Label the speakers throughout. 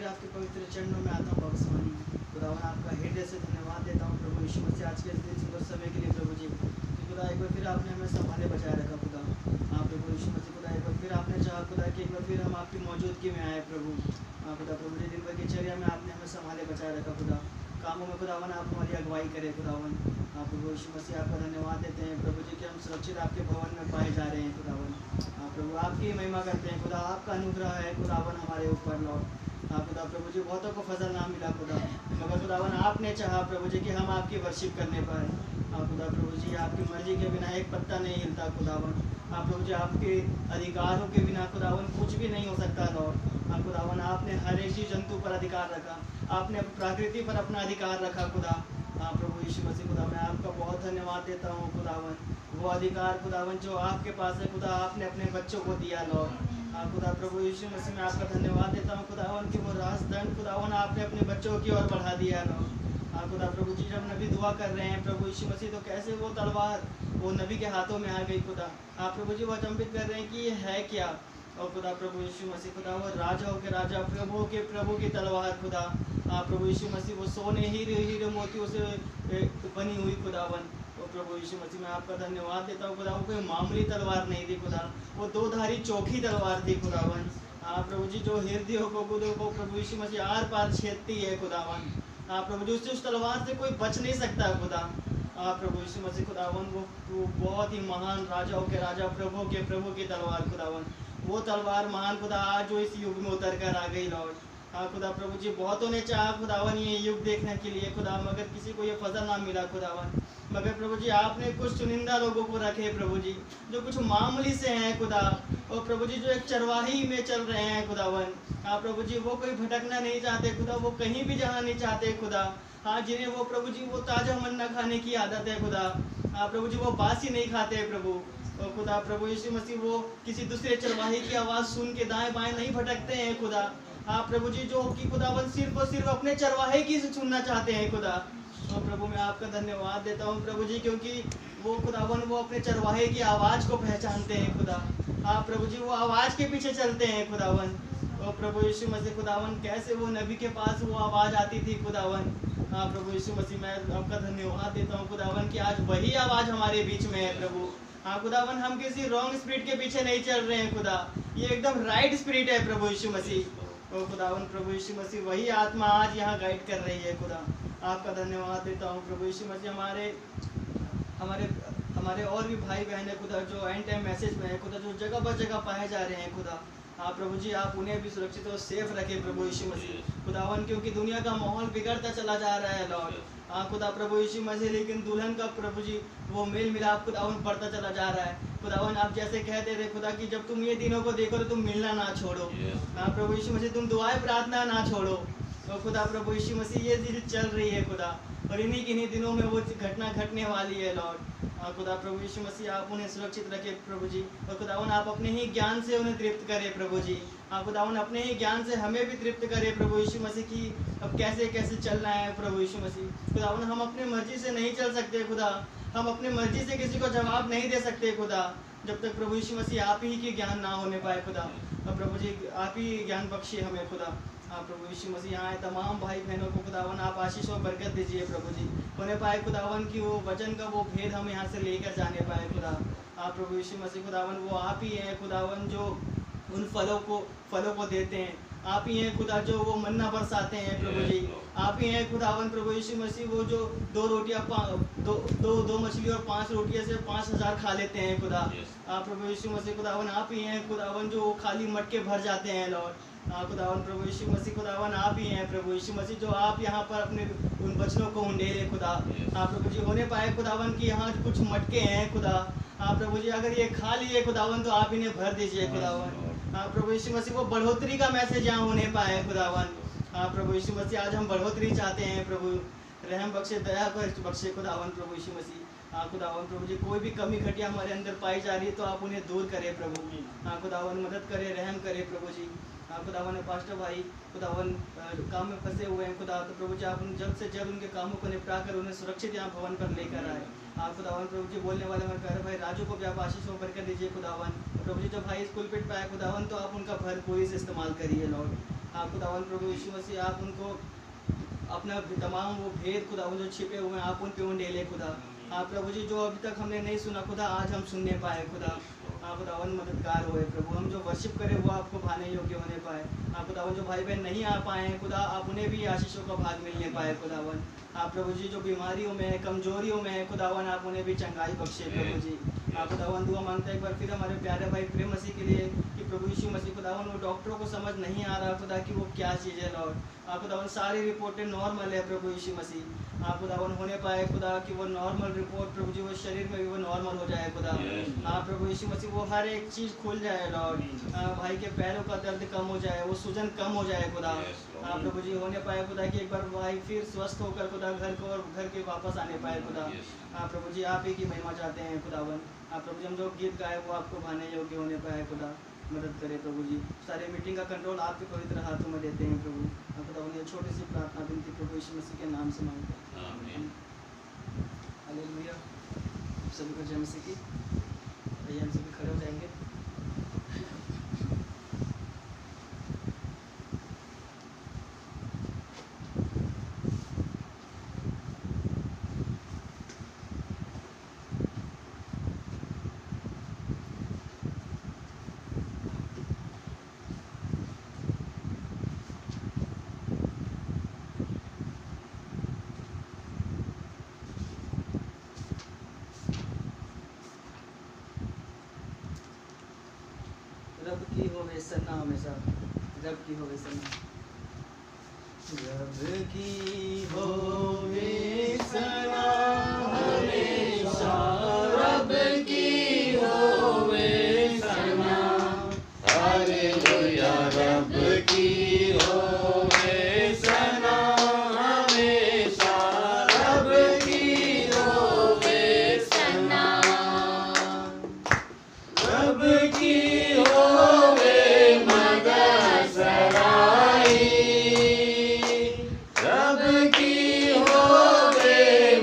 Speaker 1: आपके पवित्र चरणों में आता हूँ बाबा स्वामी। खुदावन आपका हृदय से धन्यवाद देता हूँ प्रभु यीशु मसीह, आज के इस दिन सुबह समय के लिए प्रभु जी। कि खुदा एक बार फिर आपने हमें संभाले बचाए रखा खुदा। हाँ प्रभु यीशु मसीह, खुदा एक बार फिर आपने चाहा खुदा कि एक बार फिर हम आपकी मौजूदगी में आए प्रभु। हाँ खुदा प्रभु जी, दिन भर की चर्या में आपने हमें संभाले बचाए रखा खुदा। कामों में खुदावन आप हमारी अगुवाई करें खुदावन। हाँ प्रभु यीशु मसीह, आपका धन्यवाद देते हैं प्रभु जी कि हम सुरक्षित आपके भवन में पाए जा रहे हैं खुदावन। हाँ प्रभु आपकी महिमा करते हैं खुदा, आपका अनुग्रह है खुदावन हमारे ऊपर लॉर्ड। हाँ खुदा प्रभु जी, बहुतों को फजल ना मिला खुदा, मगर खुदावन आपने चाहा प्रभु जी कि हम आपकी वर्शिप करने पाए। हाँ खुदा प्रभु जी, आपकी मर्जी के बिना एक पत्ता नहीं हिलता खुदावन। हाँ प्रभु जी, आपके अधिकारों के बिना खुदावन कुछ भी नहीं हो सकता लॉर्ड। हाँ खुदावन, आपने हर एक जीव जंतु पर अधिकार रखा, आपने प्रकृति पर अपना अधिकार रखा खुदा। हाँ प्रभु यीशु मसीह, खुदा मैं आपका बहुत धन्यवाद देता हूँ खुदावन। वो अधिकार खुदावन जो आपके पास है खुदा, आपने अपने बच्चों को दिया लॉर्ड। हाँ खुदा प्रभु यीशु मसीह, मैं आपका धन्यवाद देता हूँ खुदावन कि वो राजदंड खुदावन आपने अपने बच्चों की ओर बढ़ा दिया लॉर्ड। हाँ खुदा प्रभु जी, जब नबी दुआ कर रहे हैं प्रभु यीशु मसीह, तो कैसे वो तलवार वो नबी के हाथों में आ गई खुदा। हाँ प्रभु जी, वो अचंभित कर रहे हैं कि ये है क्या। और खुदा प्रभु यीशु मसीह, खुदा वो राजाओं के राजा प्रभु के प्रभु की तलवार खुदा। हाँ प्रभु यीशु मसीह, वो सोने हीरे मोतियों से बनी हुई खुदावन। और प्रभु यीशु मसीह, मैं आपका धन्यवाद देता हूँ खुदा, वो कोई मामूली तलवार नहीं थी खुदा, वो दो धारी चौखी तलवार थी खुदावन। हाँ प्रभु जी, जो हृदयों को बुद्धों को प्रभु यीशु मसीह आर पार छेदती है खुदावन। हाँ प्रभु जी, उससे उस तलवार से कोई बच नहीं सकता खुदा। हाँ प्रभु यीशु मसीह, खुदावन वो बहुत ही महान राजाओं के राजा प्रभु की तलवार खुदावन। वो तलवार महान खुदा आज जो इस युग में उतर कर आ गई लॉर्ड। हाँ खुदा प्रभु जी, बहुतों ने चाहा खुदावन ये युग देखने के लिए खुदा, मगर किसी को ये फजल ना मिला खुदावन। मगर प्रभु जी, आपने कुछ चुनिंदा लोगों को रखे प्रभु जी, जो कुछ मामूली से हैं खुदा। और प्रभु जी, जो एक चरवाही में चल रहे हैं खुदावन। हाँ प्रभु जी, वो कोई भटकना नहीं चाहते खुदा, वो कहीं भी जाना नहीं चाहते खुदा। हाँ जिन्हें वो प्रभु जी वो ताज़ा मन्ना खाने की आदत है खुदा। हाँ प्रभु जी, वो बासी नहीं खाते प्रभु। और खुदा प्रभु यीशु मसीह, वो किसी दूसरे चरवाही की आवाज़ सुन के दाएं बाएं नहीं भटकते हैं खुदा। हाँ प्रभु जी, जो कि खुदावन सिर्फ और सिर्फ अपने चरवाहे की सुनना चाहते हैं खुदा। और प्रभु मैं आपका धन्यवाद देता हूँ प्रभु जी, क्योंकि वो खुदावन वो अपने चरवाहे की आवाज़ को पहचानते हैं खुदा। हाँ प्रभु जी, वो आवाज़ के पीछे चलते हैं खुदावन। और प्रभु यीशु मसीह, खुदावन कैसे वो नबी के पास वो आवाज़ आती थी खुदावन। हाँ प्रभु यीशु मसीह, मैं आपका धन्यवाद देता हूँ खुदावन कि आज वही आवाज़ हमारे बीच में है प्रभु। हाँ खुदावन, हम किसी रॉन्ग स्पिरिट के पीछे नहीं चल रहे हैं खुदा, ये एकदम राइट स्पिरिट है प्रभु यीशु मसीह। और खुदावन प्रभु यीशु मसीह, वही आत्मा आज यहाँ गाइड कर रही है खुदा। आपका धन्यवाद देता हूँ प्रभु यीशु मसीह। हमारे और भी भाई बहन है खुदा, जो एंड टाइम मैसेज में है खुदा, जो जगह पर जगह पाए जा रहे हैं खुदा। हाँ प्रभु जी, आप उन्हें भी सुरक्षित और सेफ रखें प्रभु यीशु मसीह खुदावन, क्योंकि दुनिया का माहौल बिगड़ता चला जा रहा है लॉर्ड। हाँ खुदा प्रभु यीशु मसीह, लेकिन दुल्हन का प्रभु जी वो मेल मिलाप खुदावन बढ़ता चला जा रहा है खुदावन। आप जैसे कहते थे खुदा कि जब तुम ये दिनों को देखो तो तुम मिलना ना छोड़ो। हाँ प्रभु यीशु मसीह, तुम दुआएं प्रार्थना ना छोड़ो। तो खुदा प्रभु यीशु मसीह, ये चीज़ चल रही है खुदा, और इन्हीं दिनों में वो घटना घटने वाली है लॉर्ड। हाँ खुदा प्रभु यीशु मसीह, आप उन्हें सुरक्षित रखें प्रभु जी। और खुदावन आप अपने ही ज्ञान से उन्हें तृप्त करें प्रभु जी। हाँ खुदावन अपने ही ज्ञान से हमें भी तृप्त करें प्रभु यीशु मसीह की अब कैसे कैसे चलना है प्रभु यीशु मसीह। खुदावन हम अपने मर्जी से नहीं चल सकते खुदा, हम अपने मर्जी से किसी को जवाब नहीं दे सकते खुदा, जब तक प्रभु यीशु मसीह आप ही के ज्ञान ना होने पाए खुदा। और प्रभु जी, आप ही ज्ञान बख्शिए हमें खुदा। हाँ प्रभु यीशु मसीह, यहाँ आए तमाम भाई बहनों को खुदावन आप आशीष और बरकत दीजिए प्रभु जी, होने पाए खुदावन की वो वचन का वो भेद हम यहाँ से लेकर जाने पाए खुदा। हाँ प्रभु यीशु मसीह, खुदावन वो आप ही हैं खुदावन, जो उन फलों को देते हैं। आप ही हैं खुदा, जो वो मन्ना बरसाते हैं प्रभु जी। आप ही हैं खुदावन प्रभु यीशु मसीह, वो जो दो मछली और 5 रोटियां से 5000 खा लेते हैं खुदा। आप प्रभु यीशु मसीह, खुदावन आप ही हैं खुदावन, जो खाली मटके भर जाते हैं लॉर्ड। हाँ खुदावन प्रभु यीशु मसीह, खुदावन आप ही हैं प्रभु यीशु मसीह, जो आप यहाँ पर अपने उन वचनों को उंडेले खुदा। हाँ प्रभु जी, होने पाए खुदावन कि यहाँ कुछ मटके हैं खुदा। हाँ प्रभु जी, अगर ये खा लिए खुदावन तो आप इन्हें भर दीजिए खुदावन। हाँ प्रभु यीशु मसीह, वो बढ़ोतरी का मैसेज यहाँ होने पाए खुदावन। हाँ प्रभु यीशु मसीह, आज हम बढ़ोतरी चाहते हैं प्रभु, रहम बख्शे, दया कर बख्शे खुदावन प्रभु यीशु मसीह। हाँ खुदावन प्रभु जी, कोई भी कमी घटिया हमारे अंदर पाई जा रही है तो आप उन्हें दूर करें प्रभु। हाँ खुदावन मदद करें, रहम करें प्रभु जी। हाँ खुदावन पास्टर भाई खुदावन काम में फंसे हुए हैं खुदा, तो प्रभु जी आप जल्द से जल्द उनके कामों को निपटा कर उन्हें सुरक्षित यहाँ भवन पर लेकर आए। हाँ खुदावन प्रभु जी, बोलने वाले मेरे प्यारे भाई राजू को भी आप आशीष और बरकत दीजिए खुदावन। प्रभु जी, जो भाई स्कूल पिट पाए खुदावन, तो आप उनका भरपूरी से इस्तेमाल करिए लॉर्ड। हाँ खुदावन प्रभु यीशु मसीह आप उनको अपना तमाम वो भेद खुदावन जो छिपे हुए हैं आप उन पे उंडेले खुदा। हाँ प्रभु जी जो अभी तक हमने नहीं सुना खुदा आज हम सुनने पाए खुदा। हाँ खुदावन मददगार हुए प्रभु, हम जो वर्शिप करें वो आपको भाने योग्य होने पाए। हाँ खुदावन जो भाई बहन नहीं आ पाए हैं खुदा आप उन्हें भी आशीषों का भाग मिलने पाए खुदावन। हाँ प्रभु जी जो बीमारियों में है कमजोरियों में है खुदावन आप उन्हें भी चंगाई बख्शे प्रभु जी। हाँ खुदावन दुआ मांगता है एक बार फिर हमारे प्यारे भाई प्रेम मसीह के लिए कि प्रभु यीशु मसीह खुदावन वो डॉक्टरों को समझ नहीं आ रहा खुदा कि वो क्या चीज़ है लॉर्ड। हाँ खुदावन सारी रिपोर्टें नॉर्मल है प्रभु यीशु मसीह। हाँ खुदावन होने पाए खुदा कि वो नॉर्मल रिपोर्ट प्रभु जी वो शरीर में भी वो नॉर्मल हो जाए खुदा। हाँ प्रभु यीशु मसीह वो हर एक चीज़ खुल जाए लॉर्ड। भाई के पैरों का दर्द कम हो जाए, वो सूजन कम हो जाए खुदा। हाँ प्रभु जी होने पाए खुदा कि एक बार भाई फिर स्वस्थ होकर खुदा घर को और घर के वापस आने पाए खुदा। हाँ प्रभु जी आप ही की महिमा चाहते हैं खुदावन। हाँ प्रभु जी हम जो गीत गाए वो आपको भाने योग्य होने पाए खुदा। मदद करें प्रभु जी, सारे मीटिंग का कंट्रोल आपके पवित्र हाथों में देते हैं प्रभु। हाँ खुदावन ये छोटी सी प्रार्थना विनती प्रभु यीशु मसीह के नाम से मांगते हैं, आमीन। हालेलुया। सभी को जय मसीह की। भैया हम सभी खड़े हो जाएंगे। रब की होवे सना हमेशा, रब की होवे सना, रब की होवे सना हमेशा, रब की होवे सना, हालेलुया। रब की होवे सना हमेशा, रब की होवे सना, रब की रब की होवे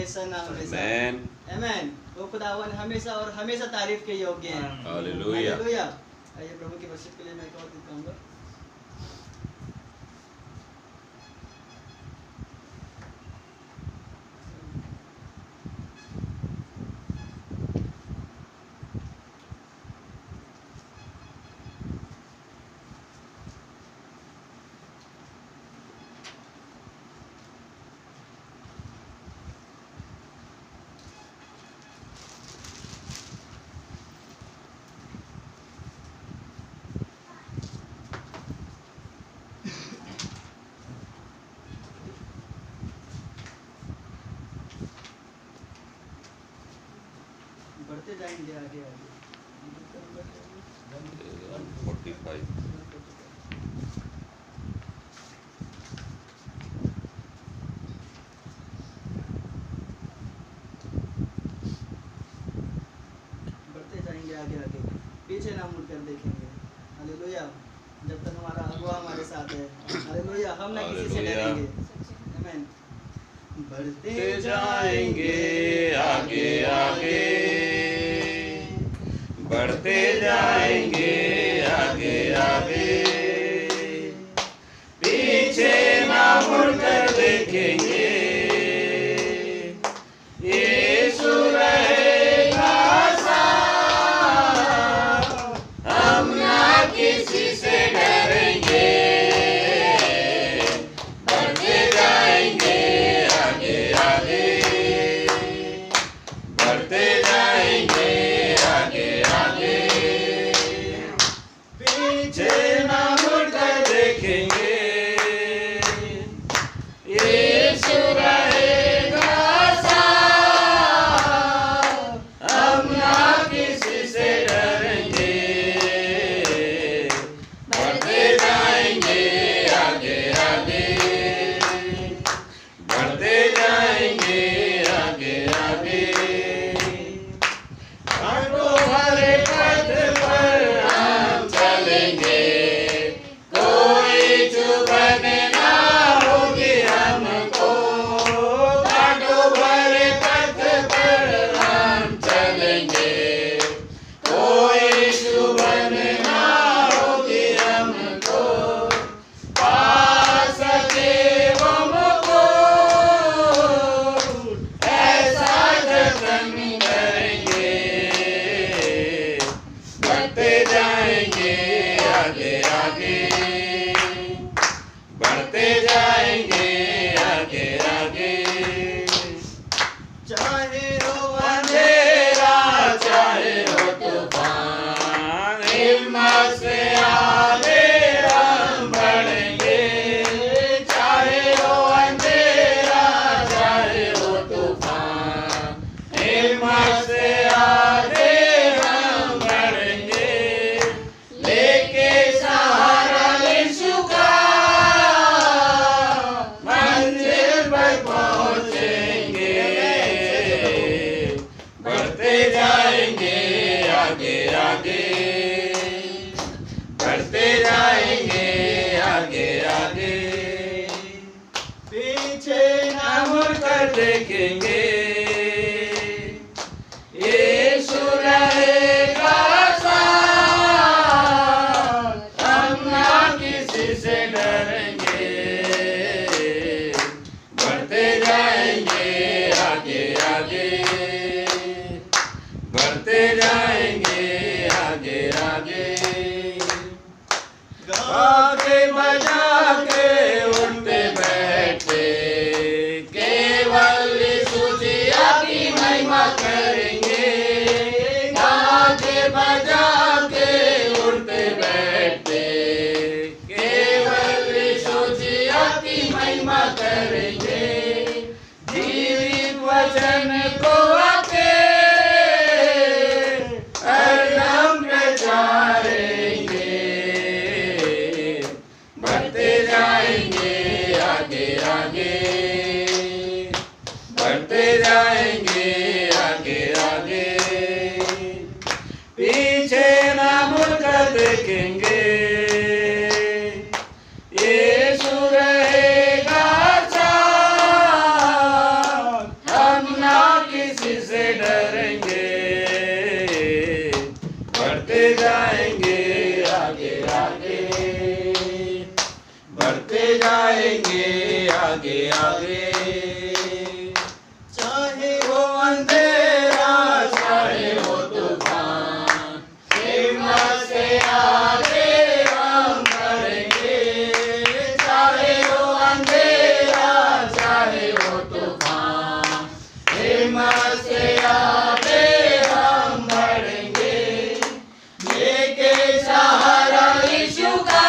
Speaker 1: वैसा ना हमेशा।
Speaker 2: Amen.
Speaker 1: आमीन। वो खुदावन हमेशा और हमेशा तारीफ के योग्य हैं।
Speaker 2: Hallelujah.
Speaker 1: हालेलुया। आइए प्रभु की वर्शिप के लिए मैं एक और गीत गाऊंगा। बढ़ते जाएंगे आगे आगे।
Speaker 2: 45.
Speaker 1: बढ़ते जाएंगे आगे आगे, पीछे ना मुड़ कर देखेंगे। हालेलुया। जब तक हमारा अगुआ हमारे साथ है, हालेलुया, हम ना किसी से
Speaker 2: हालेलुया।
Speaker 1: डरेंगे। आमीन। बढ़ते
Speaker 2: जाएंगे आगे आगे, बढ़ते जाएंगे आगे आगे, पीछे ना मुड़कर देखेंगे, यीशु रहेगा साथ, हम ना किसी से डरेंगे, बढ़ते जाएंगे आगे आगे, बढ़ते जाएंगे आगे आगे, पीछे ना मुड़कर देखेंगे, यीशु रहेगा साथ, हम ना किसी से डरेंगे, बढ़ते जाएंगे आगे आगे, बढ़ते जाएंगे आगे आगे, कांटों भरे पथ पर हम चलेंगे, कोई चुभन ना होगी हमको, कांटों भरे पथ पर हम चलेंगे, कोई चुभन ना होगी हमको, पा सके वो मुकुट, ऐसा जतन करेंगे, बढ़ते जाएंगे आगे आगे, बढ़ते जाएंगे आगे आगे, चाहे हो अंधेरा चाहे हो तूफान, हिम्मत से आगे हम बढ़ेंगे, चाहे हो अंधेरा चाहे हो तूफान, हिम्मत से आगे हम बढ़ेंगे, लेके सहारा यीशु का, मंजिल पर पहुंचेंगे, बढ़ते जाएंगे आगे आगे, बढ़ते जाएंगे आगे आगे, पीछे ना मुड़कर देखेंगे, यीशु रहेगा साथ, हम ना किसी से डरेंगे, बढ़ते जाएंगे आगे आगे, बढ़ते जाएंगे आगे आगे, गा के बजा के उठते बैठते, केवल यीशु जी आपकी महिमा करेंगे, गा के बजा के उठते बैठते, केवल यीशु जी आपकी महिमा करेंगे, जीवित वचन को आके हरदम प्रचारेंगे, बढ़ते जाएंगे आगे आगे, बढ़ते जाएंगे आगे आगे, पीछे ना मुड़कर देखेंगे, यीशु रहेगा साथ, हम बढ़ते जाएंगे आगे आगे, बढ़ते जाएंगे आगे आगे।
Speaker 1: चाहे
Speaker 2: वो अंधेरा चाहे वो तूफान, हिम्मत से आगे हम बढ़ेंगे। चाहे वो अंधेरा चाहे वो तूफान, हिम्मत से आगे हम बढ़ेंगे। लेके सहारा यीशु का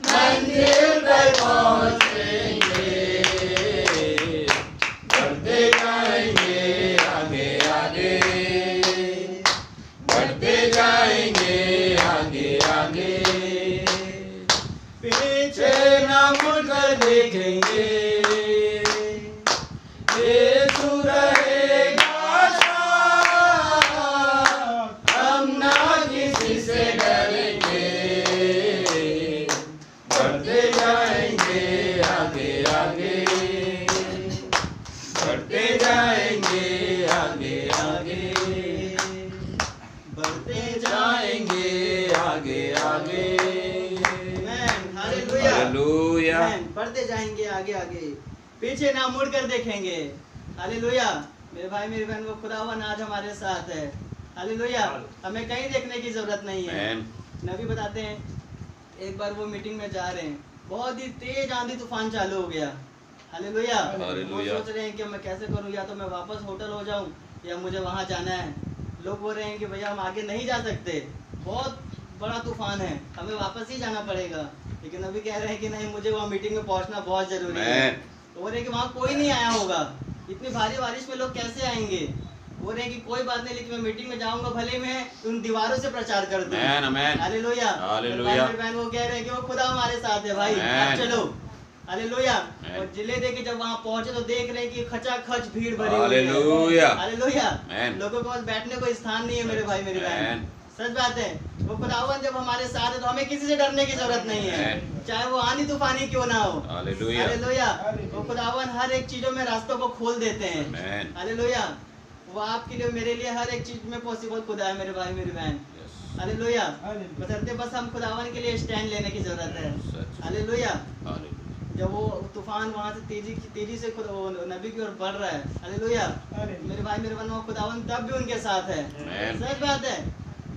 Speaker 2: मंजिल पर पहुंचेंगे। बढ़ते जाएंगे आगे आगे, बढ़ते जाएंगे आगे आगे। पीछे न मुड़कर देखेंगे, यीशु रहेगा साथ, हम ना किसी से डरेंगे। बढ़ते जाएंगे आगे आगे, बढ़ते जाएंगे आगे आगे, बढ़ते जाएंगे आगे आगे।
Speaker 1: आमेन, हालेलुया।
Speaker 2: हालेलुया।
Speaker 1: आमेन, बढ़ते जाएंगे आगे आगे, पीछे ना मुड़ कर देखेंगे। हालेलुया। मेरे भाई मेरी बहन, वो खुदावन आज हमारे साथ है। हालेलुया। हमें कहीं देखने की जरूरत नहीं है।
Speaker 2: आमेन।
Speaker 1: नबी बताते हैं, एक बार वो मीटिंग में जा रहे हैं, बहुत ही तेज आंधी तूफान चालू हो गया। हालेलुया। वो
Speaker 2: हालेलुया।
Speaker 1: सोच रहे हैं कि मैं कैसे करूं, या तो मैं वापस होटल हो जाऊं या मुझे वहां जाना है। लोग बोल रहे हैं कि भैया हम आगे नहीं जा सकते, बहुत बड़ा तूफान है, हमें वापस ही जाना पड़ेगा। लेकिन अभी कह रहे हैं कि नहीं, मुझे वहाँ मीटिंग में पहुंचना बहुत जरूरी है।
Speaker 2: आमेन।
Speaker 1: बोल रहे हैं कि वहाँ कोई नहीं आया होगा, इतनी भारी बारिश में लोग कैसे आएंगे। बोल रहे हैं कि कोई बात नहीं, लेकिन मैं मीटिंग में जाऊंगा, भले मैं उन दीवारों से प्रचार कर दूं।
Speaker 2: आमेन आमेन।
Speaker 1: हालेलुया।
Speaker 2: हालेलुया।
Speaker 1: मेरे बहन वो कह रहे हैं कि वो खुदा हमारे साथ है भाई,
Speaker 2: आमेन।
Speaker 1: अब चलो। हालेलुया।
Speaker 2: आमेन।
Speaker 1: और जिले दे के जब वहाँ पहुंचे तो देख रहे हैं कि खचाखच भीड़ भरी हुई है।
Speaker 2: हालेलुया।
Speaker 1: हालेलुया।
Speaker 2: आमेन।
Speaker 1: लोगों के पास बैठने को स्थान नहीं है मेरे भाई मेरी बहन।
Speaker 2: आमेन।
Speaker 1: सच बात है। वो खुदावन जब हमारे साथ है तो हमें किसी से डरने की जरूरत नहीं है,
Speaker 2: आमेन।
Speaker 1: चाहे वो आंधी तूफानी क्यों ना हो।
Speaker 2: हालेलुया।
Speaker 1: हालेलुया। वो खुदावन हर एक चीजों में रास्तों को खोल देते हैं।
Speaker 2: आमेन।
Speaker 1: हालेलुया। वो आपके लिए मेरे लिए हर एक चीज में पॉसिबल खुदा है मेरे भाई मेरी बहन।
Speaker 2: यस।
Speaker 1: हालेलुया। बशर्ते बस हम खुदावन के लिए स्टैंड लेने की जरूरत है।
Speaker 2: सच।
Speaker 1: हालेलुया।
Speaker 2: हालेलुया।
Speaker 1: जब वो तूफान वहां से तेजी से वो नबी की ओर बढ़ रहा है। हालेलुया। मेरे भाई मेरे बहन, वो खुदावन तब भी उनके साथ है।
Speaker 2: आमेन।
Speaker 1: सच बात है।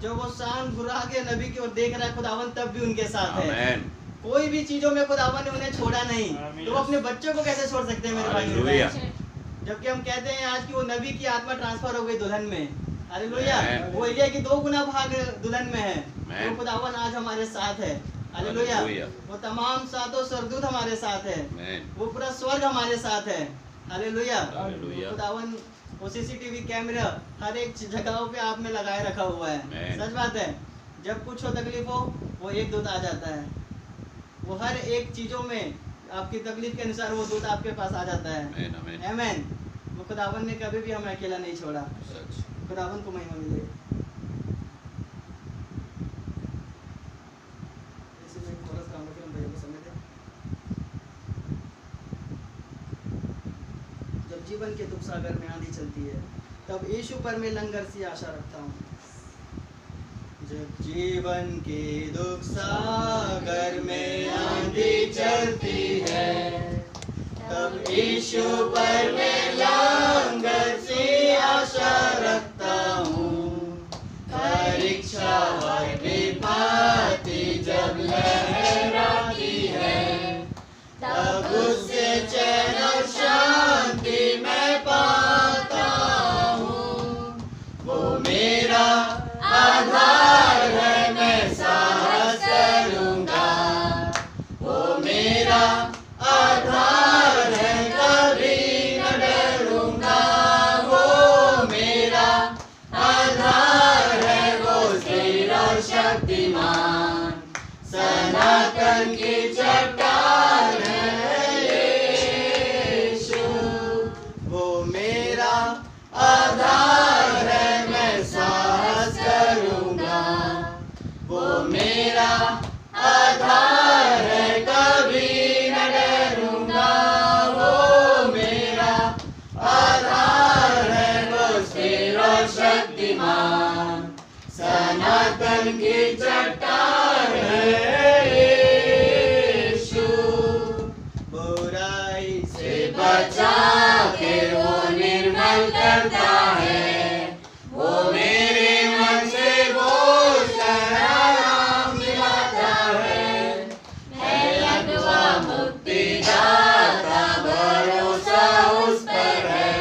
Speaker 1: जब वो शान घुरा के नबी की ओर देख रहा है, खुदावन तब भी उनके साथ है।
Speaker 2: आमेन।
Speaker 1: कोई भी चीजों में खुदावन ने उन्हें छोड़ा नहीं, तो वो अपने बच्चों को कैसे छोड़ सकते हैं मेरे भाई मेरे
Speaker 2: हालेलुया।
Speaker 1: बहन? जबकि हम कहते हैं आज कि वो नबी की आत्मा ट्रांसफर हो गई दुल्हन में। हालेलुया।
Speaker 2: आमेन।
Speaker 1: वो एलिया की 2 गुना भाग दुल्हन में है।
Speaker 2: आमेन।
Speaker 1: वो खुदावन आज हमारे साथ है। हालेलुया।
Speaker 2: हालेलुया।
Speaker 1: वो तमाम सातों स्वर्गदूत हमारे साथ है।
Speaker 2: आमेन।
Speaker 1: वो पूरा स्वर्ग हमारे साथ है। हालेलुया।
Speaker 2: हालेलुया।
Speaker 1: खुदावन वो सीसीटीवी कैमरा हर एक जगहों पे आप में लगाए रखा हुआ है।
Speaker 2: आमेन।
Speaker 1: सच बात है। जब कुछ हो तकलीफ हो, वो एक दूत आ जाता है। वो हर एक चीजों में आपकी तकलीफ के अनुसार वो दूत आपके पास आ जाता है।
Speaker 2: आमेन आमेन।
Speaker 1: आमेन। वो खुदावन ने कभी भी हमें अकेला नहीं छोड़ा।
Speaker 2: सच।
Speaker 1: खुदावन को महिमा मिले। इसी में एक कोरस गाऊंगा, फिर हम भैया को समय दें। जब जीवन के दुख सागर में आंधी चलती है, तब यीशु पर मैं लंगर सी आशा रखता हूँ। जब जीवन के दुख सागर में आंधी चलती है, तब यीशु पर मैं लंगर सी आशा रखता हूँ। परीक्षा और विपत्ति जब लहराती है, तब उससे चैन और शांति मैं पाता हूँ। वो मेरा आधार है, मैं साहस करूँगा। वो मेरा आधार है, कभी न डरूँगा। वो मेरा आधार है, वो स्थिर और शक्तिमान, सनातन की चट्टान है यीशु। वो मेरा आधार है, मैं साहस करूँगा। वो मेरा आधार है, कभी न डरूँगा। वो मेरा आधार है, वो स्थिर और शक्तिमान,
Speaker 2: सनातन की चट्टान है यीशु।
Speaker 1: बुराई
Speaker 2: से बचा के वो निर्मल करता है, वो मेरे मन से बोझ आराम दिलाता है। है अगवा मुक्तिदाता, भरोसा उस पर है,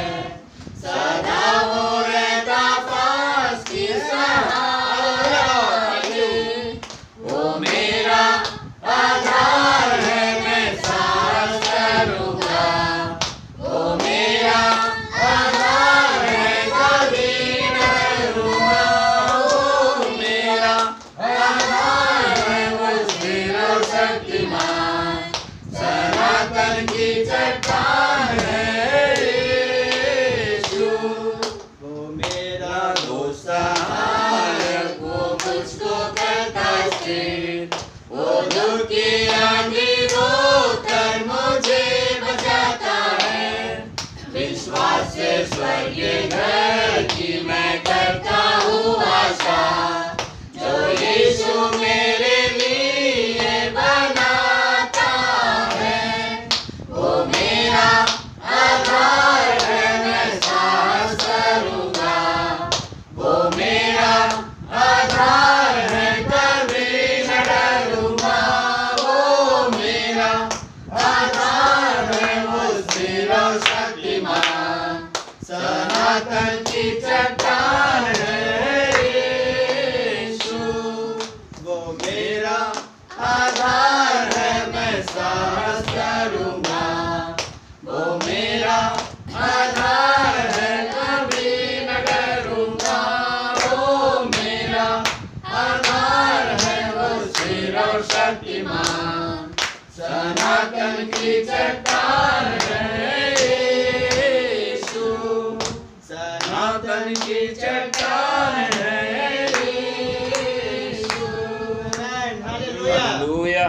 Speaker 2: सदा वो रहता पास की सहारा है। वो मेरा आधार है, मैं साहस करूँगा। वो मेरा आधार है, कभी न डरूँगा। वो मेरा आधार है, वो स्थिर और शक्तिमान, सनातन की चट्टान है यीशु।
Speaker 1: वो मेरा
Speaker 2: दोस्त सहायक, वो मुझको करता स्थिर, वो दुखी आंधी रोककर मुझे बचाता है। विश्वास से स्वर्गीय घर की मैं करता हूँ आशा, जो यीशु मेरे लिए बनाता है। वो मेरा आधार है, मैं साहस करूँगा। वो मेरा आधार है, कभी न डरूँगा। वो मेरा आधार है, वो स्थिर और शक्तिमान, सनातन की चट्टान है यीशु। वो मेरा आधार है, मैं साहस करूँगा। वो मेरा आधार है, कभी न डरूँगा। वो मेरा आधार है, वो स्थिर और शक्तिमान, सनातन की चट्टान है यीशु। सनातन की चट्टान है यीशु।
Speaker 1: आमेन, हालेलुया।
Speaker 2: हालेलुया।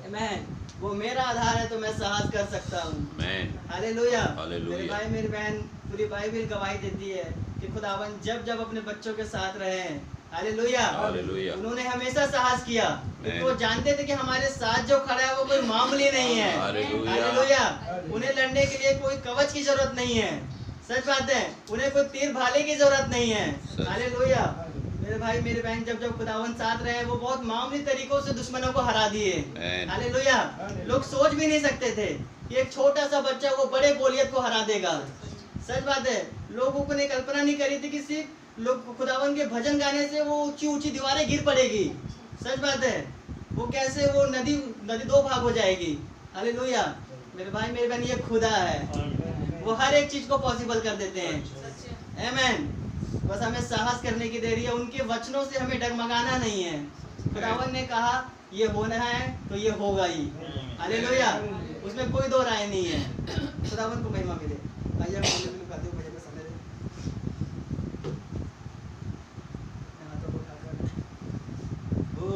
Speaker 1: आमेन। वो मेरा आधार है तो मैं साहस कर सकता हूँ।
Speaker 2: आमेन।
Speaker 1: हालेलुया।
Speaker 2: हालेलुया।
Speaker 1: मेरे भाई मेरी बहन, पूरी बाइबल गवाही देती है कि खुदावन जब जब अपने बच्चों के साथ रहे हैं, हालेलुया,
Speaker 2: हालेलुया।
Speaker 1: उन्होंने हमेशा साहस किया,
Speaker 2: आमेन।
Speaker 1: क्योंकि वो जानते थे कि हमारे साथ जो खड़ा है वो कोई मामूली नहीं है।
Speaker 2: हालेलुया।
Speaker 1: हालेलुया। उन्हें लड़ने के लिए कोई कवच की जरूरत नहीं है। सच बात है, उन्हें कोई तीर भाले की जरूरत नहीं है। हालेलुया। मेरे भाई मेरे बहन जब जब खुदावन साथ रहे, वो बहुत मामूली तरीकों से दुश्मनों को हरा दिए।
Speaker 2: आमेन।
Speaker 1: हालेलुया। लोग सोच भी नहीं सकते थे कि एक छोटा सा बच्चा वो बड़े गोलियत को हरा देगा। सच बात है, लोगों को ने कल्पना नहीं करी थी कि सिर्फ लोग खुदावन के भजन गाने से वो ऊंची ऊंची दीवारें गिर पड़ेगी। सच बात है, वो कैसे वो नदी दो भाग हो जाएगी। हालेलुया। मेरे भाई मेरे बहन, ये खुदा है, वो हर एक चीज को पॉसिबल कर देते हैं। आमेन। बस हमें साहस करने की देरी है, उनके वचनों से हमें डगमगाना नहीं है। खुदावन ने कहा ये होना है तो ये होगा ही। हालेलुया। उसमें कोई दो राय नहीं है। खुदावन को महिमा मिले। आइए हम गाते हुए भजन में समय दें। हाथों को उठाकर
Speaker 2: Oh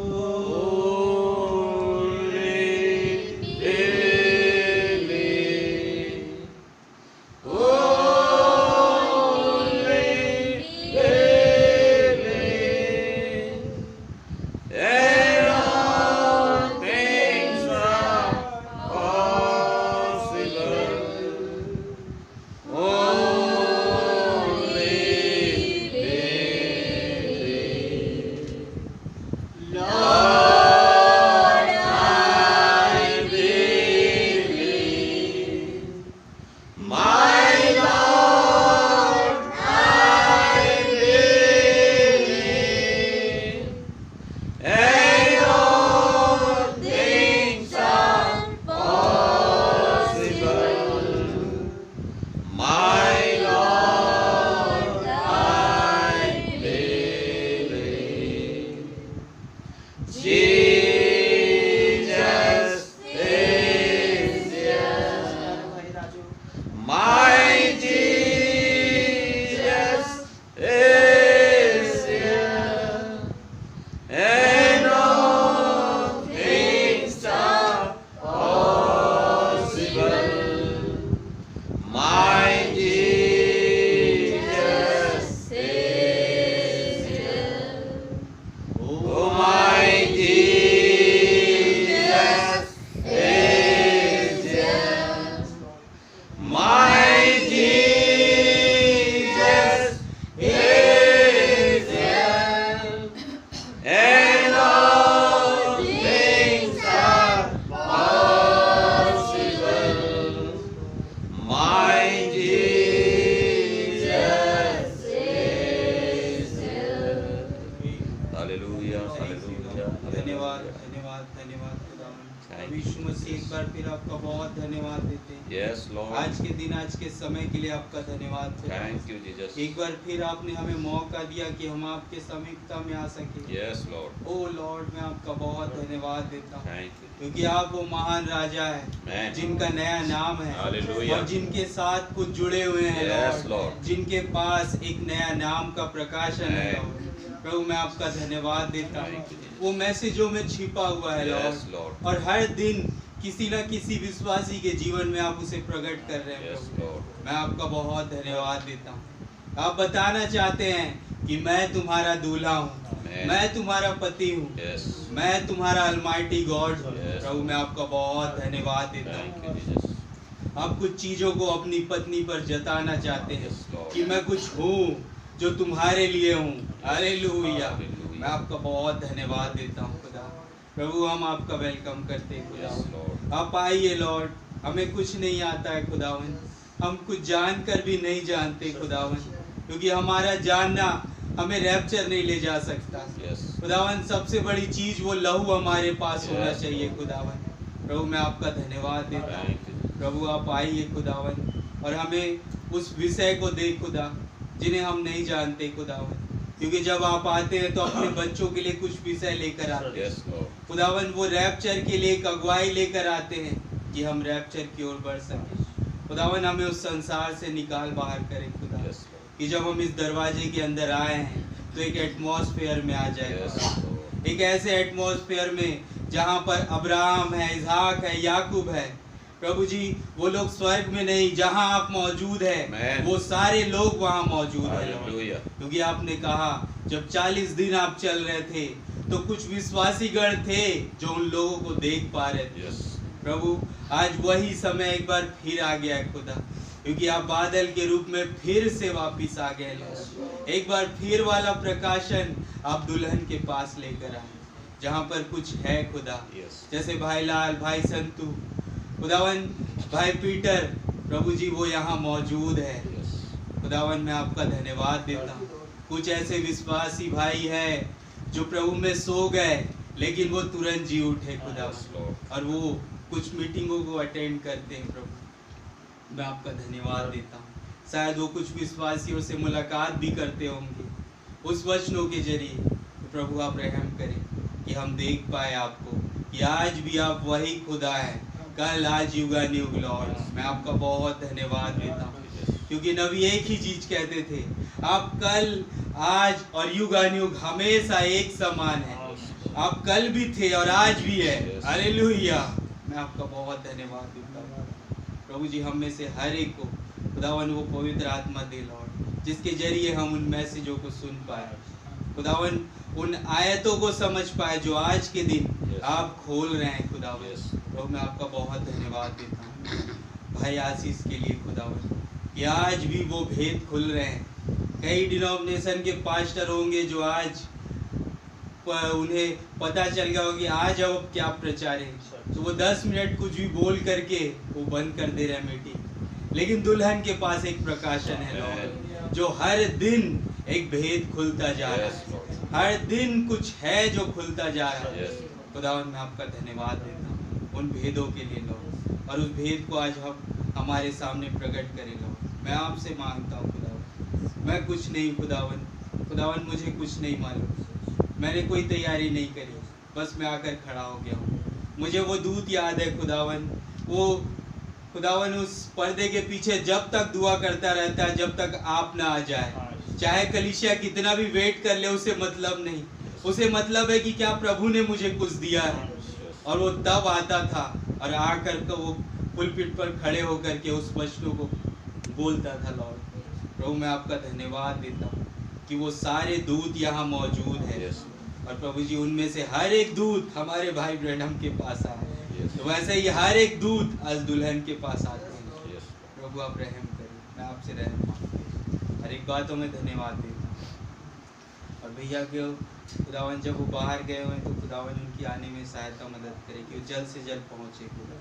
Speaker 2: हालेलुया, हालेलुया,
Speaker 1: धन्यवाद
Speaker 2: हालेलुया।
Speaker 1: धन्यवाद धन्यवाद खुदावन।
Speaker 2: Thank
Speaker 1: प्रभु
Speaker 2: you,
Speaker 1: यीशु मसीह एक
Speaker 2: Jesus.
Speaker 1: बार फिर आपका बहुत धन्यवाद देते हैं।
Speaker 2: Yes, Lord.
Speaker 1: आज के दिन आज के समय के लिए आपका धन्यवाद खुदावन।
Speaker 2: Thank you, Jesus.
Speaker 1: एक बार फिर आपने हमें मौका दिया कि हम आपके समीपता में आ सके।
Speaker 2: Yes, Lord.
Speaker 1: ओ लॉर्ड, मैं आपका बहुत धन्यवाद देता हूँ,
Speaker 2: Thank you.
Speaker 1: क्योंकि आप वो महान राजा है
Speaker 2: Amen.
Speaker 1: जिनका नया नाम है
Speaker 2: Hallelujah.
Speaker 1: और जिनके साथ कुछ जुड़े हुए हैं
Speaker 2: Yes,
Speaker 1: लॉर्ड,
Speaker 2: Lord.
Speaker 1: जिनके पास एक नया नाम का प्रकाशन है
Speaker 2: Amen.
Speaker 1: लॉर्ड। प्रभु मैं आपका धन्यवाद देता हूँ।
Speaker 2: Thank you, Jesus.
Speaker 1: वो मैसेजों में छिपा हुआ है
Speaker 2: Yes,
Speaker 1: लॉर्ड,
Speaker 2: Lord.
Speaker 1: और हर दिन किसी न किसी विश्वासी के जीवन में आप उसे प्रकट कर रहे हैं
Speaker 2: Yes,
Speaker 1: प्रभु।
Speaker 2: Lord.
Speaker 1: मैं आपका बहुत धन्यवाद देता हूँ। आप बताना चाहते हैं कि मैं तुम्हारा दूल्हा हूँ,
Speaker 2: Amen.
Speaker 1: मैं तुम्हारा पति हूँ,
Speaker 2: Yes.
Speaker 1: मैं तुम्हारा अलमाइटी गॉड हूँ।
Speaker 2: Yes.
Speaker 1: प्रभु मैं आपका बहुत धन्यवाद देता
Speaker 2: Thank
Speaker 1: हूँ।
Speaker 2: you, Jesus.
Speaker 1: आप कुछ चीजों को अपनी पत्नी पर जताना चाहते हैं
Speaker 2: Yes, Lord.
Speaker 1: कि मैं कुछ हूँ जो तुम्हारे लिए हूँ। हालेलुया।
Speaker 2: Hallelujah.
Speaker 1: मैं आपका बहुत धन्यवाद देता हूँ खुदा। प्रभु हम आपका वेलकम करते हैं
Speaker 2: Yes,
Speaker 1: खुदा।
Speaker 2: Lord.
Speaker 1: आप आइए लॉर्ड, हमें कुछ नहीं आता है खुदावन, हम कुछ जानकर भी नहीं जानते खुदावन, क्योंकि हमारा जानना हमें रैप्चर नहीं ले जा सकता
Speaker 2: Yes.
Speaker 1: खुदावन। सबसे बड़ी चीज वो लहू हमारे पास होना
Speaker 2: Yes,
Speaker 1: चाहिए
Speaker 2: Lord.
Speaker 1: खुदावन। प्रभु मैं आपका धन्यवाद देता हूँ।
Speaker 2: Thank you.
Speaker 1: प्रभु आप आइए खुदावन, और हमें उस विषय को दे खुदा जिन्हें हम नहीं जानते खुदावन, क्योंकि जब आप आते हैं तो अपने बच्चों के लिए कुछ विषय लेकर आते हैं
Speaker 2: Yes, Lord.
Speaker 1: खुदावन। वो रैप्चर के लिए एक अगुवाई लेकर आते हैं कि हम रैप्चर की ओर बढ़ सकें खुदावन। हमें उस संसार से निकाल बाहर करें खुदा,
Speaker 2: Yes, Lord.
Speaker 1: कि जब हम इस दरवाजे के अंदर आए हैं तो एक एटमॉस्फेयर में आ जाए
Speaker 2: Yes,
Speaker 1: खुदा।
Speaker 2: Lord.
Speaker 1: एक ऐसे एटमॉस्फेयर में जहाँ पर अब्राहम है, इजहाक है, याकूब है प्रभु जी। वो लोग स्वर्ग में नहीं, जहाँ आप मौजूद है
Speaker 2: Amen.
Speaker 1: वो सारे लोग वहाँ मौजूद है लॉर्ड।
Speaker 2: Hallelujah.
Speaker 1: क्योंकि आपने कहा जब 40 दिन आप चल रहे थे तो कुछ विश्वासी गण थे जो उन लोगों को देख पा रहे थे
Speaker 2: Yes.
Speaker 1: प्रभु। आज वही समय एक बार फिर आ गया है खुदा, क्योंकि आप बादल के रूप में फिर से वापिस आ गए लॉर्ड। एक बार फिर वाला प्रकाशन आप दुल्हन के पास लेकर आए, जहाँ पर कुछ है खुदा।
Speaker 2: Yes.
Speaker 1: जैसे भाई लाल, भाई संतू खुदावन, भाई पीटर प्रभु जी वो यहाँ मौजूद है
Speaker 2: Yes.
Speaker 1: खुदावन। मैं आपका धन्यवाद देता हूँ। कुछ ऐसे विश्वासी भाई हैं जो प्रभु में सो गए लेकिन वो तुरंत जी उठे
Speaker 2: Yes,
Speaker 1: खुदावन,
Speaker 2: Lord.
Speaker 1: और वो कुछ मीटिंगों को अटेंड करते हैं प्रभु। मैं आपका धन्यवाद देता हूँ। शायद वो कुछ विश्वासियों से मुलाकात भी करते होंगे उस वचनों के जरिए। तो प्रभु आप रहम करें कि हम देख पाए आपको, कि आज भी आप वही खुदा है, कल आज युगानुयुग लॉर्ड। मैं आपका बहुत धन्यवाद देता हूँ, क्योंकि नबी एक ही चीज कहते थे, आप कल आज और युगानुयुग हमेशा एक समान है। आप कल भी थे और आज भी है। हालेलुया। मैं आपका बहुत धन्यवाद देता हूँ प्रभु जी। हम में से हर एक को खुदावन वो पवित्र आत्मा दे लॉर्ड, जिसके जरिए हम उन मैसेजों को सुन पाए खुदावन, उन आयतों को समझ पाए जो आज के दिन
Speaker 2: Yes.
Speaker 1: आप खोल रहे हैं खुदावन।
Speaker 2: Yes.
Speaker 1: प्रभु मैं आपका बहुत धन्यवाद देता हूँ भाई आशीष के लिए खुदावन, कि आज भी वो भेद खुल रहे हैं। कई डिनोमिनेशन के पास्टर होंगे जो आज उन्हें पता चल गया होगा कि आज अब क्या प्रचार है, तो वो 10 मिनट कुछ भी बोल करके वो बंद कर दे रहे हैं मीटिंग। लेकिन दुल्हन के पास एक प्रकाशन है लॉर्ड, जो हर दिन एक भेद खुलता जा रहा
Speaker 2: Yes,
Speaker 1: है,
Speaker 2: Lord.
Speaker 1: हर दिन कुछ है जो खुलता जा रहा है।
Speaker 2: Yes.
Speaker 1: खुदावन मैं आपका धन्यवाद देता हूँ उन भेदों के लिए लॉर्ड, और उस भेद को आज हम हमारे सामने प्रकट करें लॉर्ड। मैं आपसे मांगता हूँ खुदावन, मैं कुछ नहीं खुदावन, खुदावन मुझे कुछ नहीं मालूम, मैंने कोई तैयारी नहीं करी, बस मैं आकर खड़ा हो गया हूँ। मुझे वो दूत याद है खुदावन, वो खुदावन उस पर्दे के पीछे जब तक दुआ करता रहता है जब तक आप ना आ जाए। चाहे कलीसिया कितना भी वेट कर ले उसे मतलब नहीं, उसे मतलब है कि क्या प्रभु ने मुझे कुछ दिया है। और वो तब आता था और आकर के वो पुलपिट पर खड़े होकर के उस वचनों को बोलता था लॉर्ड। प्रभु मैं आपका धन्यवाद देता हूँ कि वो सारे दूत यहाँ मौजूद है,
Speaker 2: Yes.
Speaker 1: और प्रभु जी उनमें से हर एक दूत हमारे भाई ब्रैनम के पास आए,
Speaker 2: Yes.
Speaker 1: तो वैसे ही हर एक दूत आज दुल्हन के पास आते हैं।
Speaker 2: Yes.
Speaker 1: प्रभु आप रहम करें, मैं आपसे रहम मांगता हूं। हर एक बातों में धन्यवाद देता हूँ। और भैया के खुदावन जब वो बाहर गए हुए हैं तो खुदावन उनकी आने में सहायता मदद करे कि वो जल्द से जल्द पहुँचे खुदा।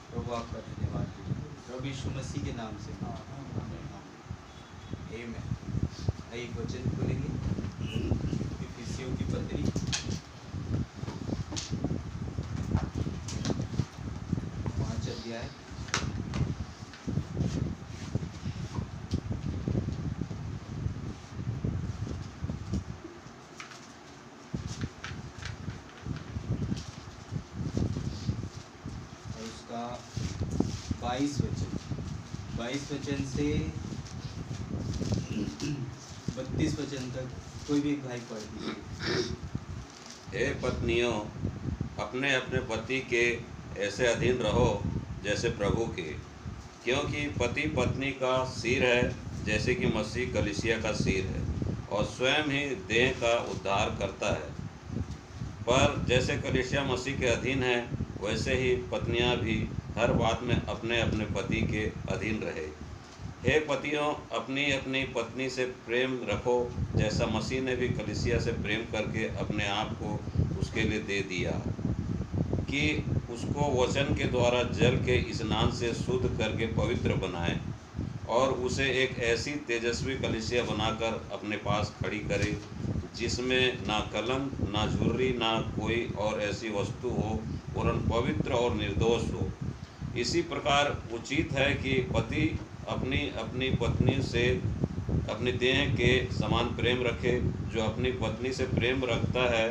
Speaker 1: प्रभु आपका धन्यवाद देता हूं। प्रभु यीशु मसीह के नाम से आमीन। एक वचन बोलेंगे।
Speaker 3: कुलस्सियों की पत्री 5 अध्याय और उसका 22 वचन से 32 वचन तक कोई भी एक भाई पढ़ दीजिए।
Speaker 2: हे पत्नियों, अपने अपने पति के ऐसे अधीन रहो जैसे प्रभु के, क्योंकि पति पत्नी का सिर है, जैसे कि मसीह कलीसिया का सिर है और स्वयं ही देह का उद्धार करता है। पर जैसे कलीसिया मसीह के अधीन है, वैसे ही पत्नियां भी हर बात में अपने अपने पति के अधीन रहे। हे पतियों, अपनी अपनी पत्नी से प्रेम रखो, जैसा मसीह ने भी कलीसिया से प्रेम करके अपने आप को उसके लिए दे दिया, कि उसको वचन के द्वारा जल के स्नान से शुद्ध करके पवित्र बनाए और उसे एक ऐसी तेजस्वी कलीसिया बनाकर अपने पास खड़ी करे, जिसमें ना कलंक, ना झुर्री, ना कोई और ऐसी वस्तु हो, वरन पवित्र और निर्दोष हो। इसी प्रकार उचित है कि पति अपनी अपनी पत्नी से अपनी देह के समान प्रेम रखे। जो अपनी पत्नी से प्रेम रखता है,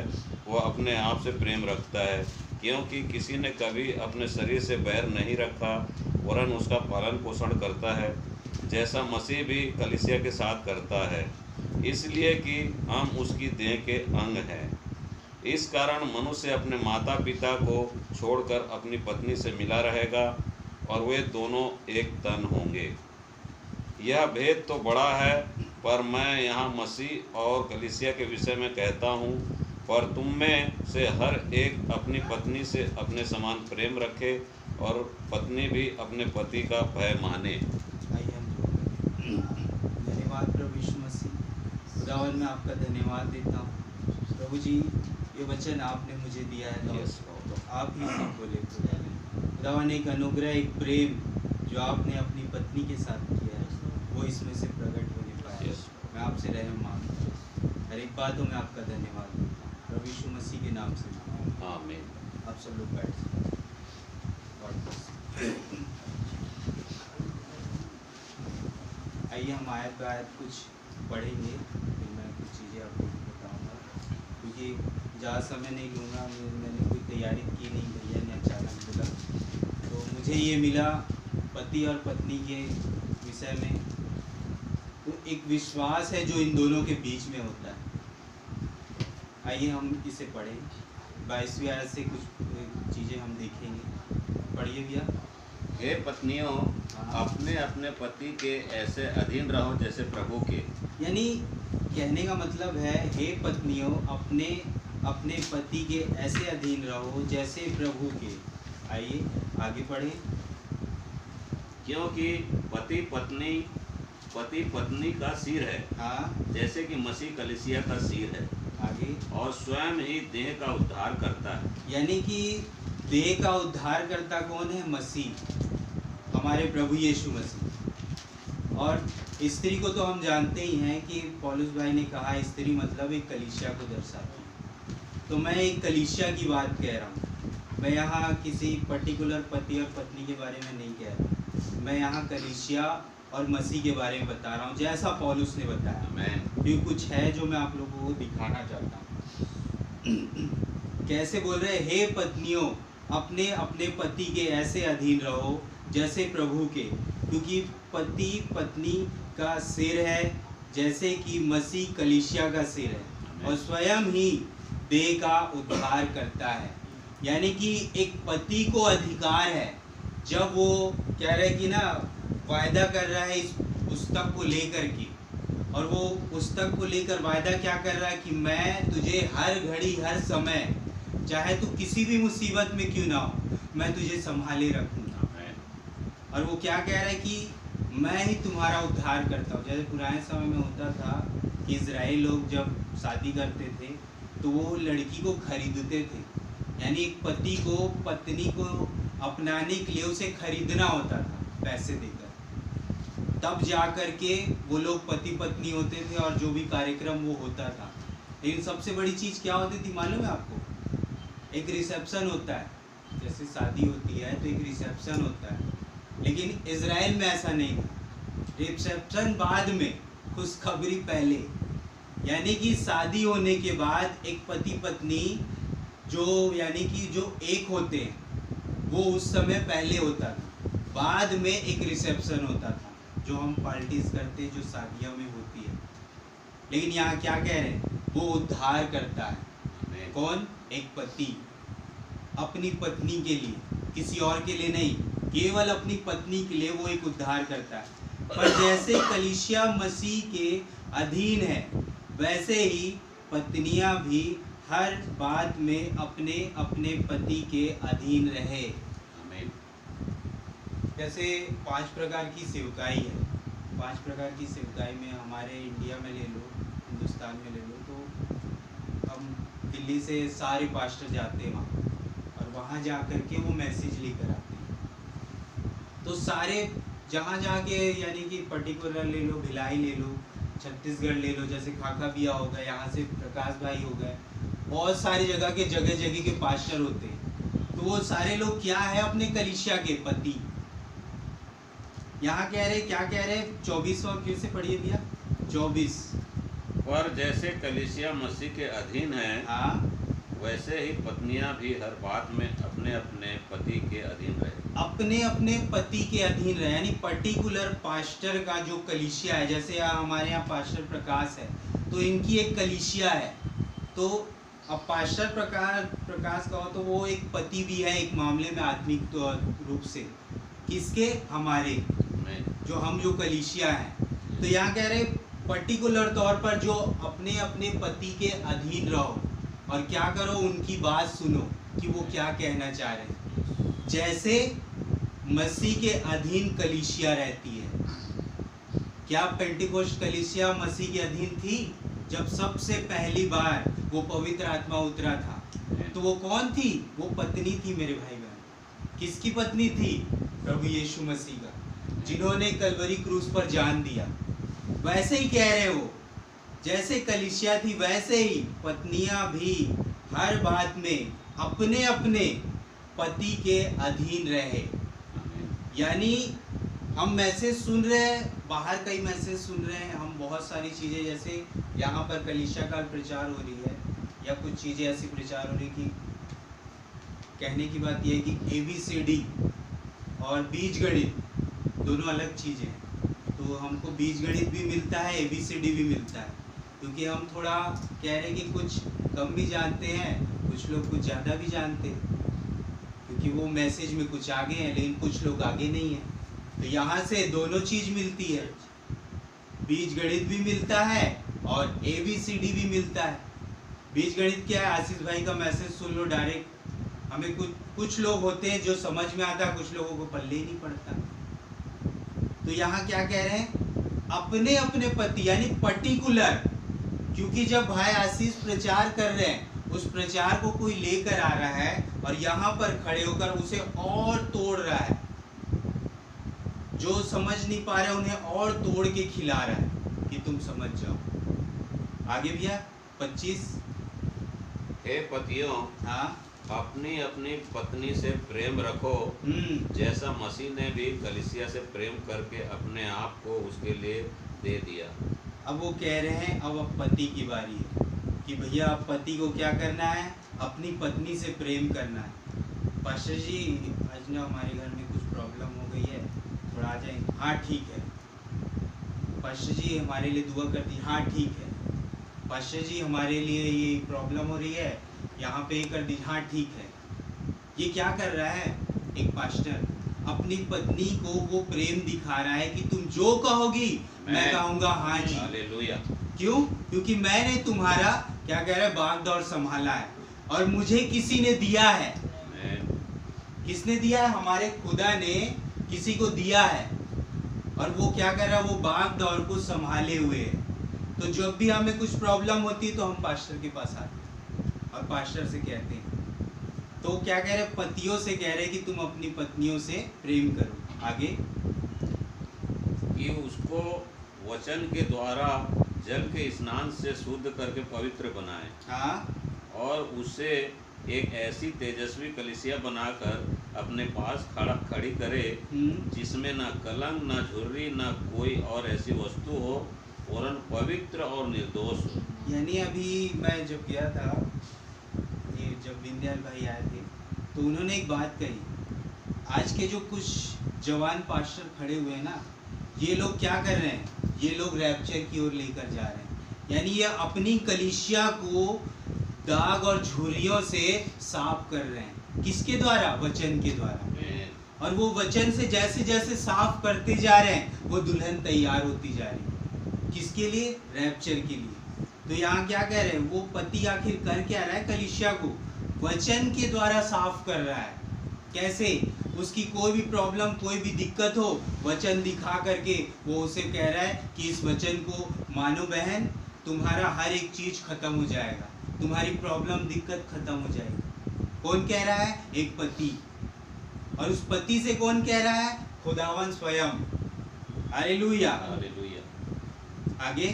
Speaker 2: वह अपने आप से प्रेम रखता है, क्योंकि किसी ने कभी अपने शरीर से बैर नहीं रखा, वरन उसका पालन पोषण करता है, जैसा मसीह भी कलीसिया के साथ करता है, इसलिए कि हम उसकी देह के अंग हैं। इस कारण मनुष्य अपने माता पिता को छोड़कर अपनी पत्नी से मिला रहेगा और वे दोनों एक तन होंगे। यह भेद तो बड़ा है, पर मैं यहाँ मसीह और कलीसिया के विषय में कहता हूँ, पर तुम में से हर एक अपनी पत्नी से अपने समान प्रेम रखे और पत्नी भी अपने पति का भय माने।
Speaker 3: आइए हम धन्यवाद प्रभु यीशु मसीह, खुदावन मैं आपका धन्यवाद देता हूँ। प्रभु जी, ये वचन आपने मुझे दिया है, तो आप ही से बोले खुदावन। एक अनुग्रह, एक प्रेम जो आपने अपनी पत्नी के साथ किया है, वो इसमें से प्रकट होने पाया। मैं आपसे रहम मांगता हूँ, हर एक बातों में आपका धन्यवाद देता हूँ, प्रभु यीशु मसीह के नाम से मांगता हूँ,
Speaker 2: आमीन।
Speaker 3: आप सब लोग बैठ सकते हैं। God bless। आइए हम आयत बाय आयत कुछ पढ़ेंगे, फिर मैं कुछ चीज़ें आपको बताऊंगा, क्योंकि ज़्यादा समय नहीं लूँगा। मैंने कोई तैयारी की नहीं, भैया ने अचानक बोला, तो मुझे ये मिला पति और पत्नी के विषय में। तो एक विश्वास है जो इन दोनों के बीच में होता है। आइए हम इसे पढ़ें। 22वीं आयत से कुछ चीज़ें हम देखेंगे। पढ़िए भैया।
Speaker 2: हे पत्नियों, अपने अपने पति के ऐसे अधीन रहो जैसे प्रभु के।
Speaker 3: यानी कहने का मतलब है, हे पत्नियों, अपने अपने पति के ऐसे अधीन रहो जैसे प्रभु के। आइए आगे पढ़ें।
Speaker 2: क्योंकि पति पत्नी का सिर है,
Speaker 3: हाँ,
Speaker 2: जैसे कि मसीह कलीसिया का सिर है
Speaker 3: आगे।
Speaker 2: और स्वयं ही देह का उद्धार करता है।
Speaker 3: यानी कि देह का उद्धार करता कौन है? मसीह, हमारे प्रभु यीशु मसीह। और स्त्री को तो हम जानते ही हैं कि पौलुस भाई ने कहा स्त्री मतलब एक कलीसिया को दर्शाती है। तो मैं एक कलीसिया की बात कह रहा हूँ, मैं यहाँ किसी पर्टिकुलर पति और पत्नी के बारे में नहीं कह रहा, मैं यहाँ कलीसिया और मसीह के बारे में बता रहा हूँ, जैसा पौलुस ने बताया।
Speaker 2: मैं
Speaker 3: क्योंकि कुछ है जो मैं आप लोगों को दिखाना चाहता हूँ। कैसे बोल रहे? हे पत्नियों, अपने अपने पति के ऐसे अधीन रहो जैसे प्रभु के, क्योंकि पति पत्नी का सिर है, जैसे कि मसीह कलीसिया का सिर है और स्वयं ही देह का उद्धार करता है। यानी कि एक पति को अधिकार है, जब वो कह रहे कि ना वायदा कर रहा है इस पुस्तक को लेकर के, और वो पुस्तक को लेकर वायदा क्या कर रहा है कि मैं तुझे हर घड़ी हर समय, चाहे तू किसी भी मुसीबत में क्यों ना हो, मैं तुझे संभाले रखूँगा। और वो क्या कह रहा है कि मैं ही तुम्हारा उद्धार करता हूँ। जैसे पुराने समय में होता था कि इजराइल लोग जब शादी करते थे तो वो लड़की को खरीदते थे, यानी एक पति को पत्नी को अपनाने के लिए उसे खरीदना होता था पैसे देकर, तब जा कर के वो लोग पति पत्नी होते थे और जो भी कार्यक्रम वो होता था। लेकिन सबसे बड़ी चीज़ क्या होती थी मालूम है आपको? एक रिसेप्शन होता है, जैसे शादी होती है तो एक रिसेप्शन होता है, लेकिन इजराइल में ऐसा नहीं था। रिसेप्शन बाद में, खुशखबरी पहले। यानी कि शादी होने के बाद एक पति पत्नी जो यानी कि जो एक होते हैं वो उस समय पहले होता था, बाद में एक रिसेप्शन होता था जो हम पार्टीज करते हैं, जो शादियों में होती है। लेकिन यहाँ क्या कह रहे हैं? वो उद्धार करता है। कौन? एक पति अपनी पत्नी के लिए, किसी और के लिए नहीं, केवल अपनी पत्नी के लिए वो एक उद्धार करता है। पर जैसे कलीसिया मसीह के अधीन है, वैसे ही पत्नियां भी हर बात में अपने अपने पति के अधीन रहे।
Speaker 2: आमीन।
Speaker 3: जैसे 5 प्रकार की सेवकाई है। 5 प्रकार की सेवकाई में हमारे इंडिया में ले लो, हिंदुस्तान में ले लो, तो हम दिल्ली से सारे पास्टर जाते हैं वहाँ, और वहाँ जा कर के वो मैसेज लेकर आते हैं। तो सारे जहाँ जहाँ के यानी कि पर्टिकुलर ले लो, भिलाई ले लो, छत्तीसगढ़ ले लो, जैसे खाका बिया हो गए, यहाँ से प्रकाश भाई हो गए, बहुत सारी जगह के पास्टर होते हैं। तो वो सारे लोग क्या है? अपने कलीसिया के पति। यहाँ कह रहे, क्या कह रहे? 24वां फिर से पढ़िए भैया, 24।
Speaker 2: पर जैसे कलीसिया मसीह के अधीन है,
Speaker 3: हाँ,
Speaker 2: वैसे ही पत्नियां भी हर बात में अपने अपने पति के अधीन रहे।
Speaker 3: अपने अपने पति के अधीन रहे, यानी पर्टिकुलर पास्टर का जो कलीसिया है, जैसे हमारे यहाँ पास्टर प्रकाश है, तो इनकी एक कलीसिया है। तो अब पास्टर प्रकाश का हो तो वो एक पति भी है एक मामले में, आत्मिक रूप से। किसके? हमारे, जो हम जो कलीसिया हैं। तो यहाँ कह रहे पर्टिकुलर तौर पर जो अपने अपने पति के अधीन रहो, और क्या करो? उनकी बात सुनो कि वो क्या कहना चाह रहे हैं। जैसे मसीह के अधीन कलीसिया रहती है। क्या पेंटिकोस्ट कलीसिया मसीह के अधीन थी? जब सबसे पहली बार वो पवित्र आत्मा उतरा था, तो वो कौन थी? वो पत्नी थी मेरे भाई बहन। किसकी पत्नी थी? प्रभु यीशु मसीह का, जिन्होंने कलवरी क्रूस पर जान दिया। वैसे ही कह रहे हो, जैसे कलीसिया थी वैसे ही पत्नियां भी हर बात में अपने अपने पति के अधीन रहे। यानी हम मैसेज सुन रहे हैं, बाहर कई मैसेज सुन रहे हैं हम, बहुत सारी चीज़ें, जैसे यहाँ पर कलीसिया का प्रचार हो रही है, या कुछ चीज़ें ऐसी प्रचार हो रही कि कहने की बात यह है कि ABCD और बीजगणित दोनों अलग चीज़ें हैं। तो हमको बीजगणित भी मिलता है, ABCD भी मिलता है, क्योंकि हम थोड़ा कह रहे हैं कि कुछ कम भी जानते हैं, कुछ लोग कुछ ज़्यादा भी जानते हैं, क्योंकि वो मैसेज में कुछ आगे हैं लेकिन कुछ लोग आगे नहीं हैं। तो यहाँ से दोनों चीज़ मिलती है, बीजगणित भी मिलता है और ABCD भी मिलता है। बीजगणित क्या है? आशीष भाई का मैसेज सुन लो डायरेक्ट। हमें कुछ लोग होते हैं जो समझ में आता है, कुछ लोगों को पल्ले ही नहीं पड़ता। तो यहाँ क्या कह रहे हैं? अपने अपने पति, यानी पर्टिकुलर, क्योंकि जब भाई आशीष प्रचार कर रहे हैं, उस प्रचार को कोई लेकर आ रहा है और यहाँ पर खड़े होकर उसे और तोड़ रहा है, जो समझ नहीं पा रहे उन्हें और तोड़ के खिला रहा है कि तुम समझ जाओ। आगे भैया 25।
Speaker 2: हे पतियों,
Speaker 3: हाँ,
Speaker 2: अपनी अपनी पत्नी से प्रेम रखो, जैसा मसीह ने भी कलीसिया से प्रेम करके अपने आप को उसके लिए दे दिया।
Speaker 3: अब वो कह रहे हैं, अब पति की बारी है कि भैया अब पति को क्या करना है? अपनी पत्नी से प्रेम करना है। पास्टर जी आज ना हमारे घर में कुछ प्रॉब्लम हो गई है, थोड़ा आ जाए। हाँ ठीक है। पास्टर जी हमारे लिए दुआ कर दी। हाँ ठीक है। पास्टर जी हमारे लिए ये प्रॉब्लम हो रही है, यहाँ पे कर दी। हाँ ठीक है। ये क्या कर रहा है? एक पास्टर अपनी पत्नी को वो प्रेम दिखा रहा है कि तुम जो कहोगी मैं कहूँगा हाँ जी।
Speaker 2: हालेलुया।
Speaker 3: क्यों? क्योंकि मैंने तुम्हारा क्या कह रहा है बाग दौर संभाला है, और मुझे किसी ने दिया है। किसने दिया है? हमारे खुदा ने किसी को दिया है, और वो क्या कर रहा है? वो बाग दौर को संभाले हुए है। तो जब भी हमें कुछ प्रॉब्लम होती है तो हम पास्टर के पास आते हैं और पास्टर से कहते हैं। तो क्या कह रहे? पतियों से कह रहे कि तुम अपनी पत्नियों से प्रेम करो। आगे
Speaker 2: कि उसको वचन के द्वारा जल के स्नान से शुद्ध करके पवित्र बनाए
Speaker 3: हाँ
Speaker 2: और उसे एक ऐसी तेजस्वी कलीसिया बनाकर अपने पास खड़ी करे जिसमें ना कलंक, ना झुर्री, ना कोई और ऐसी वस्तु हो, वरन पवित्र और निर्दोष हो।
Speaker 3: यानी अभी मैं जब गया था, ये जब विंध्याल भाई आए थे, तो उन्होंने एक बात कही, आज के जो कुछ जवान पास्टर खड़े हुए हैं ना, ये लोग क्या कर रहे हैं, ये लोग रैप्चर की ओर लेकर जा रहे हैं। यानी ये अपनी कलीसिया को दाग और झुर्रियों से साफ कर रहे हैं। किसके द्वारा? वचन के द्वारा। और वो वचन से जैसे जैसे साफ करते जा रहे हैं, वो दुल्हन तैयार होती जा रही है। किसके लिए? रैप्चर के लिए। तो यहाँ क्या कह रहे हैं, वो पति आखिर कर क्या रहा है? कलीसिया को वचन के द्वारा साफ कर रहा है। कैसे? उसकी कोई भी प्रॉब्लम, कोई भी दिक्कत हो, वचन दिखा करके वो उसे कह रहा है कि इस वचन को मानो बहन, तुम्हारा हर एक चीज खत्म हो जाएगा, तुम्हारी प्रॉब्लम, दिक्कत खत्म हो जाएगी। कौन कह रहा है? एक पति। और उस पति से कौन कह रहा है? खुदावन स्वयं। Hallelujah,
Speaker 2: hallelujah.
Speaker 3: आगे।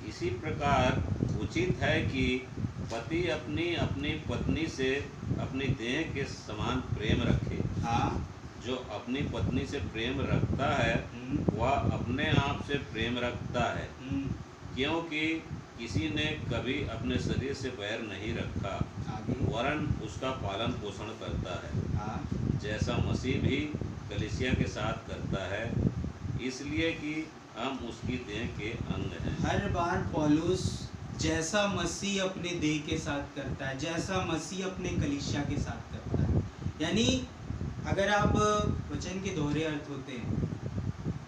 Speaker 2: इसी प्रकार उचित है कि पति अपनी अपनी पत्नी से अपनी देह के समान प्रेम रखे।
Speaker 3: हाँ।
Speaker 2: जो अपनी पत्नी से प्रेम रखता है वह अपने आप से प्रेम रखता है, क्योंकि किसी ने कभी अपने शरीर से बैर नहीं रखा, वरन उसका पालन पोषण करता है।
Speaker 3: हाँ।
Speaker 2: जैसा मसीह भी कलीसिया के साथ करता है, इसलिए कि हम उसकी देह के अंग हैं।
Speaker 3: हर बार पौलुस जैसा मसीह अपने देह के साथ करता है, जैसा मसीह अपने कलीसिया के साथ करता है। यानी अगर आप वचन के दोहरे अर्थ होते हैं,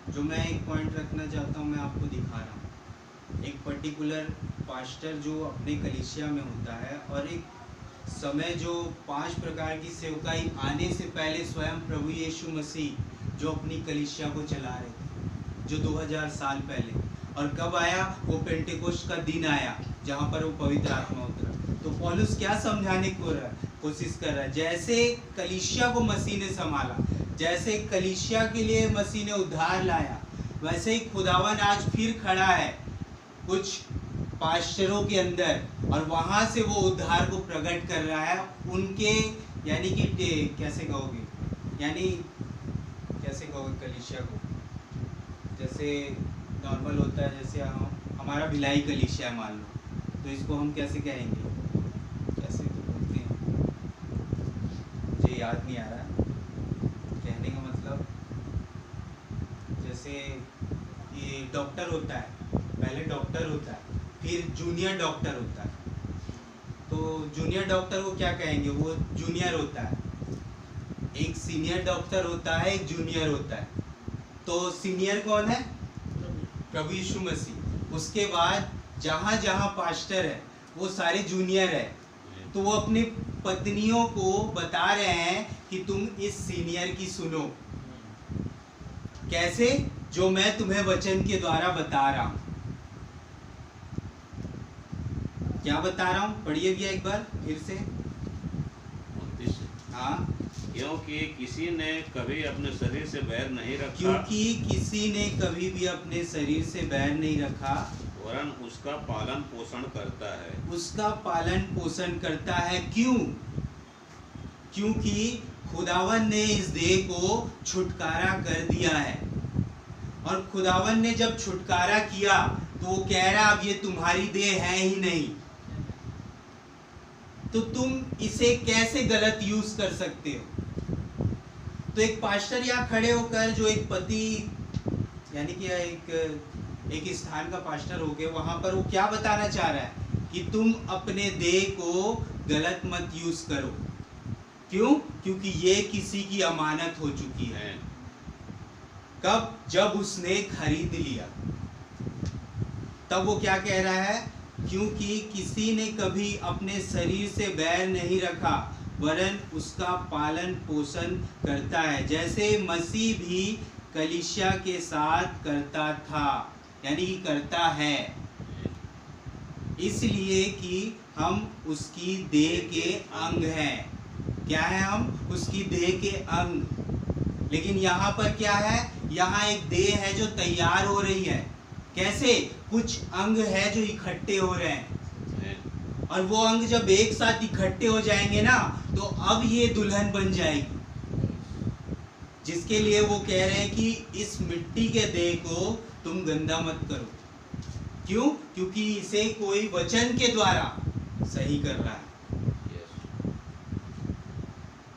Speaker 3: जो मैं एक पॉइंट रखना चाहता हूँ, मैं आपको दिखा रहा हूँ। एक पर्टिकुलर पास्टर जो अपने कलीसिया में होता है, और एक समय जो 5 प्रकार की सेवकाई आने से पहले स्वयं प्रभु यीशु मसीह जो अपनी कलीसिया को चला रहे थे, जो 2000 साल पहले। और कब आया? वो पेंटेकोस्ट का दिन आया, जहाँ पर वो पवित्र आत्मा उतरा। तो पौलुस क्या समझाने को कोशिश कर रहा है? जैसे कलीसिया को मसीह ने संभाला, जैसे कलीसिया के लिए मसीह ने उद्धार लाया, वैसे ही खुदावन आज फिर खड़ा है कुछ पास्टरों के अंदर, और वहाँ से वो उद्धार को प्रकट कर रहा है उनके, यानी कि कैसे कहोगे, यानी कैसे कहोगे कलीसिया को? जैसे नॉर्मल होता है, जैसे हमारा भिलाई कलीसिया मान लो, तो इसको हम कैसे कहेंगे? कैसे तो बोलते हैं, मुझे याद नहीं आ रहा कहने का मतलब। जैसे ये डॉक्टर होता है, पहले डॉक्टर होता है, फिर जूनियर डॉक्टर होता है। तो जूनियर डॉक्टर को क्या कहेंगे? वो जूनियर होता है। एक सीनियर डॉक्टर होता है, एक जूनियर होता है। तो सीनियर कौन है? प्रभु यीशु मसीह। उसके बाद जहाँ जहाँ पास्टर है वो सारे जूनियर है। तो वो अपनी पत्नियों को बता रहे हैं कि तुम इस सीनियर की सुनो। कैसे? जो मैं तुम्हें वचन के द्वारा बता रहा हूँ। क्या बता रहा हूँ? पढ़िए भैया एक बार फिर से।
Speaker 2: 29।
Speaker 3: हाँ।
Speaker 2: क्योंकि किसी ने कभी अपने शरीर से बैर नहीं रखा,
Speaker 3: क्योंकि किसी ने कभी भी अपने शरीर से बैर नहीं रखा,
Speaker 2: वरन उसका पालन पोषण करता है।
Speaker 3: उसका पालन पोषण करता है। क्यों? क्योंकि खुदावन ने इस देह को छुटकारा कर दिया है, और खुदावन ने जब छुटकारा किया तो वो कह रहा अब ये तुम्हारी देह है ही नहीं, तो तुम इसे कैसे गलत यूज कर सकते हो? तो एक पास्टर यहाँ खड़े होकर, जो एक पति यानी कि एक स्थान का पास्टर हो गए, वहां पर वो क्या बताना चाह रहा है कि तुम अपने देह को गलत मत यूज करो। क्यों? क्योंकि ये किसी की अमानत हो चुकी है। कब? जब उसने खरीद लिया। तब वो क्या कह रहा है? क्योंकि किसी ने कभी अपने शरीर से बैर नहीं रखा, वरन उसका पालन पोषण करता है, जैसे मसीह भी कलीसिया के साथ करता था, यानी कि करता है, इसलिए कि हम उसकी देह के अंग हैं। क्या है? हम उसकी देह के अंग। लेकिन यहाँ पर क्या है? यहाँ एक देह है जो तैयार हो रही है। कैसे कुछ अंग है जो इकट्ठे हो रहे हैं,
Speaker 2: Amen.
Speaker 3: और वो अंग जब एक साथ इकट्ठे हो जाएंगे ना, तो अब ये दुल्हन बन जाएगी, जिसके लिए वो कह रहे हैं कि इस मिट्टी के देह को तुम गंदा मत करो। क्यों? क्योंकि इसे कोई वचन के द्वारा सही कर रहा है।
Speaker 2: Yes.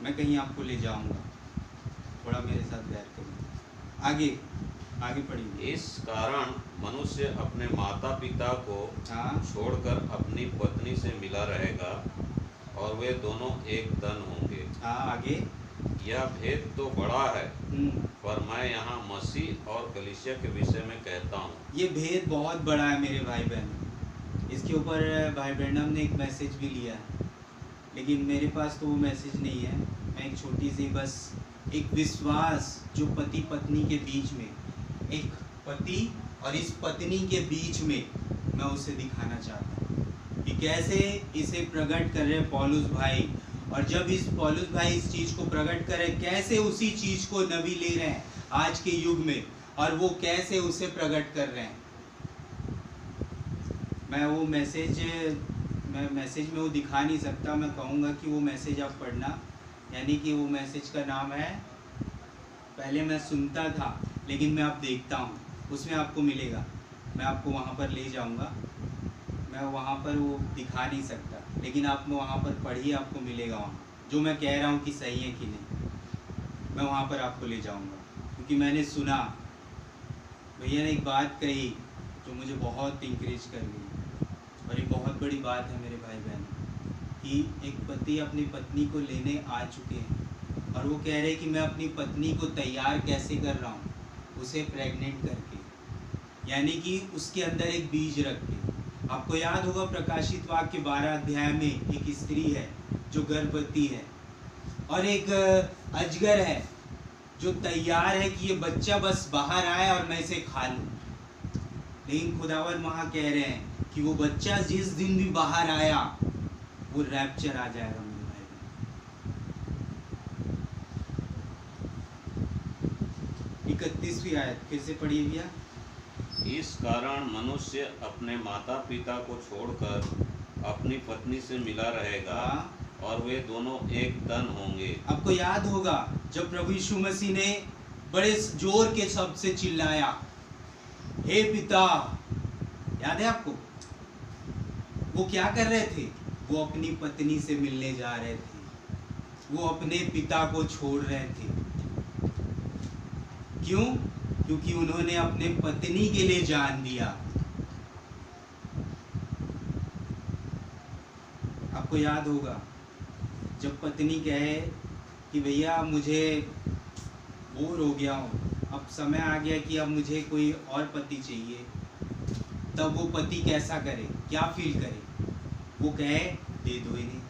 Speaker 3: मैं कहीं आपको ले जाऊंगा, थोड़ा मेरे साथ बैठ करो। आगे आगे पढ़िए।
Speaker 2: इस कारण मनुष्य अपने माता पिता को
Speaker 3: हाँ
Speaker 2: छोड़कर अपनी पत्नी से मिला रहेगा और वे दोनों एक तन होंगे।
Speaker 3: हाँ आगे।
Speaker 2: यह भेद तो बड़ा है,
Speaker 3: हम्म,
Speaker 2: पर मैं यहाँ मसीह और कलीसिया के विषय में कहता हूँ।
Speaker 3: ये भेद बहुत बड़ा है मेरे भाई बहन। इसके ऊपर भाई ब्रैंडम ने एक मैसेज भी लिया है, लेकिन मेरे पास तो वो मैसेज नहीं है। मैं एक छोटी सी बस एक विश्वास जो पति पत्नी के बीच में, एक पति और इस पत्नी के बीच में, मैं उसे दिखाना चाहता हूँ कि कैसे इसे प्रकट कर रहे पौलुस भाई। और जब इस पौलुस भाई इस चीज़ को प्रकट करे, कैसे उसी चीज़ को नबी ले रहे हैं आज के युग में, और वो कैसे उसे प्रकट कर रहे हैं। मैं वो मैसेज में वो दिखा नहीं सकता। मैं कहूँगा कि वो मैसेज आप पढ़ना, यानी कि वो मैसेज का नाम है, पहले मैं सुनता था लेकिन मैं अब देखता हूँ, उसमें आपको मिलेगा। मैं आपको वहाँ पर ले जाऊँगा। मैं वहाँ पर वो दिखा नहीं सकता, लेकिन आप वहाँ पर पढ़िए, आपको मिलेगा वहाँ जो मैं कह रहा हूँ कि सही है कि नहीं। मैं वहाँ पर आपको ले जाऊँगा, क्योंकि मैंने सुना, भैया ने एक बात कही जो मुझे बहुत इंकरेज कर गई, और ये बहुत बड़ी बात है मेरे भाई बहन, कि एक पति अपनी पत्नी को लेने आ चुके हैं, और वो कह रहे हैं कि मैं अपनी पत्नी को तैयार कैसे कर रहा हूँ, उसे प्रेग्नेंट करके, यानी कि उसके अंदर एक बीज रख के। आपको याद होगा प्रकाशित वाक्य 12 अध्याय में एक स्त्री है जो गर्भवती है, और एक अजगर है जो तैयार है कि ये बच्चा बस बाहर आए और मैं इसे खा लूँ। लेकिन खुदावन वहाँ कह रहे हैं कि वो बच्चा जिस दिन भी बाहर आया वो रैप्चर आ जाएगा मेरे भाई। 31वीं आयत फिर से पढ़िए भैया।
Speaker 2: इस कारण मनुष्य अपने माता पिता को छोड़कर अपनी पत्नी से मिला रहेगा और वे दोनों एक तन होंगे।
Speaker 3: आपको याद होगा जब प्रभु यीशु मसीह ने बड़े जोर के शब्द से चिल्लाया, हे पिता, याद है आपको? वो क्या कर रहे थे? वो अपनी पत्नी से मिलने जा रहे थे, वो अपने पिता को छोड़ रहे थे। क्यों? क्योंकि उन्होंने अपने पत्नी के लिए जान दिया। आपको याद होगा जब पत्नी कहे कि भैया मुझे बोर हो गया हूँ, अब समय आ गया कि अब मुझे कोई और पति चाहिए, तब वो पति कैसा करे, क्या फील करे? वो कहे दे दो इन्हें।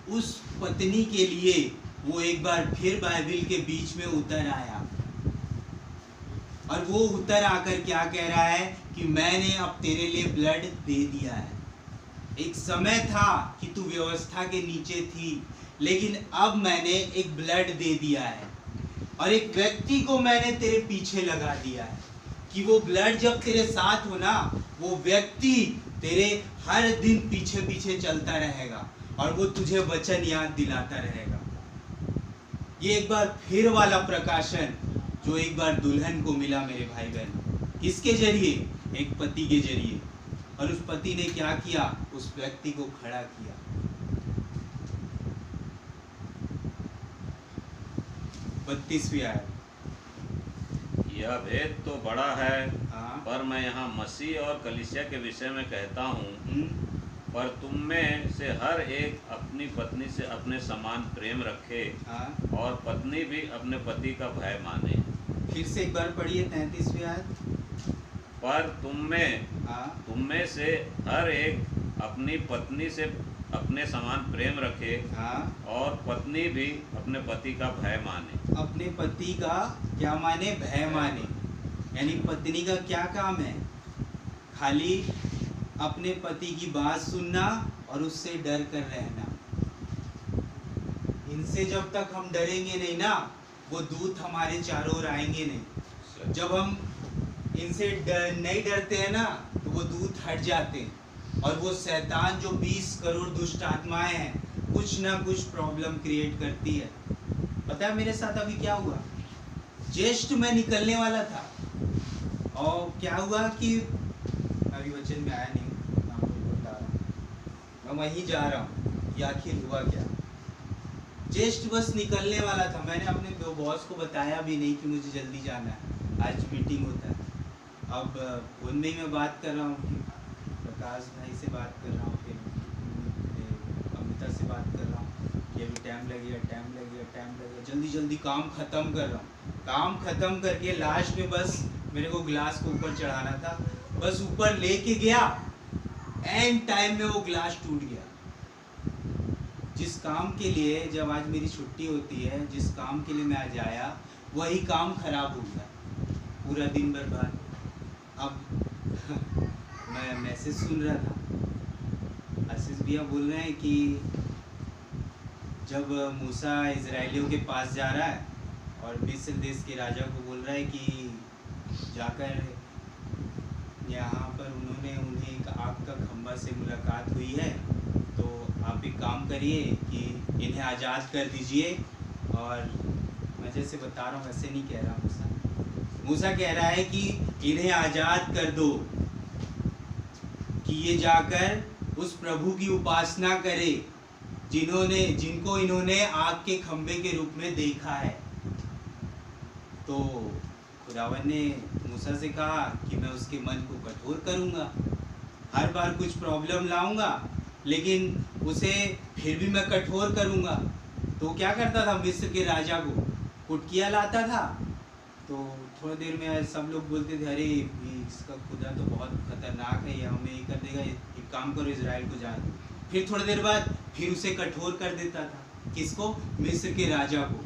Speaker 3: उस पत्नी के लिए वो एक बार फिर बाइबल के बीच में उतर आया, और वो उतर आकर क्या कह रहा है कि मैंने अब तेरे लिए ब्लड दे दिया है। एक समय था कि तू व्यवस्था के नीचे थी, लेकिन अब मैंने एक ब्लड दे दिया है, और एक व्यक्ति को मैंने तेरे पीछे लगा दिया है कि वो ब्लड जब तेरे साथ हो ना, वो व्यक्ति तेरे हर दिन पीछे पीछे चलता रहेगा और वो तुझे वचन याद दिलाता रहेगा। ये एक बार फिर वाला प्रकाशन जो एक बार दुल्हन को मिला मेरे भाई बहन, किसके जरिए? एक पति के जरिए। और उस पति ने क्या किया? उस व्यक्ति को खड़ा किया। बत्तीसवीं आयत।
Speaker 2: यह भेद तो बड़ा है,
Speaker 3: हाँ।
Speaker 2: पर मैं यहाँ मसीह और कलीसिया के विषय में कहता हूँ। पर तुम में से हर एक अपनी पत्नी से अपने समान प्रेम रखे,
Speaker 3: हाँ।
Speaker 2: और पत्नी भी अपने पति का भय माने।
Speaker 3: फिर से एक बार पढ़िए 33वीं आयत।
Speaker 2: पर तुम में से हर एक अपनी पत्नी से अपने समान प्रेम रखे,
Speaker 3: हाँ।
Speaker 2: और पत्नी भी अपने पति का भय माने।
Speaker 3: अपने पति का क्या माने? भय माने। यानी पत्नी का क्या काम है? खाली अपने पति की बात सुनना और उससे डर कर रहना। इनसे जब तक हम डरेंगे नहीं ना, वो दूत हमारे चारों ओर आएंगे नहीं। जब हम इनसे नहीं डरते हैं ना, तो वो दूत हट जाते हैं। और वो शैतान जो 20 करोड़ दुष्ट आत्माएं हैं, कुछ ना कुछ प्रॉब्लम क्रिएट करती है। पता है मेरे साथ अभी क्या हुआ? जस्ट मैं निकलने वाला था और क्या हुआ कि अभी वचन में आया नहीं, मैं आपको बता रहा हूँ, मैं वहीं जा रहा हूँ कि आखिर हुआ क्या। जस्ट बस निकलने वाला था, मैंने अपने बॉस को बताया भी नहीं कि मुझे जल्दी जाना है, आज मीटिंग होता है। अब फोन में ही मैं बात कर रहा हूँ कि प्रकाश भाई से बात कर रहा हूँ, फिर अमिता से बात कर रहा हूँ कि अभी टाइम लगेगा, जल्दी जल्दी काम ख़त्म कर रहा हूँ। काम ख़त्म करके लास्ट में बस मेरे को गिलास को ऊपर चढ़ाना था, बस ऊपर लेके गया, एंड टाइम में वो गिलास टूट गया। जिस काम के लिए, जब आज मेरी छुट्टी होती है, जिस काम के लिए मैं आज आया, वही काम खराब हो गया, पूरा दिन बर्बाद। अब मैं मैसेज सुन रहा था, आशीष भैया बोल रहे हैं कि जब मूसा इजराइलियों के पास जा रहा है और मिस्र देश के राजा को बोल रहा है कि जाकर यहाँ पर उन्हें एक आग का खंभा से मुलाकात हुई है, तो आप एक काम करिए कि इन्हें आज़ाद कर दीजिए। और मैं जैसे बता रहा हूँ वैसे नहीं कह रहा मूसा कह रहा है कि इन्हें आज़ाद कर दो कि ये जाकर उस प्रभु की उपासना करे जिनको इन्होंने आग के खंभे के रूप में देखा है। तो खुदावन ने मूसा से कहा कि मैं उसके मन को कठोर करूंगा, हर बार कुछ प्रॉब्लम लाऊंगा, लेकिन उसे फिर भी मैं कठोर करूंगा। तो क्या करता था, मिस्र के राजा को कुटकिया लाता था। तो थोड़ी देर में सब लोग बोलते थे, अरे इसका खुदा तो बहुत खतरनाक है, ये हमें ये कर देगा, एक काम करो इजराइल को जान। फिर थोड़ी देर बाद फिर उसे कठोर कर देता था। किसको? मिस्र के राजा को।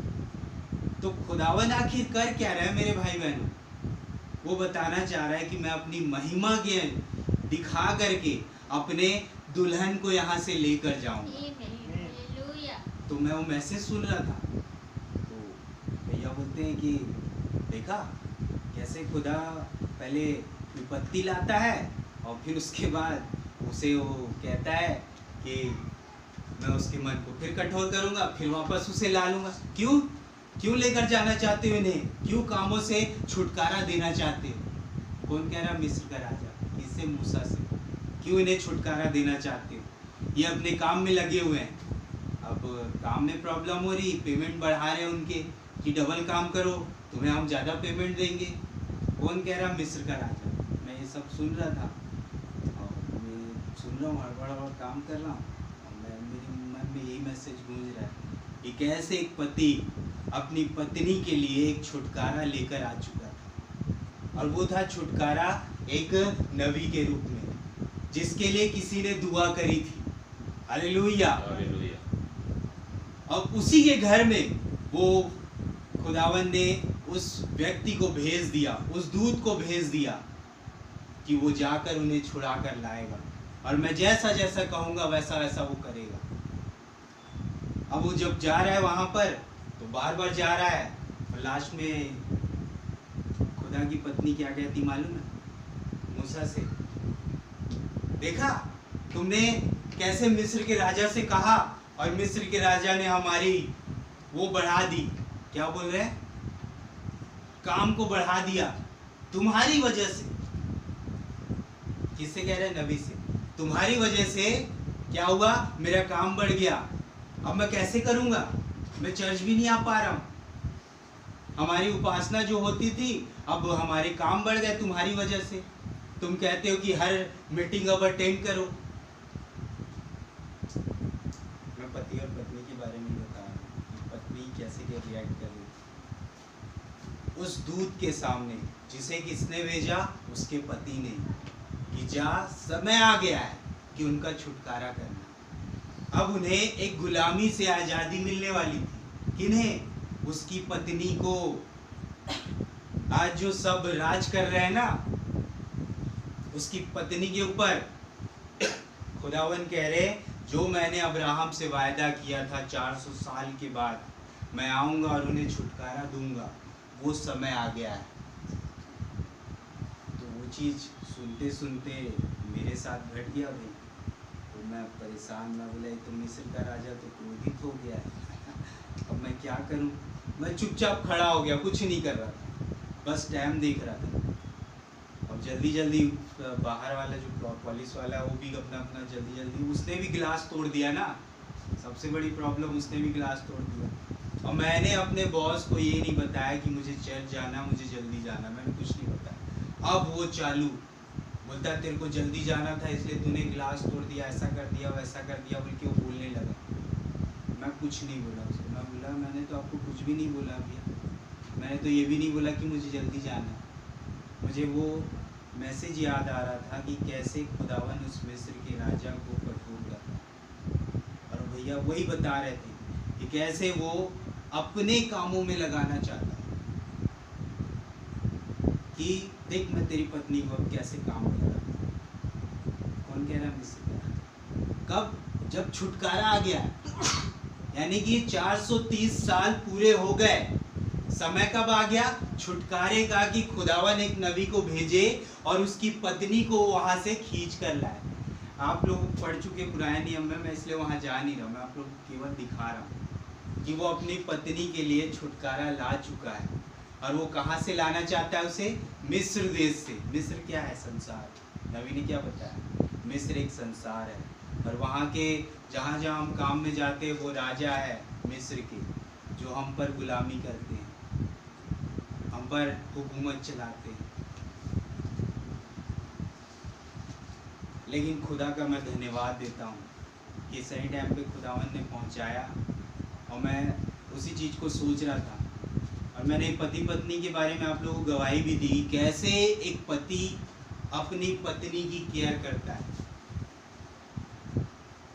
Speaker 3: तो खुदावन आखिर कर क्या रहा है मेरे भाई बहनों? वो बताना चाह रहा है कि मैं अपनी महिमा के दिखा करके अपने दुल्हन को यहाँ से लेकर जाऊंगा। तो मैं वो मैसेज सुन रहा था, तो भैया बोलते हैं कि देखा कैसे खुदा पहले विपत्ति लाता है और फिर उसके बाद उसे वो कहता है कि मैं उसके मन को फिर कठोर करूंगा, फिर वापस उसे ला लूंगा। क्यों लेकर जाना चाहते हो इन्हें? क्यों कामों से छुटकारा देना चाहते हो? कौन कह रहा? मिस्र का राजा। किससे? मूसा से। क्यों इन्हें छुटकारा देना चाहते हो? ये अपने काम में लगे हुए हैं, अब काम में प्रॉब्लम हो रही, पेमेंट बढ़ा रहे हैं उनके कि डबल काम करो, तुम्हें हम ज़्यादा पेमेंट देंगे। कौन कह रहा? मिस्र का राजा। मैं ये सब सुन रहा था और मैं सुन रहा हूँ, हड़बड़ काम कर रहा हूँ, और मेरे मन में यही मैसेज गूंज रहा है कि कैसे एक पति अपनी पत्नी के लिए एक छुटकारा लेकर आ चुका था, और वो था छुटकारा एक नबी के रूप में, जिसके लिए किसी ने दुआ करी थी। हालेलुया। और उसी के घर में वो खुदावन ने उस व्यक्ति को भेज दिया, उस दूत को भेज दिया कि वो जाकर उन्हें छुड़ा कर लाएगा, और मैं जैसा जैसा कहूँगा वैसा वैसा वो करेगा। अब वो जब जा रहा है वहाँ पर, तो बार बार जा रहा है, और लास्ट में खुदा की पत्नी क्या कहती मालूम है? मूसा से, देखा तुमने कैसे मिस्र के राजा से कहा, और मिस्र के राजा ने हमारी वो बढ़ा दी। क्या बोल रहे हैं? काम को बढ़ा दिया तुम्हारी वजह से। किससे कह रहे हैं? नबी से। तुम्हारी वजह से क्या हुआ? मेरा काम बढ़ गया, अब मैं कैसे करूंगा? मैं चर्च भी नहीं आ पा रहा हूं। हमारी उपासना जो होती थी, अब हमारे काम बढ़ गए तुम्हारी वजह से। तुम कहते हो कि हर मीटिंग अब अटेंड करो। मैं पति और पत्नी के बारे में बता रहा हूं, पत्नी कैसे क्या रिएक्ट कर रही उस दूत के सामने, जिसे किसने भेजा? उसके पति ने, कि जा समय आ गया है कि उनका छुटकारा करना। अब उन्हें एक गुलामी से आज़ादी मिलने वाली थी। किन्हें? उसकी पत्नी को। आज जो सब राज कर रहे हैं ना उसकी पत्नी के ऊपर, खुदावन कह रहे, जो मैंने अब्राहम से वायदा किया था 400 साल के बाद मैं आऊँगा और उन्हें छुटकारा दूंगा, वो समय आ गया है। चीज़ सुनते सुनते मेरे साथ घट गया भाई। तो मैं परेशान, मैं बोला तो मिस्र का राजा तो क्रोधित हो गया है अब मैं क्या करूं। मैं चुपचाप खड़ा हो गया, कुछ नहीं कर रहा था, बस टाइम देख रहा था। अब जल्दी जल्दी बाहर वाला जो पुलिस वाला है वो भी अपना अपना जल्दी जल्दी, उसने भी गिलास तोड़ दिया ना, सबसे बड़ी प्रॉब्लम, उसने भी गिलास तोड़ दिया। और मैंने अपने बॉस को ये नहीं बताया कि मुझे चर्च जाना, मुझे जल्दी जाना, मैंने कुछ नहीं बताया। अब वो चालू बोलता तेरे को जल्दी जाना था इसलिए तूने गिलास तोड़ दिया, ऐसा कर दिया वैसा कर दिया, बोल के वो बोलने लगा। मैं कुछ नहीं बोला उसको, मैं बोला मैंने तो आपको कुछ भी नहीं बोला भैया, मैंने तो ये भी नहीं बोला कि मुझे जल्दी जाना है। मुझे वो मैसेज याद आ रहा था कि कैसे खुदावन उस मिस्र के राजा को कठोर करता, और भैया वही बता रहे थे कि कैसे वो अपने कामों में लगाना चाहता है कि देख मैं तेरी पत्नी को अब कैसे काम कर रहा हूं। कौन कह रहा मिस्र? कब? जब छुटकारा आ गया, यानी कि 430 साल पूरे हो गए, समय कब आ गया? छुटकारे का, कि खुदावन एक नबी को भेजे और उसकी पत्नी को वहां से खींच कर लाए। आप लोग पढ़ चुके पुराने नियम में, मैं इसलिए वहां जा नहीं रहा, मैं आप लोग केवल दिखा रहा हूँ कि वो अपनी पत्नी के लिए छुटकारा ला चुका है। और वो कहाँ से लाना चाहता है उसे? मिस्र देश से। मिस्र क्या है? संसार। नबी ने क्या बताया? मिस्र एक संसार है, और वहाँ के जहाँ जहाँ हम काम में जाते हैं वो राजा है मिस्र के, जो हम पर गुलामी करते हैं, हम पर हुकूमत चलाते हैं। लेकिन खुदा का मैं धन्यवाद देता हूँ कि सही टाइम पे खुदावन ने पहुँचाया, और मैं उसी चीज़ को सोच रहा था। और मैंने पति पत्नी के बारे में आप लोगों को गवाही भी दी, कैसे एक पति अपनी पत्नी की केयर करता है।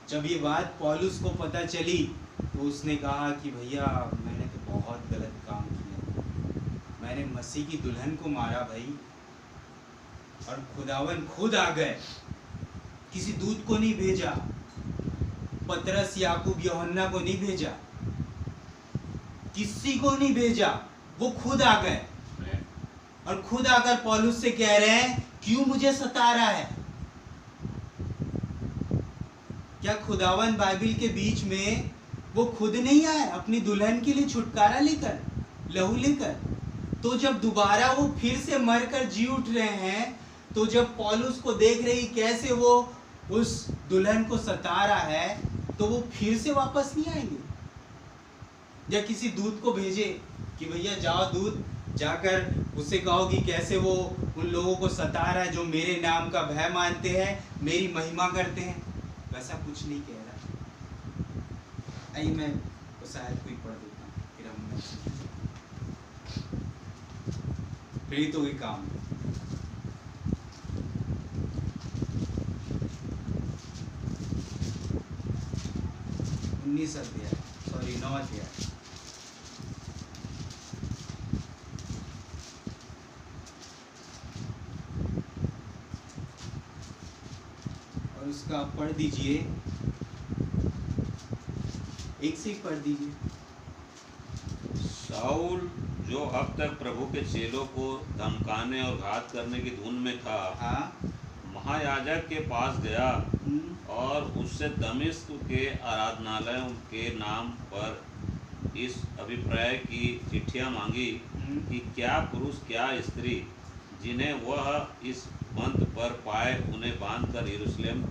Speaker 3: जब ये बात पौलुस को पता चली तो उसने कहा कि भैया मैंने तो बहुत गलत काम किया, मैंने मसीह की दुल्हन को मारा भाई। और खुदावन खुद आ गए, किसी दूत को नहीं भेजा, पतरस याकूब यूहन्ना को नहीं भेजा, किसी को नहीं भेजा, वो खुद आ गए। और खुद आकर पौलुस से कह रहे हैं क्यों मुझे सता रहा है। क्या खुदावन बाइबल के बीच में वो खुद नहीं आए अपनी दुल्हन के लिए छुटकारा लेकर, लहू लेकर? तो जब दोबारा वो फिर से मरकर जी उठ रहे हैं, तो जब पौलुस को देख रही कैसे वो उस दुल्हन को सता रहा है, तो वो फिर से वापस नहीं आएंगे? या किसी दूत को भेजे कि भैया जाओ दूत, जाकर उससे कहो कि कैसे वो उन लोगों को सता रहा है जो मेरे नाम का भय मानते हैं, मेरी महिमा करते हैं। वैसा कुछ नहीं कह रहा। आइए मैं तो शायद कोई पढ़ देता हूँ, फिर हम प्रेरितों के काम। सॉरी 9 अध्याय। और उसका आप पढ़ दीजिए, एक से ही पढ़ दीजिए।
Speaker 2: शाऊल जो अब तक प्रभु के चेलों को धमकाने और घात करने की धुन में था,
Speaker 3: हाँ,
Speaker 2: महायाजक के पास गया और उससे दमिश्क के आराधनालयों के नाम पर इस अभिप्राय की चिट्ठियां मांगी कि क्या पुरुष क्या स्त्री जिन्हें वह इस मंत्र पर पाए उन्हें बांधकर यरूशलेम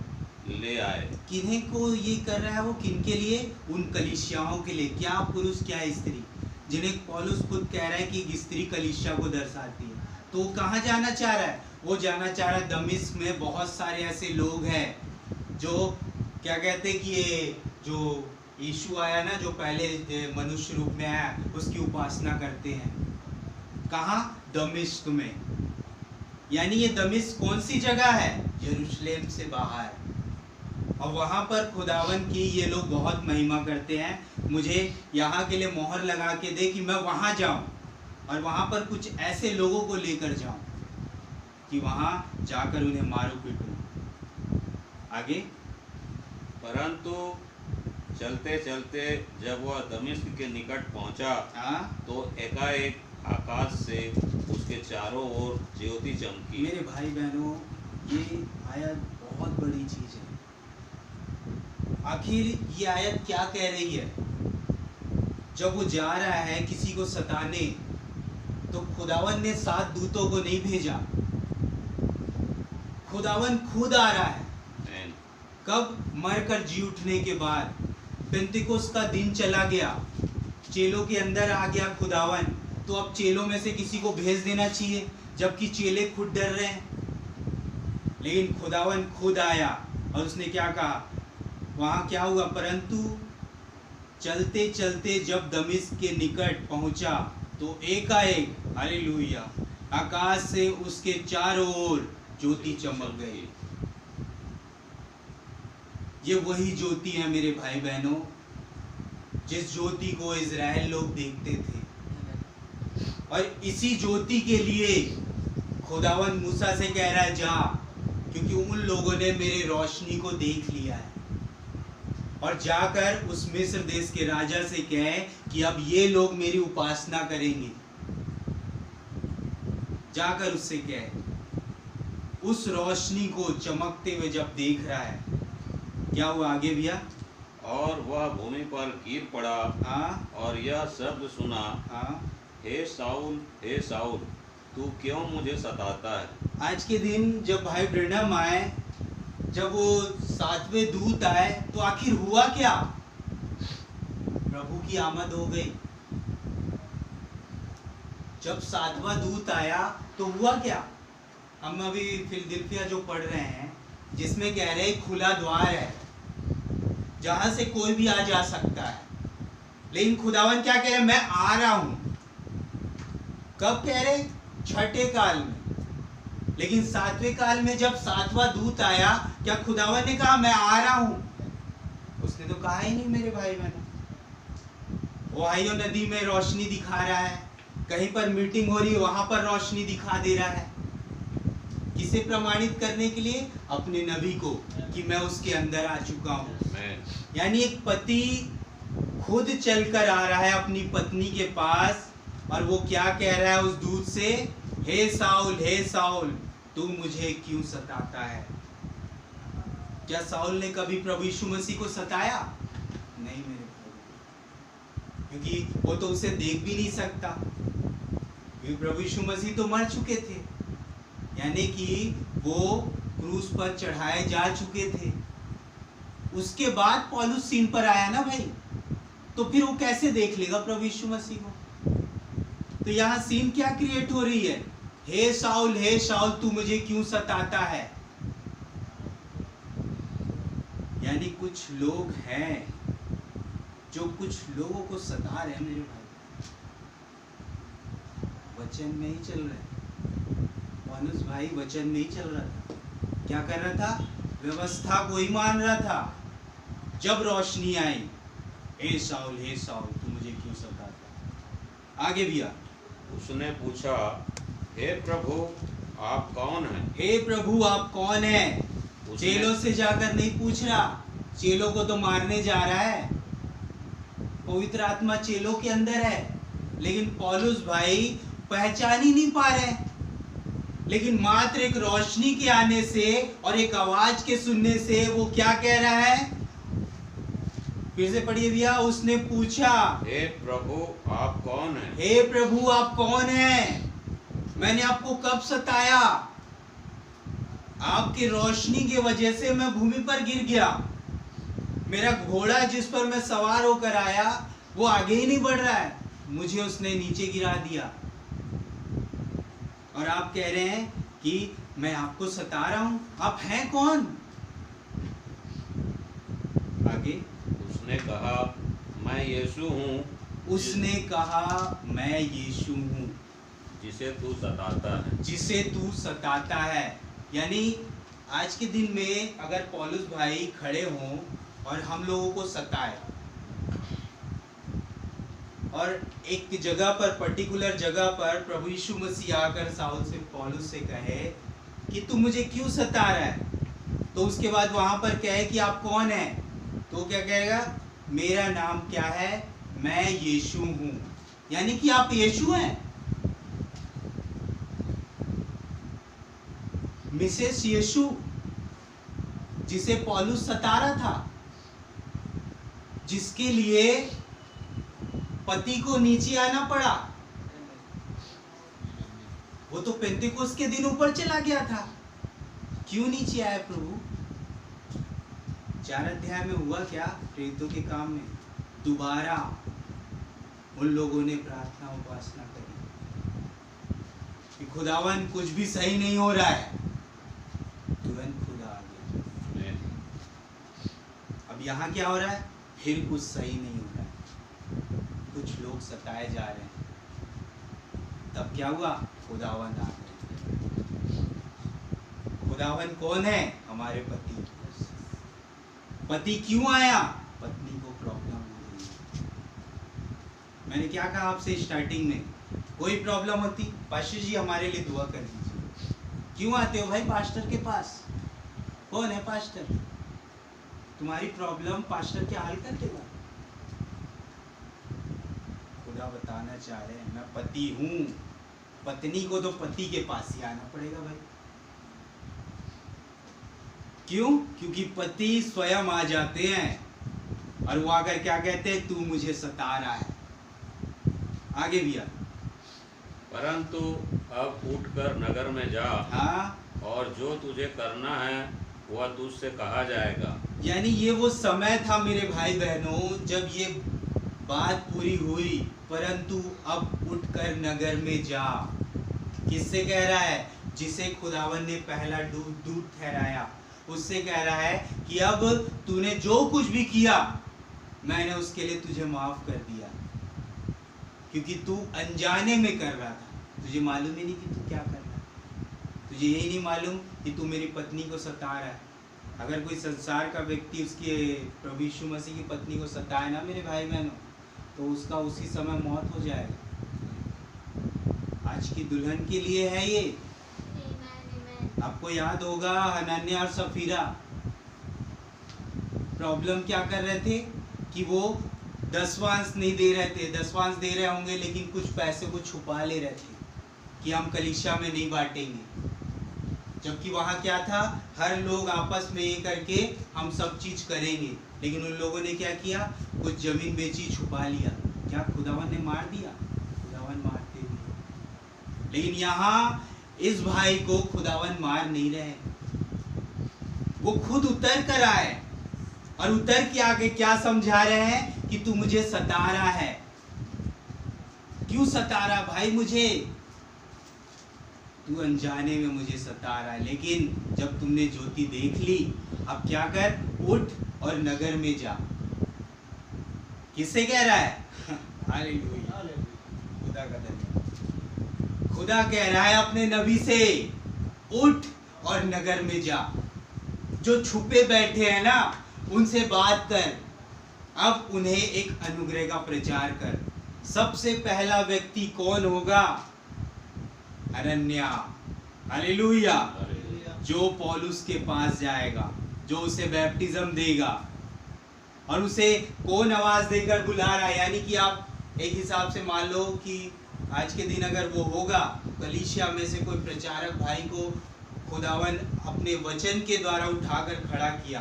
Speaker 2: ले आए।
Speaker 3: किन्हीं को ये कर रहा है वो? किन के लिए? उन कलीसियाओं के लिए। क्या पुरुष क्या स्त्री, जिन्हें पौलुस खुद कह रहा है कि स्त्री कलीसिया को दर्शाती है। तो वो कहाँ जाना चाह रहा है? वो जाना चाह रहा है दमिश्क में। बहुत सारे ऐसे लोग हैं जो क्या कहते हैं कि ये जो यीशु आया ना, जो पहले मनुष्य रूप में आया, उसकी उपासना करते हैं। कहाँ? दमिश्क में। यानी ये दमिश्क कौन सी जगह है? यरूशलेम से बाहर। और वहाँ पर खुदावन की ये लोग बहुत महिमा करते हैं। मुझे यहाँ के लिए मोहर लगा के दे कि मैं वहाँ जाऊँ और वहाँ पर कुछ ऐसे लोगों को लेकर जाऊँ कि वहाँ जाकर उन्हें मारूं पीटूं। आगे।
Speaker 2: परंतु चलते चलते जब वह दमिश्क के निकट पहुंचा, तो एकाएक आकाश से उसके उसके चारों ओर ज्योति चमकी।
Speaker 3: मेरे भाई बहनों, ये आयत बहुत बड़ी चीज है। आखिर ये आयत क्या कह रही है? जब वो जा रहा है किसी को सताने, तो खुदावन ने 7 दूतों को नहीं भेजा, खुदावन खुद आ रहा है। कब? मरकर जी उठने के बाद। पेंतिकोस्त का दिन चला गया, चेलों के अंदर आ गया खुदावन, तो अब चेलों में से किसी को भेज देना चाहिए, जबकि चेले खुद डर रहे हैं। लेकिन खुदावन खुद आया और उसने क्या कहा? वहां क्या हुआ? परंतु चलते चलते जब दमिश्क के निकट पहुंचा, तो एकाएक, हालेलुया, आकाश से उसके चारों ओर ज्योति चमक गई। ये वही ज्योति है मेरे भाई बहनों, जिस ज्योति को इजराइल लोग देखते थे। और इसी ज्योति के लिए खुदावन मूसा से कह रहा है, जा, क्योंकि उन लोगों ने मेरे रोशनी को देख लिया है। और जाकर उस मिस्र देश के राजा से कहे कि अब ये लोग मेरी उपासना करेंगे। जाकर उससे कहे। उस रोशनी को चमकते हुए जब देख रहा है, क्या हुआ आगे भैया?
Speaker 2: और वह भूमि पर गिर पड़ा।
Speaker 3: हाँ,
Speaker 2: और यह शब्द सुना,
Speaker 3: हाँ।
Speaker 2: हे साउल, हे साउल, तू क्यों मुझे सताता है?
Speaker 3: आज के दिन जब भाई ब्रैनम आए, जब वो 7वें दूत आए, तो आखिर हुआ क्या? प्रभु की आमद हो गई। जब 7वां दूत आया तो हुआ क्या? हम अभी फिलदिल्फिया जो पढ़ रहे हैं, जिसमें कह रहे खुला द्वार है, जहां से कोई भी आ जा सकता है। लेकिन खुदावन क्या कह रहे? मैं आ रहा हूं। कब कह रहे? 6ठे काल में। लेकिन 7वें काल में जब 7वां दूत आया, क्या खुदावन ने कहा मैं आ रहा हूं? उसने तो कहा ही नहीं मेरे भाई बहनों। ओहायो नदी में रोशनी दिखा रहा है, कहीं पर मीटिंग हो रही है, वहां पर रोशनी दिखा दे रहा है। किसे प्रमाणित करने के लिए? अपने नबी को, कि मैं उसके अंदर आ चुका हूं। यानी एक पति खुद चलकर आ रहा है अपनी पत्नी के पास, और वो क्या कह रहा है उस दूत से? हे साउल, हे साउल, तू मुझे क्यों सताता है? क्या साउल ने कभी प्रभु यीशु मसीह को सताया? नहीं मेरे भाई, क्योंकि वो तो उसे देख भी नहीं सकता, क्योंकि प्रभु यीशु मसीह तो मर चुके थे, यानी कि वो क्रूस पर चढ़ाए जा चुके थे। उसके बाद पौलुस सीन पर आया ना भाई, तो फिर वो कैसे देख लेगा प्रभु यीशु मसीह को? तो यहाँ सीन क्या क्रिएट हो रही है? हे साउल, तू मुझे क्यों सताता है? यानी कुछ लोग हैं जो कुछ लोगों को सता रहे हैं मेरे भाई, वचन में ही चल रहे। पौलुस भाई वचन में ही चल रहा था। क्या कर रहा था? व्यवस्था को ही मान रहा था। जब रोशनी आई, हे साउल, तू मुझे क्यों सताता? आगे भैया।
Speaker 2: उसने पूछा, हे प्रभु, आप कौन हैं?
Speaker 3: हे प्रभु, आप कौन हैं? चेलों से जाकर नहीं पूछ रहा, चेलों को तो मारने जा रहा है। पवित्र आत्मा चेलों के अंदर है, लेकिन पौलुस भाई पहचान ही नहीं पा रहे। लेकिन मात्र एक रोशनी के आने से और एक आवाज के सुनने से वो क्या कह रहा है? फिर से पढ़िए भैया। उसने पूछा,
Speaker 2: हे प्रभु, आप कौन हैं?
Speaker 3: हे प्रभु, आप कौन हैं? मैंने आपको कब सताया? आपकी रोशनी की वजह से मैं भूमि पर गिर गया। मेरा घोड़ा जिस पर मैं सवार होकर आया, वो आगे ही नहीं बढ़ रहा है, मुझे उसने नीचे गिरा दिया। और आप कह रहे हैं कि मैं आपको सता रहा हूं। आप हैं कौन? आगे।
Speaker 2: उसने कहा, मैं यीशु हूँ।
Speaker 3: उसने कहा, मैं यीशु हूँ
Speaker 2: जिसे तू सताता है।
Speaker 3: जिसे तू सताता है। यानी आज के दिन में अगर पौलुस भाई खड़े हों और हम लोगों को सताए, और एक जगह पर, पर्टिकुलर जगह पर प्रभु यीशु मसीह आकर साउल से, पौलुस से कहे कि तू मुझे क्यों सता रहा है, तो उसके बाद वहां पर कहे कि आप कौन हैं, तो क्या कहेगा? मेरा नाम क्या है? मैं यीशु हूं। यानी कि आप यीशु हैं। मिसेस यीशु जिसे पौलुस सता रहा था, जिसके लिए पति को नीचे आना पड़ा, वो तो पेंतेकोस्त के दिन ऊपर चला गया था। क्यों नीचे आया प्रभु? 4 अध्याय में हुआ क्या? प्रेरितों के काम में दोबारा उन लोगों ने प्रार्थना उपासना करी कि खुदावन कुछ भी सही नहीं हो रहा है। तुरंत खुदा आ गया। अब यहाँ क्या हो रहा है? फिर कुछ सही नहीं हो रहा है, कुछ लोग सताए जा रहे हैं। तब क्या हुआ? खुदावन आ गए। खुदावन कौन है? हमारे पति। पति क्यों आया? पत्नी को प्रॉब्लम हो रही है। मैंने क्या कहा आपसे स्टार्टिंग में? कोई प्रॉब्लम होती, पास्टर जी हमारे लिए दुआ कर दीजिए। क्यों आते हो भाई पास्टर के पास? कौन है पास्टर? तुम्हारी प्रॉब्लम पास्टर क्या हल कर देगा? खुदा बताना चाह रहे हैं मैं पति हूं। पत्नी को तो पति के पास ही आना पड़ेगा भाई। क्यों? क्योंकि पति स्वयं आ जाते हैं और वो आकर क्या कहते हैं? तू मुझे सता रहा है। आगे भैया।
Speaker 2: परंतु अब उठकर नगर में जा,
Speaker 3: हाँ,
Speaker 2: और जो तुझे करना है वह तुझसे कहा जाएगा।
Speaker 3: यानी ये वो समय था मेरे भाई बहनों जब ये बात पूरी हुई। परंतु अब उठकर नगर में जा। किससे कह रहा है? जिसे खुदावन ने पहला दूत ठहराया, उससे कह रहा है कि अब तूने जो कुछ भी किया मैंने उसके लिए तुझे माफ कर दिया, क्योंकि तू अनजाने में कर रहा था। तुझे मालूम ही नहीं कि तू क्या कर रहा है। तुझे यही नहीं मालूम कि तू मेरी पत्नी को सता रहा है। अगर कोई संसार का व्यक्ति उसके प्रभु यीशु मसीह की पत्नी को सताए ना मेरे भाई बहनों, तो उसका उसी समय मौत हो जाएगा। आज की दुल्हन के लिए है ये। आपको याद होगा हनन्याह और सफीरा प्रॉब्लम क्या कर रहे थे कि वो दसवांश नहीं दे रहे थे। दसवांश दे रहे होंगे लेकिन कुछ पैसे को छुपा ले रहे थे कि हम कलीसिया में नहीं बांटेंगे। जबकि वहाँ क्या था? हर लोग आपस में ये करके हम सब चीज करेंगे। लेकिन उन लोगों ने क्या किया? कुछ जमीन बेची, छुपा लिया। क्या खुदावन ने मार दिया? खुदावन मारते भी। लेकिन यहाँ इस भाई को खुदावन मार नहीं रहे, वो खुद उतर कर आए और उतर के आगे क्या समझा रहे हैं कि तू मुझे सता रहा है। क्यों सता रहा भाई मुझे? तू अनजाने में मुझे सता रहा है, लेकिन जब तुमने ज्योति देख ली, अब क्या कर? उठ और नगर में जा। किससे कह रहा है? हालेलुया, खुदा का धन्यवाद। खुदा कह रहा है अपने नबी से, उठ और नगर में जा। जो छुपे बैठे हैं ना, उनसे बात कर। अब उन्हें एक अनुग्रह का प्रचार कर। सबसे पहला व्यक्ति कौन होगा? अनन्या। हालेलुया। जो पौलुस के पास जाएगा, जो उसे बैप्टिज्म देगा, और उसे कौन आवाज देकर बुला रहा है? यानी कि आप एक हिसाब से मान लो कि आज के दिन अगर वो होगा, कलीसिया में से कोई प्रचारक भाई को खुदावन अपने वचन के द्वारा उठाकर खड़ा किया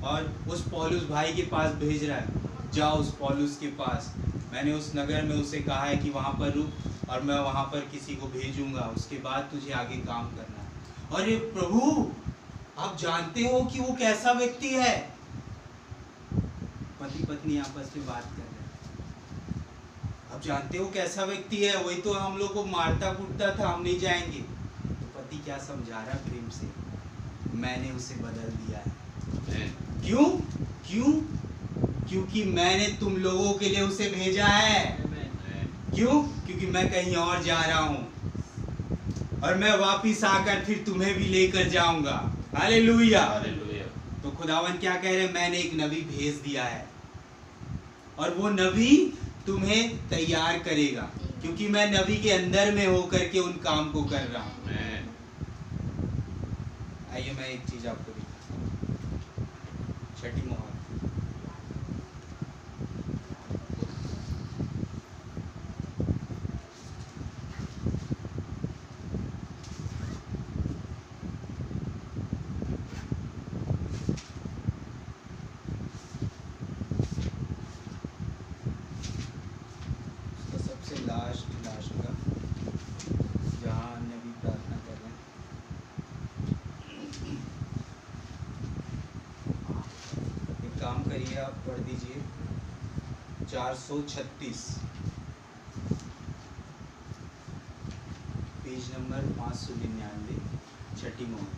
Speaker 3: और उस पौलुस भाई के पास भेज रहा है, जाओ उस पौलुस के पास, मैंने उस नगर में उसे कहा है कि वहाँ पर रुक और मैं वहाँ पर किसी को भेजूंगा, उसके बाद तुझे आगे काम करना है। अरे प्रभु, आप जानते हो कि वो कैसा व्यक्ति है? पति पत्नी आपस में बात कर रहे हैं। आप जानते हो कैसा व्यक्ति है? वही तो हम लोग को मारता कूटता था, हम नहीं जाएंगे। तो पति क्या समझा रहा प्रेम से? मैंने उसे बदल दिया है। क्यों? क्यों? क्योंकि मैंने तुम लोगों के लिए उसे भेजा है। क्यों? क्योंकि मैं कहीं और जा रहा हूं और मैं वापिस आकर फिर तुम्हें भी लेकर जाऊंगा। हालेलुया। तो खुदावन क्या कह रहे हैं? मैंने एक नबी भेज दिया है और वो नबी तुम्हें तैयार करेगा, क्योंकि मैं नबी के अंदर में होकर के उन काम को कर रहा हूं। आइए मैं एक चीज आपको दिखाता हूं। छठी मोहर। करिए, आप पढ़ दीजिए 436 पेज नंबर 599, छठी मोहर।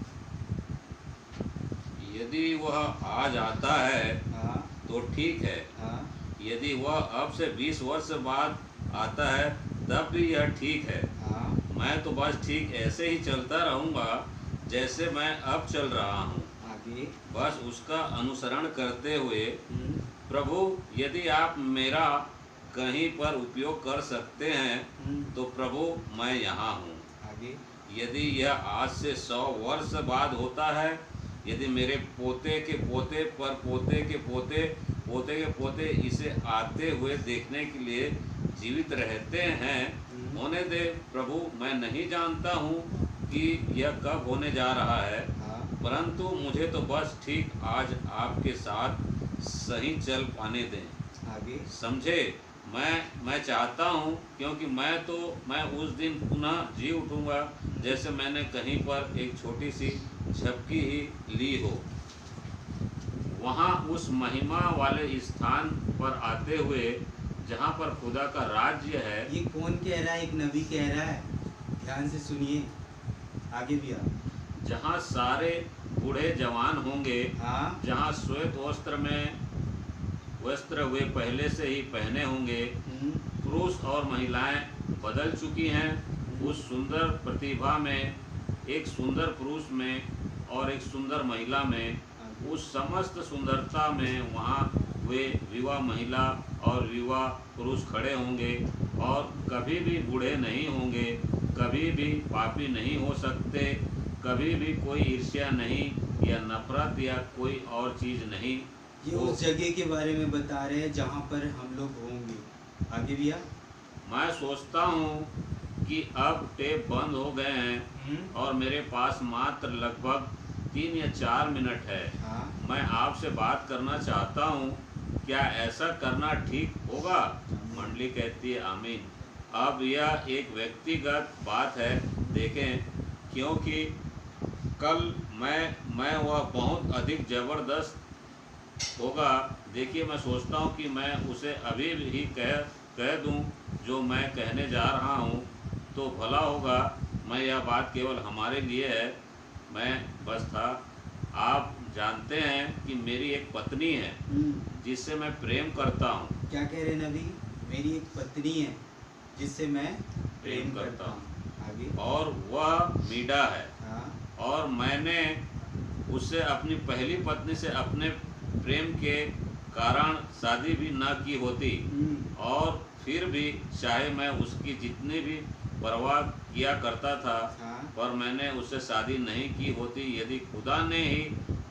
Speaker 2: यदि वह आज आता है
Speaker 3: हाँ
Speaker 2: तो ठीक है,
Speaker 3: हाँ
Speaker 2: यदि वह अब से 20 वर्ष बाद आता है तब भी यह ठीक है।
Speaker 3: हाँ
Speaker 2: मैं तो बस ठीक ऐसे ही चलता रहूँगा जैसे मैं अब चल रहा हूँ,
Speaker 3: आगे।
Speaker 2: बस उसका अनुसरण करते हुए।
Speaker 3: हम्म,
Speaker 2: प्रभु, यदि आप मेरा कहीं पर उपयोग कर सकते हैं तो प्रभु मैं यहाँ हूँ।
Speaker 3: आगे।
Speaker 2: यदि यह आज से 100 वर्ष बाद होता है, यदि मेरे पोते के पोते पर पोते के पोते पोते के पोते इसे आते हुए देखने के लिए जीवित रहते हैं, होने दे प्रभु। मैं नहीं जानता हूँ कि यह कब होने जा रहा है,
Speaker 3: हाँ
Speaker 2: परंतु मुझे तो बस ठीक आज आपके साथ सही चल पाने दें।
Speaker 3: आगे।
Speaker 2: समझे? मैं चाहता हूँ, क्योंकि मैं उस दिन पुनः जी उठूँगा जैसे मैंने कहीं पर एक छोटी सी झपकी ही ली हो। वहाँ उस महिमा वाले स्थान पर आते हुए जहाँ पर खुदा का राज्य है।
Speaker 3: ये कौन कह रहा है? एक नबी कह रहा है, ध्यान से सुनिए। आगे भी आप।
Speaker 2: जहाँ सारे बूढ़े जवान होंगे,
Speaker 3: हाँ
Speaker 2: जहाँ श्वेत वस्त्र वे पहले से ही पहने होंगे। पुरुष और महिलाएं बदल चुकी हैं उस सुंदर प्रतिभा में, एक सुंदर पुरुष में और एक सुंदर महिला में। उस समस्त सुंदरता में वहाँ वे विवाह महिला और विवाह पुरुष खड़े होंगे और कभी भी बूढ़े नहीं होंगे, कभी भी पापी नहीं हो सकते, कभी भी कोई ईर्ष्या नहीं या नफरत या कोई और चीज़ नहीं।
Speaker 3: ये उस जगह के बारे में बता रहे हैं जहाँ पर हम लोग होंगे। आगे भैया।
Speaker 2: मैं सोचता हूँ कि अब टेप बंद हो गए हैं और मेरे पास मात्र लगभग 3 या 4 मिनट है।
Speaker 3: हाँ
Speaker 2: मैं आपसे बात करना चाहता हूँ, क्या ऐसा करना ठीक होगा? मंडली कहती है आमीन। अब यह एक व्यक्तिगत बात है, देखें, क्योंकि कल मैं वह बहुत अधिक ज़बरदस्त होगा। देखिए, मैं सोचता हूँ कि मैं उसे अभी ही कह दूँ जो मैं कहने जा रहा हूँ तो भला होगा। मैं यह बात केवल हमारे लिए है, मैं बस था। आप जानते हैं कि मेरी एक पत्नी है जिससे मैं प्रेम करता हूँ।
Speaker 3: क्या कह रहे हैं नबी? मेरी एक पत्नी है जिससे मैं
Speaker 2: प्रेम करता हूँ।
Speaker 3: आगे।
Speaker 2: और वह मीडा है।
Speaker 3: हाँ
Speaker 2: और मैंने उससे अपनी पहली पत्नी से अपने प्रेम के कारण शादी भी न की होती, और फिर भी चाहे मैं उसकी जितनी भी परवाह किया करता था,
Speaker 3: हाँ
Speaker 2: पर मैंने उससे शादी नहीं की होती यदि खुदा ने ही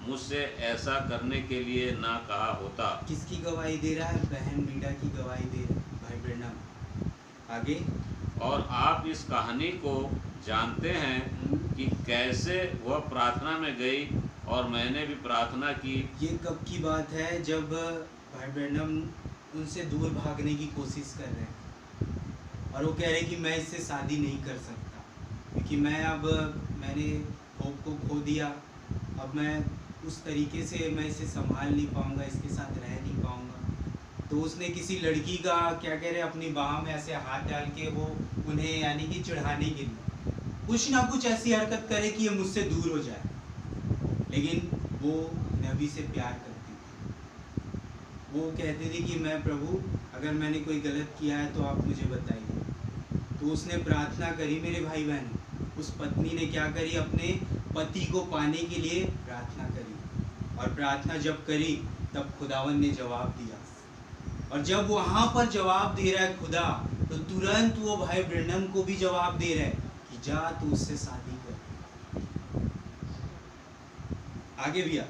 Speaker 2: मुझसे ऐसा करने के लिए ना कहा होता।
Speaker 3: किसकी गवाही दे रहा है? बहन मीडा की गवाही दे रहा है, भाई ब्रैनम। आगे।
Speaker 2: और आप इस कहानी को जानते हैं कि कैसे वह प्रार्थना में गई और मैंने भी प्रार्थना की।
Speaker 3: ये कब की बात है? जब भाई ब्रैनम उनसे दूर भागने की कोशिश कर रहे हैं और वो कह रहे हैं कि मैं इससे शादी नहीं कर सकता क्योंकि मैंने होप को खो दिया। अब मैं उस तरीके से मैं इसे संभाल नहीं पाऊँगा, इसके साथ रह नहीं पाऊँगा। तो उसने किसी लड़की का क्या कह रहे अपनी बाह में ऐसे हाथ डाल के वो उन्हें यानी कि चिढ़ाने के लिए कुछ ना कुछ ऐसी हरकत करे कि ये मुझसे दूर हो जाए, लेकिन वो नबी से प्यार करती थी। वो कहते थे कि मैं प्रभु अगर मैंने कोई गलत किया है तो आप मुझे बताइए। तो उसने प्रार्थना करी मेरे भाई बहन। उस पत्नी ने क्या करी? अपने पति को पाने के लिए प्रार्थना करी, और प्रार्थना जब करी तब खुदावन ने जवाब दिया। और जब वहाँ पर जवाब दे रहा है खुदा, तो तुरंत वो भाई ब्रैनम को भी जवाब दे रहा है कि जा तू उससे शादी कर। आगे भैया।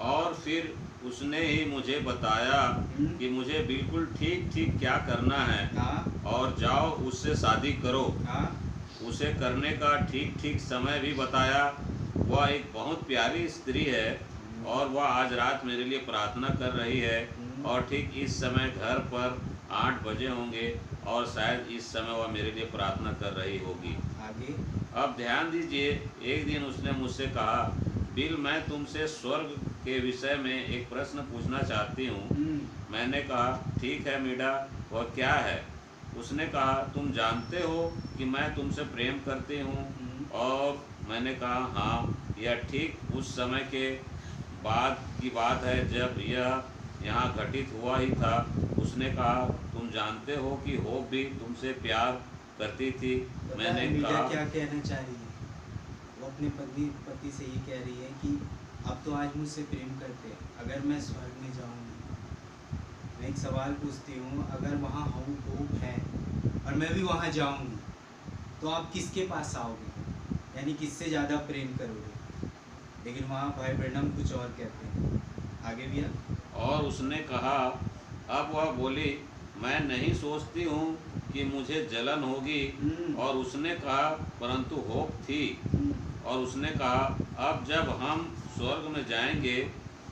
Speaker 2: और फिर उसने ही मुझे बताया कि मुझे बिल्कुल ठीक ठीक क्या करना है।
Speaker 3: हाँ
Speaker 2: और जाओ उससे शादी करो।
Speaker 3: हाँ
Speaker 2: उसे करने का ठीक ठीक समय भी बताया। वह एक बहुत प्यारी स्त्री है और वह आज रात मेरे लिए प्रार्थना कर रही है, और ठीक इस समय घर पर 8 बजे होंगे और शायद इस समय वह मेरे लिए प्रार्थना कर रही होगी।
Speaker 3: आगे।
Speaker 2: अब ध्यान दीजिए, एक दिन उसने मुझसे कहा, बिल, मैं तुमसे स्वर्ग के विषय में एक प्रश्न पूछना चाहती हूँ। मैंने कहा, ठीक है मीडा, वह क्या है? उसने कहा, तुम जानते हो कि मैं तुमसे प्रेम करती हूँ। और मैंने कहा, हाँ, यह ठीक उस समय के बाद की बात है जब यह यहाँ घटित हुआ ही था। उसने कहा, तुम जानते हो कि होप भी तुमसे प्यार करती थी। मैंने
Speaker 3: मीडा
Speaker 2: कहा,
Speaker 3: क्या कहना चाह रही है? वो अपने पति से ये कह रही है कि अब तो आज मुझसे प्रेम करते हैं, अगर मैं स्वर्ग में जाऊंगी, मैं एक सवाल पूछती हूँ, अगर वहाँ होप है और मैं भी वहाँ जाऊंगी तो आप किसके पास आओगे? यानी किससे ज़्यादा प्रेम करोगे? लेकिन वहाँ भाई ब्रैनम कुछ और कहते हैं। आगे भी
Speaker 2: और उसने कहा, अब वह बोली, मैं नहीं सोचती हूँ कि मुझे जलन होगी। और उसने कहा, परंतु होप थी। और उसने कहा, अब जब हम स्वर्ग में जाएंगे,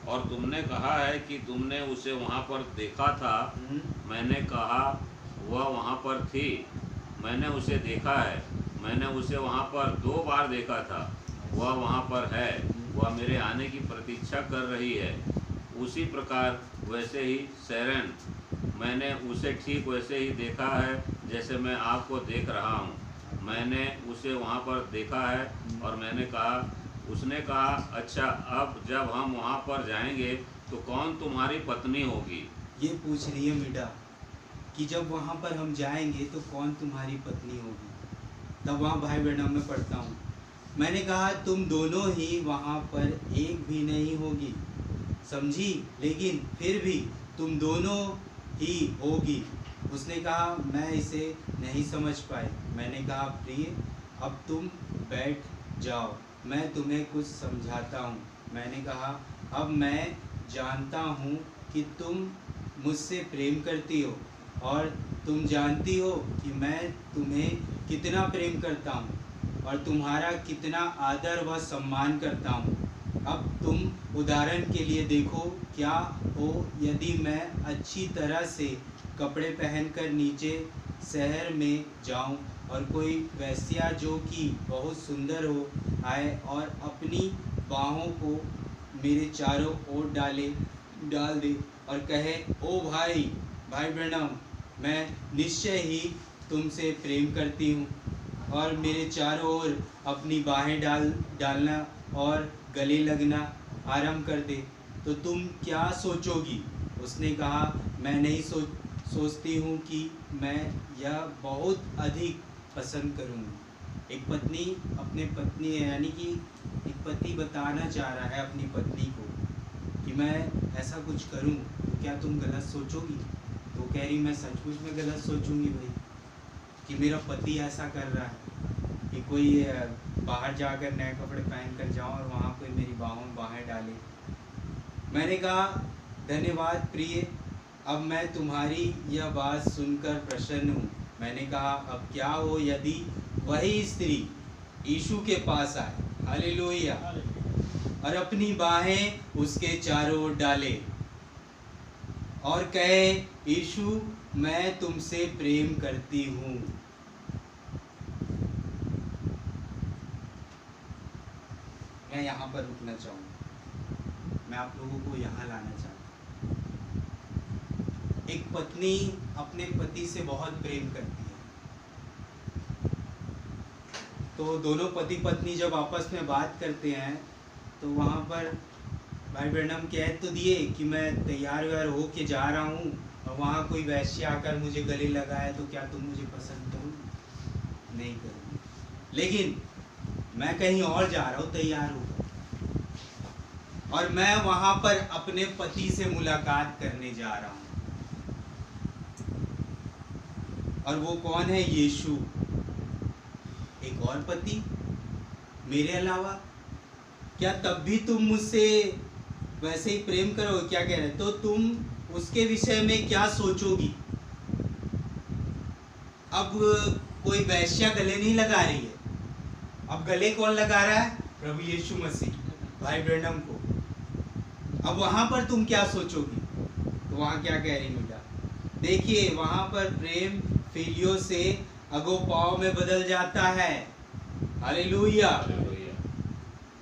Speaker 2: और तुमने कहा है कि तुमने उसे वहाँ पर देखा था। मैंने कहा, वह वहाँ पर थी, मैंने उसे देखा है, मैंने उसे वहाँ पर 2 बार देखा था। वह वहाँ पर है, वह मेरे आने की प्रतीक्षा कर रही है। उसी प्रकार वैसे ही शैरन, मैंने उसे ठीक वैसे ही देखा है जैसे मैं आपको देख रहा हूँ। मैंने उसे वहाँ पर देखा है। और मैंने कहा, उसने कहा, अच्छा, अब जब हम वहाँ पर जाएंगे तो कौन तुम्हारी पत्नी होगी?
Speaker 3: ये पूछ रही है मीडा कि जब वहाँ पर हम जाएंगे तो कौन तुम्हारी पत्नी होगी? तब वहाँ भाई ब्रैनम में पढ़ता हूँ, मैंने कहा, तुम दोनों ही वहाँ पर एक भी नहीं होगी, समझी, लेकिन फिर भी तुम दोनों ही होगी। उसने कहा, मैं इसे नहीं समझ पाई। मैंने कहा, प्रिय, अब तुम बैठ जाओ, मैं तुम्हें कुछ समझाता हूँ। मैंने कहा, अब मैं जानता हूँ कि तुम मुझसे प्रेम करती हो और तुम जानती हो कि मैं तुम्हें कितना प्रेम करता हूँ और तुम्हारा कितना आदर व सम्मान करता हूँ। अब तुम उदाहरण के लिए देखो, क्या हो यदि मैं अच्छी तरह से कपड़े पहनकर नीचे शहर में जाऊं और कोई वैश्या जो कि बहुत सुंदर हो आए और अपनी बाहों को मेरे चारों ओर डाल दे और कहे, ओ भाई ब्रैनम, मैं निश्चय ही तुमसे प्रेम करती हूँ, और मेरे चारों ओर अपनी बाहें डालना और गले लगना आरंभ कर दे, तो तुम क्या सोचोगी? उसने कहा, मैं नहीं सोचती हूँ कि मैं यह बहुत अधिक पसंद करूँगी। एक पत्नी अपने पत्नी, यानी कि एक पति बताना चाह रहा है अपनी पत्नी को कि मैं ऐसा कुछ करूँ तो क्या तुम गलत सोचोगी? तो कह रही, मैं सचमुच में गलत सोचूंगी भाई, कि मेरा पति ऐसा कर रहा है कि कोई बाहर जाकर नए कपड़े पहन कर जाऊँ और वहाँ कोई मेरी बाहों में बाहें डाले। मैंने कहा, धन्यवाद प्रिय, अब मैं तुम्हारी यह बात सुनकर प्रसन्न हूँ। मैंने कहा, अब क्या हो यदि वही स्त्री यीशु के पास आए, हालेलुया, और अपनी बाहें उसके चारों ओर डाले और कहे, यीशु, मैं तुमसे प्रेम करती हूँ। मैं यहाँ पर रुकना चाहूँगा, मैं आप लोगों को यहाँ लाना चाहता हूँ। एक पत्नी अपने पति से बहुत प्रेम करती है, तो दोनों पति पत्नी जब आपस में बात करते हैं तो वहाँ पर भाई ब्रैनम कह तो दिए कि मैं तैयार व्यार हो के जा रहा हूँ और वहाँ कोई वैश्य आकर मुझे गले लगाए तो क्या तुम मुझे पसंद करोगे? नहीं करोगे। लेकिन मैं कहीं और जा रहा हूँ तैयार होकर, और मैं वहाँ पर अपने पति से मुलाकात करने जा रहा हूँ, और वो कौन है? यीशु। एक और पति मेरे अलावा, क्या तब भी तुम मुझसे वैसे ही प्रेम करोगे? क्या कह रहे? तो तुम उसके विषय में क्या सोचोगी? अब कोई वैश्या गले नहीं लगा रही है, अब गले कौन लगा रहा है? प्रभु यीशु मसीह भाई ब्रैनम को। अब वहां पर तुम क्या सोचोगी? तो वहां क्या कह रही मीडा? देखिए, वहां पर प्रेम फिलियो से अगोपाव में बदल जाता है। हालेलुया।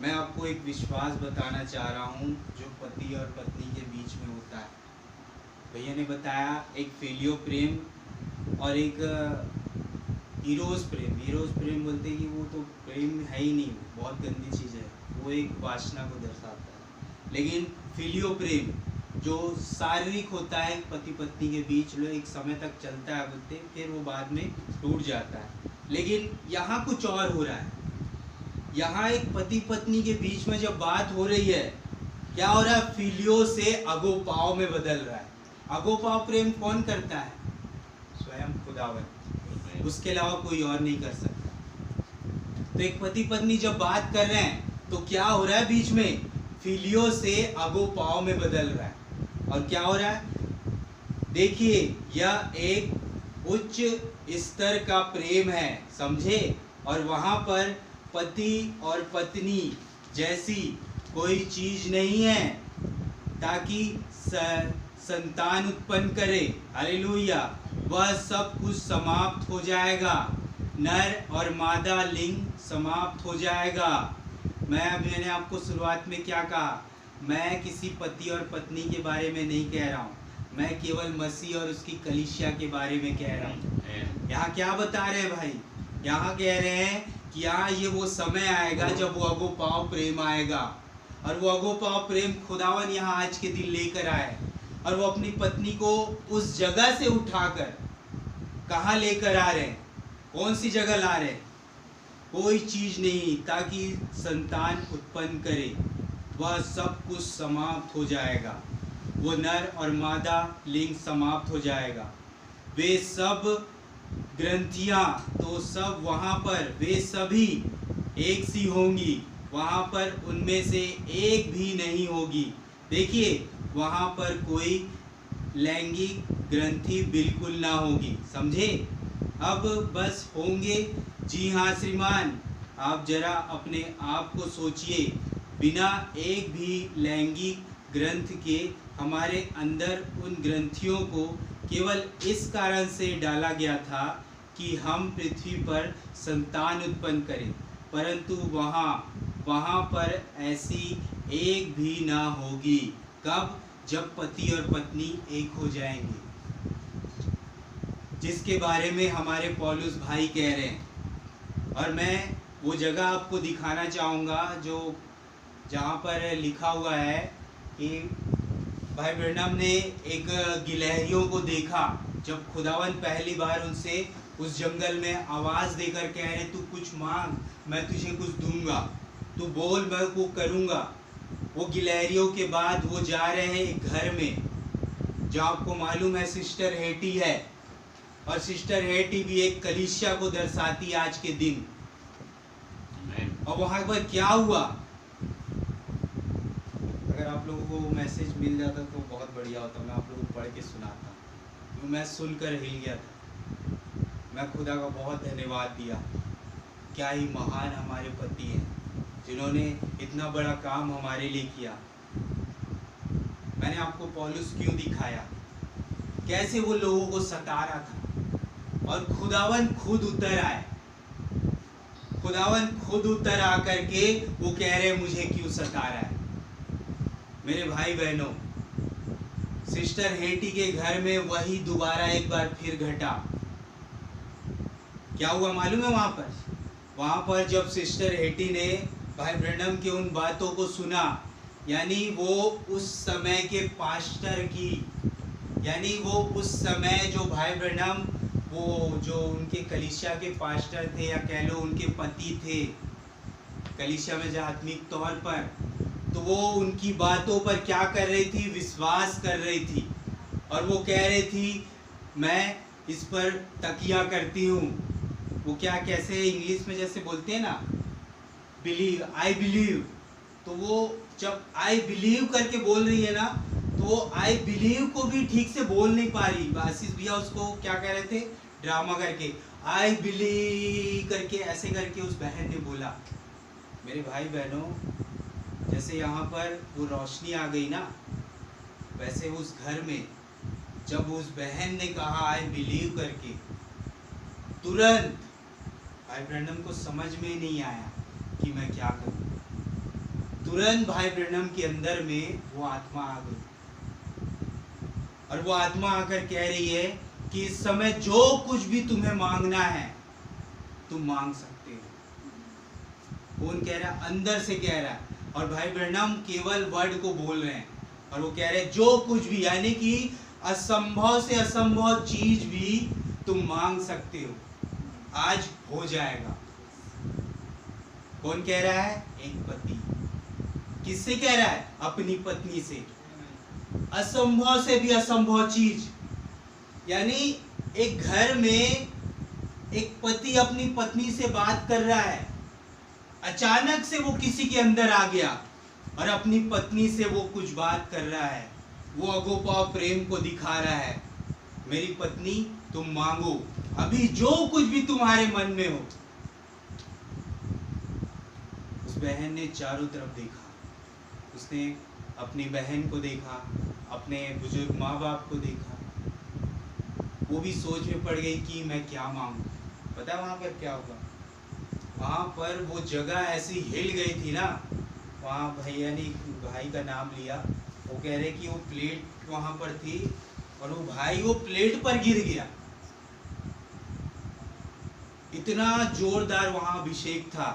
Speaker 3: मैं आपको एक विश्वास बताना चाह रहा हूँ जो पति और पत्नी के बीच में होता है। भैया ने बताया एक फिलियो प्रेम और एक इरोस प्रेम। इरोस प्रेम बोलते हैं कि वो तो प्रेम है ही नहीं, बहुत गंदी चीज़ है, वो एक वासना को दर्शाता है। लेकिन फिलियो प्रेम जो शारीरिक होता है पति पत्नी के बीच, जो एक समय तक चलता है बोलते, फिर वो बाद में टूट जाता है। लेकिन यहाँ कुछ और हो रहा है। यहाँ एक पति पत्नी के बीच में जब बात हो रही है, क्या हो रहा है? फिलियो से अगोपाव में बदल रहा है। अगोपाव प्रेम कौन करता है? स्वयं खुदावन, उसके अलावा कोई और नहीं कर सकता। तो एक पति पत्नी जब बात कर रहे हैं तो क्या हो रहा है? बीच में फिलियो से अगोपाव में बदल रहा है। और क्या हो रहा है? देखिए, यह एक उच्च स्तर का प्रेम है, समझे? और वहां पर पति और पत्नी जैसी कोई चीज नहीं है ताकि संतान उत्पन्न करे। हालेलुया। वह सब कुछ समाप्त हो जाएगा, नर और मादा लिंग समाप्त हो जाएगा। मैंने आपको शुरुआत में क्या कहा? मैं किसी पति और पत्नी के बारे में नहीं कह रहा हूँ, मैं केवल मसीह और उसकी कलीसिया के बारे में कह रहा हूँ। यहाँ क्या बता रहे हैं भाई? यहाँ कह रहे हैं कि यहाँ ये वो समय आएगा जब वो अगोपाव प्रेम आएगा। और वो अगोपाव प्रेम खुदावन यहाँ आज के दिन लेकर आए, और वो अपनी पत्नी को उस जगह से उठाकर कहाँ लेकर आ रहे हैं? कौन सी जगह ला रहे हैं? कोई चीज नहीं, ताकि संतान उत्पन्न करे। वह सब कुछ समाप्त हो जाएगा, वो नर और मादा लिंग समाप्त हो जाएगा। वे सब ग्रंथियां तो सब वहाँ पर वे सभी एक सी होंगी, वहाँ पर उनमें से एक भी नहीं होगी। देखिए, वहाँ पर कोई लैंगिक ग्रंथि बिल्कुल ना होगी, समझे? अब बस होंगे। जी हाँ श्रीमान, आप जरा अपने आप को सोचिए, बिना एक भी लैंगिक ग्रंथ के हमारे अंदर उन ग्रंथियों को केवल इस कारण से डाला गया था कि हम पृथ्वी पर संतान उत्पन्न करें, परंतु वहाँ पर ऐसी एक भी ना होगी। कब? जब पति और पत्नी एक हो जाएंगे, जिसके बारे में हमारे पौलुस भाई कह रहे हैं। और मैं वो जगह आपको दिखाना चाहूँगा जो जहाँ पर लिखा हुआ है कि भाई ब्रैनम ने एक गिलहरियों को देखा जब खुदावन पहली बार उनसे उस जंगल में आवाज़ देकर कह रहे, तू कुछ मांग मैं तुझे कुछ दूंगा, तू बोल मैं वो करूँगा। वो गिलहरियों के बाद वो जा रहे हैं एक घर में, जो आपको मालूम है सिस्टर हेटी है, और सिस्टर हेटी भी एक कलीसिया को दर्शाती आज के दिन। और वहाँ पर क्या हुआ? अगर आप लोगों को मैसेज मिल जाता तो बहुत बढ़िया होता, मैं आप लोगों को पढ़ के सुनाता, क्योंकि मैं सुनकर हिल गया था। मैं खुदा का बहुत धन्यवाद दिया। क्या ही महान हमारे पति हैं जिन्होंने इतना बड़ा काम हमारे लिए किया। मैंने आपको पौलुस क्यों दिखाया, कैसे वो लोगों को सता रहा था, और खुदावन खुद उतर आए। खुदावन खुद उतर आकर के वो कह रहे मुझे क्यों सता रहा है। मेरे भाई बहनों, सिस्टर हेटी के घर में वही दोबारा एक बार फिर घटा। क्या हुआ मालूम है? वहाँ पर जब सिस्टर हेटी ने भाई ब्रैनम के उन बातों को सुना, यानी वो उस समय के पास्टर की, यानी वो उस समय जो भाई ब्रैनम वो जो उनके कलीसिया के पास्टर थे, या कह लो उनके पति थे कलीसिया में जो आत्मिक तौर पर, तो वो उनकी बातों पर क्या कर रही थी? विश्वास कर रही थी। और वो कह रही थी मैं इस पर तकिया करती हूँ। वो क्या, कैसे इंग्लिश में जैसे बोलते हैं ना, बिलीव, आई बिलीव। तो वो जब आई बिलीव करके बोल रही है ना, तो वो आई बिलीव को भी ठीक से बोल नहीं पा रही। आशीष भैया उसको क्या कह रहे थे ड्रामा करके, आई बिलीव करके ऐसे करके उस बहन ने बोला। मेरे भाई बहनों, जैसे यहाँ पर वो रोशनी आ गई ना, वैसे उस घर में जब उस बहन ने कहा आई बिलीव करके, तुरंत भाई ब्रैनम को समझ में नहीं आया कि मैं क्या करूं। तुरंत भाई ब्रह्म के अंदर में वो आत्मा आ गई, और वो आत्मा आकर कह रही है कि इस समय जो कुछ भी तुम्हें मांगना है तुम मांग सकते हो। कौन कह रहा है? अंदर से कह रहा है। और भाई ब्रह्म केवल वर्ड को बोल रहे हैं, और वो कह रहे हैं जो कुछ भी, यानी कि असंभव से असंभव चीज भी तुम मांग सकते हो, आज हो जाएगा। कौन कह रहा है? एक पति। किससे कह रहा है? अपनी पत्नी से। असंभव से भी असंभव चीज, यानी एक घर में एक पति अपनी पत्नी से बात कर रहा है, अचानक से वो किसी के अंदर आ गया और अपनी पत्नी से वो कुछ बात कर रहा है, वो अगोपाव प्रेम को दिखा रहा है। मेरी पत्नी तुम मांगो अभी जो कुछ भी तुम्हारे मन में हो। उस बहन ने चारों तरफ देखा, उसने अपनी बहन को देखा, अपने बुजुर्ग माँ बाप को देखा। वो भी सोच में पड़ गई कि मैं क्या मांगू। पता है वहां पर क्या होगा? वहां पर वो जगह ऐसी हिल गई थी ना, वहाँ भैया ने भाई का नाम लिया, वो कह रहे कि वो प्लेट वहां पर थी और वो भाई वो प्लेट पर गिर गया। इतना जोरदार वहां अभिषेक था।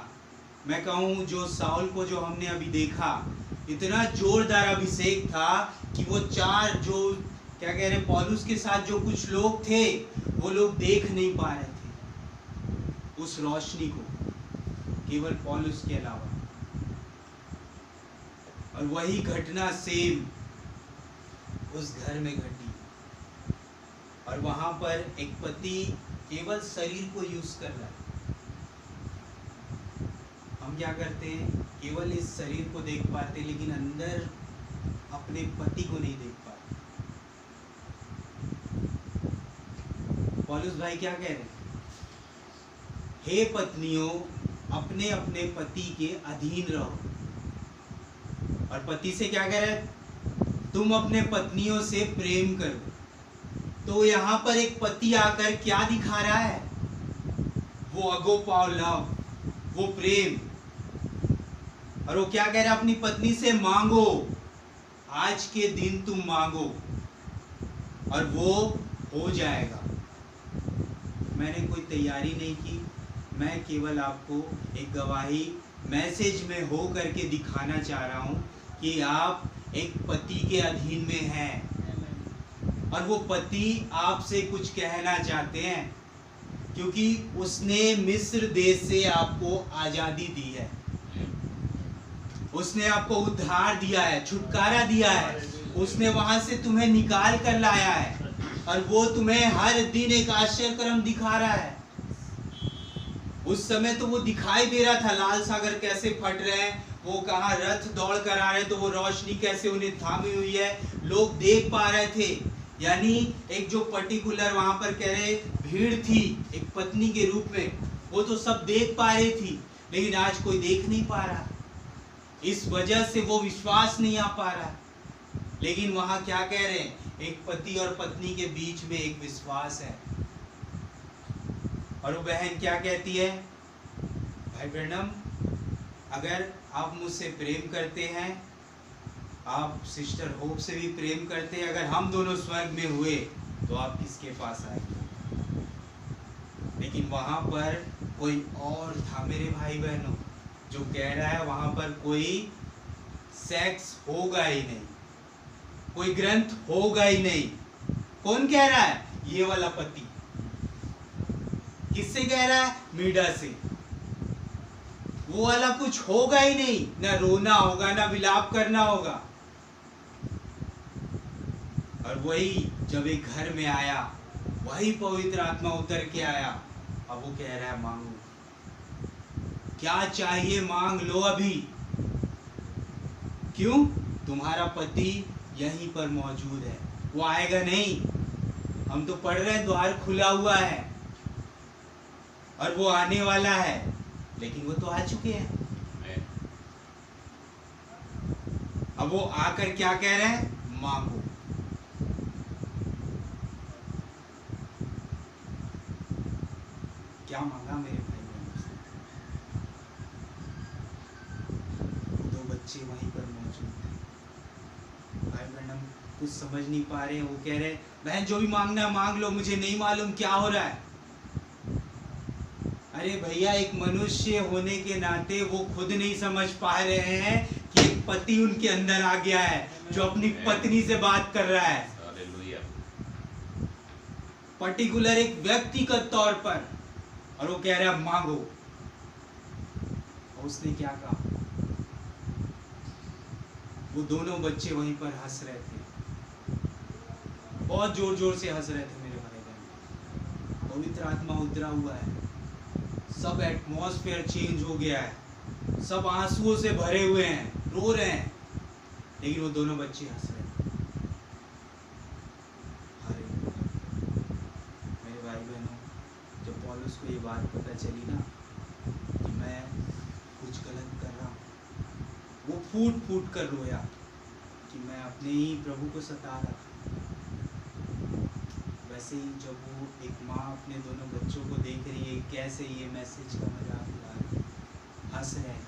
Speaker 3: मैं कहूँ जो साउल को जो हमने अभी देखा, इतना जोरदार अभिषेक था कि वो चार जो क्या कह रहे पौलुस के साथ जो कुछ लोग थे, वो लोग देख नहीं पा रहे थे उस रोशनी को, केवल पौलुस के अलावा। और वही घटना सेम उस घर में घटी, और वहां पर एक पति केवल शरीर को यूज कर रहा है। हम क्या करते हैं? केवल इस शरीर को देख पाते, लेकिन अंदर अपने पति को नहीं देख पाते। पौलुस भाई क्या कह रहे हैं? हे पत्नियों, अपने अपने पति के अधीन रहो। और पति से क्या कह रहे हैं? तुम अपने पत्नियों से प्रेम करो। तो यहाँ पर एक पति आकर क्या दिखा रहा है? वो अगोपाव लव, वो प्रेम। और वो क्या कह रहा है? अपनी पत्नी से मांगो, आज के दिन तुम मांगो और वो हो जाएगा। मैंने कोई तैयारी नहीं की, मैं केवल आपको एक गवाही मैसेज में हो करके दिखाना चाह रहा हूँ कि आप एक पति के अधीन में हैं, और वो पति आपसे कुछ कहना चाहते हैं, क्योंकि उसने मिस्र देश से आपको आज़ादी दी है, उसने आपको उद्धार दिया है, छुटकारा दिया है, उसने वहां से तुम्हें निकाल कर लाया है, और वो तुम्हें हर दिन एक आश्चर्यक्रम दिखा रहा है। उस समय तो वो दिखाई दे रहा था लाल सागर कैसे फट रहे हैं, वो कहाँ रथ दौड़ कर आ रहे, तो वो रोशनी कैसे उन्हें थामी हुई है, लोग देख पा रहे थे। यानी एक जो पर्टिकुलर वहां पर कह रहे भीड़ थी एक पत्नी के रूप में, वो तो सब देख पा रही थी, लेकिन आज कोई देख नहीं पा रहा। इस वजह से वो विश्वास नहीं आ पा रहा। लेकिन वहां क्या कह रहे हैं? एक पति और पत्नी के बीच में एक विश्वास है। और वो बहन क्या कहती है? भाई ब्रैनम, अगर आप मुझसे प्रेम करते हैं, आप सिस्टर होप से भी प्रेम करते हैं, अगर हम दोनों स्वर्ग में हुए तो आप किसके पास आएंगे? लेकिन वहां पर कोई और था मेरे भाई बहनों, जो कह रहा है वहां पर कोई सेक्स होगा ही नहीं, कोई ग्रंथ होगा ही नहीं। कौन कह रहा है? ये वाला पति। किससे कह रहा है? मीडा से। वो वाला कुछ होगा ही नहीं, ना रोना होगा, ना विलाप करना होगा। और वही जब एक घर में आया, वही पवित्र आत्मा उतर के आया। अब वो कह रहा है मांगो, क्या चाहिए मांग लो अभी। क्यों? तुम्हारा पति यहीं पर मौजूद है, वो आएगा नहीं। हम तो पढ़ रहे हैं द्वार खुला हुआ है और वो आने वाला है, लेकिन वो तो आ चुके हैं। अब वो आकर क्या कह रहे हैं? मांगो। क्या मांगा मेरे भाई बहनों से? 2 बच्चे कुछ समझ नहीं पा रहे हैं। वो कह रहे हैं बहन जो भी मांगना है मांग लो, मुझे नहीं मालूम क्या हो रहा है। अरे भैया, एक मनुष्य होने के नाते वो खुद नहीं समझ पा रहे हैं कि एक पति उनके अंदर आ गया है जो अपनी पत्नी से बात कर रहा है, पर्टिकुलर एक व्यक्तिगत तौर पर, और वो कह रहा है मांगो। और उसने क्या कहा? वो दोनों बच्चे वहीं पर हंस रहे थे, बहुत जोर जोर से हंस रहे थे मेरे भाई बहन। पवित्र आत्मा उतरा हुआ है, सब एटमॉस्फेयर चेंज हो गया है, सब आंसुओं से भरे हुए हैं, रो रहे हैं, लेकिन वो दोनों बच्चे हंस रहे हैं। अरे मेरे भाई बहनों, जब पौलुस को ये बात पता चली ना कि मैं कुछ गलत कर रहा हूँ, वो फूट फूट कर रोया कि मैं अपने ही प्रभु को सता रहा था। वैसे ही जब वो एक माँ अपने दोनों बच्चों को देख रही है कैसे ये मैसेज का मजाक उड़ा रही, हंस रहे हैं,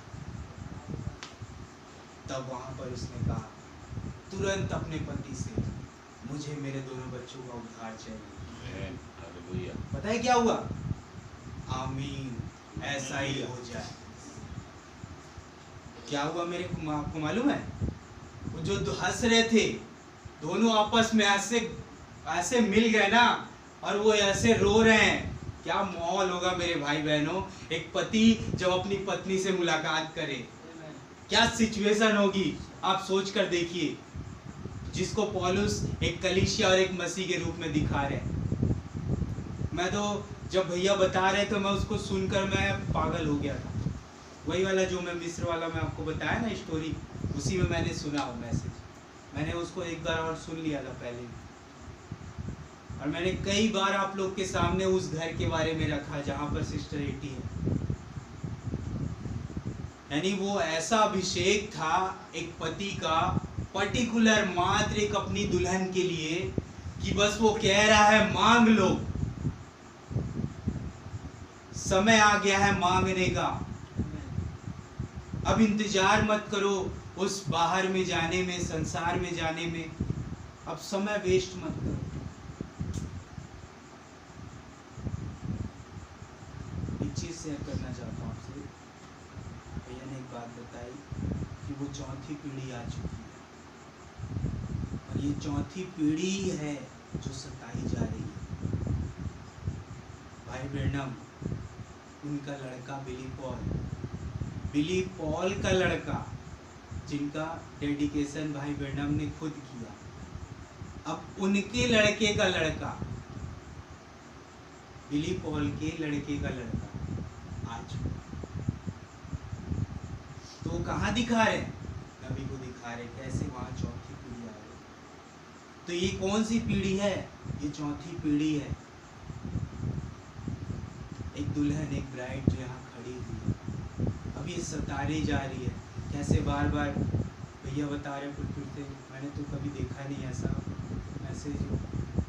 Speaker 3: तब वहाँ पर उसने कहा तुरंत अपने पति से, मुझे मेरे दोनों बच्चों का उद्धार चाहिए। पता है क्या हुआ? आमीन, ऐसा ही हो जाए। क्या हुआ मेरे को आपको मालूम है? वो जो हंस रहे थे दोनों आपस में ऐसे मिल गए ना, और वो ऐसे रो रहे हैं। क्या माहौल होगा मेरे भाई बहनों, एक पति जब अपनी पत्नी से मुलाकात करे, क्या सिचुएशन होगी आप सोच कर देखिए, जिसको पौलुस एक कलीसिया और एक मसीह के रूप में दिखा रहे हैं। मैं तो जब भैया बता रहे तो मैं उसको सुनकर मैं पागल हो गया था। वही वाला जो मैं मिस्र वाला मैं आपको बताया ना स्टोरी, उसी में मैंने सुना वो मैसेज। मैंने उसको एक बार और सुन लिया था पहले, और मैंने कई बार आप लोग के सामने उस घर के बारे में रखा जहाँ पर सिस्टर एटी है। यानी वो ऐसा अभिषेक था एक पति का, पर्टिकुलर मात्र एक अपनी दुल्हन के लिए, कि बस वो कह रहा है मांग लो, समय आ गया है मांगने का। अब इंतजार मत करो उस बाहर में जाने में, संसार में जाने में, अब समय वेस्ट मत करो। एक चीज शेयर करना चाहता हूँ आपसे। भैया ने एक बात बताई कि वो चौथी पीढ़ी आ चुकी है, और ये चौथी पीढ़ी है जो सताई जा रही है। भाई ब्रैनम, उनका लड़का बिली पॉल का लड़का, जिनका डेडिकेशन भाई ब्रैनम ने खुद किया, अब उनके लड़के का लड़का, बिली पॉल के लड़के का लड़का आज, तो वो कहाँ दिखा रहे? नबी को दिखा रहे, कैसे वहां चौथी पीढ़ी आ रही। तो ये कौन सी पीढ़ी है? ये चौथी पीढ़ी है। एक दुल्हन, एक ब्राइड जो यहाँ खड़ी हुई है, अब ये सतारी जा रही है। कैसे बार बार भैया बता रहे फिर मैंने तो कभी देखा नहीं ऐसा मैसेज,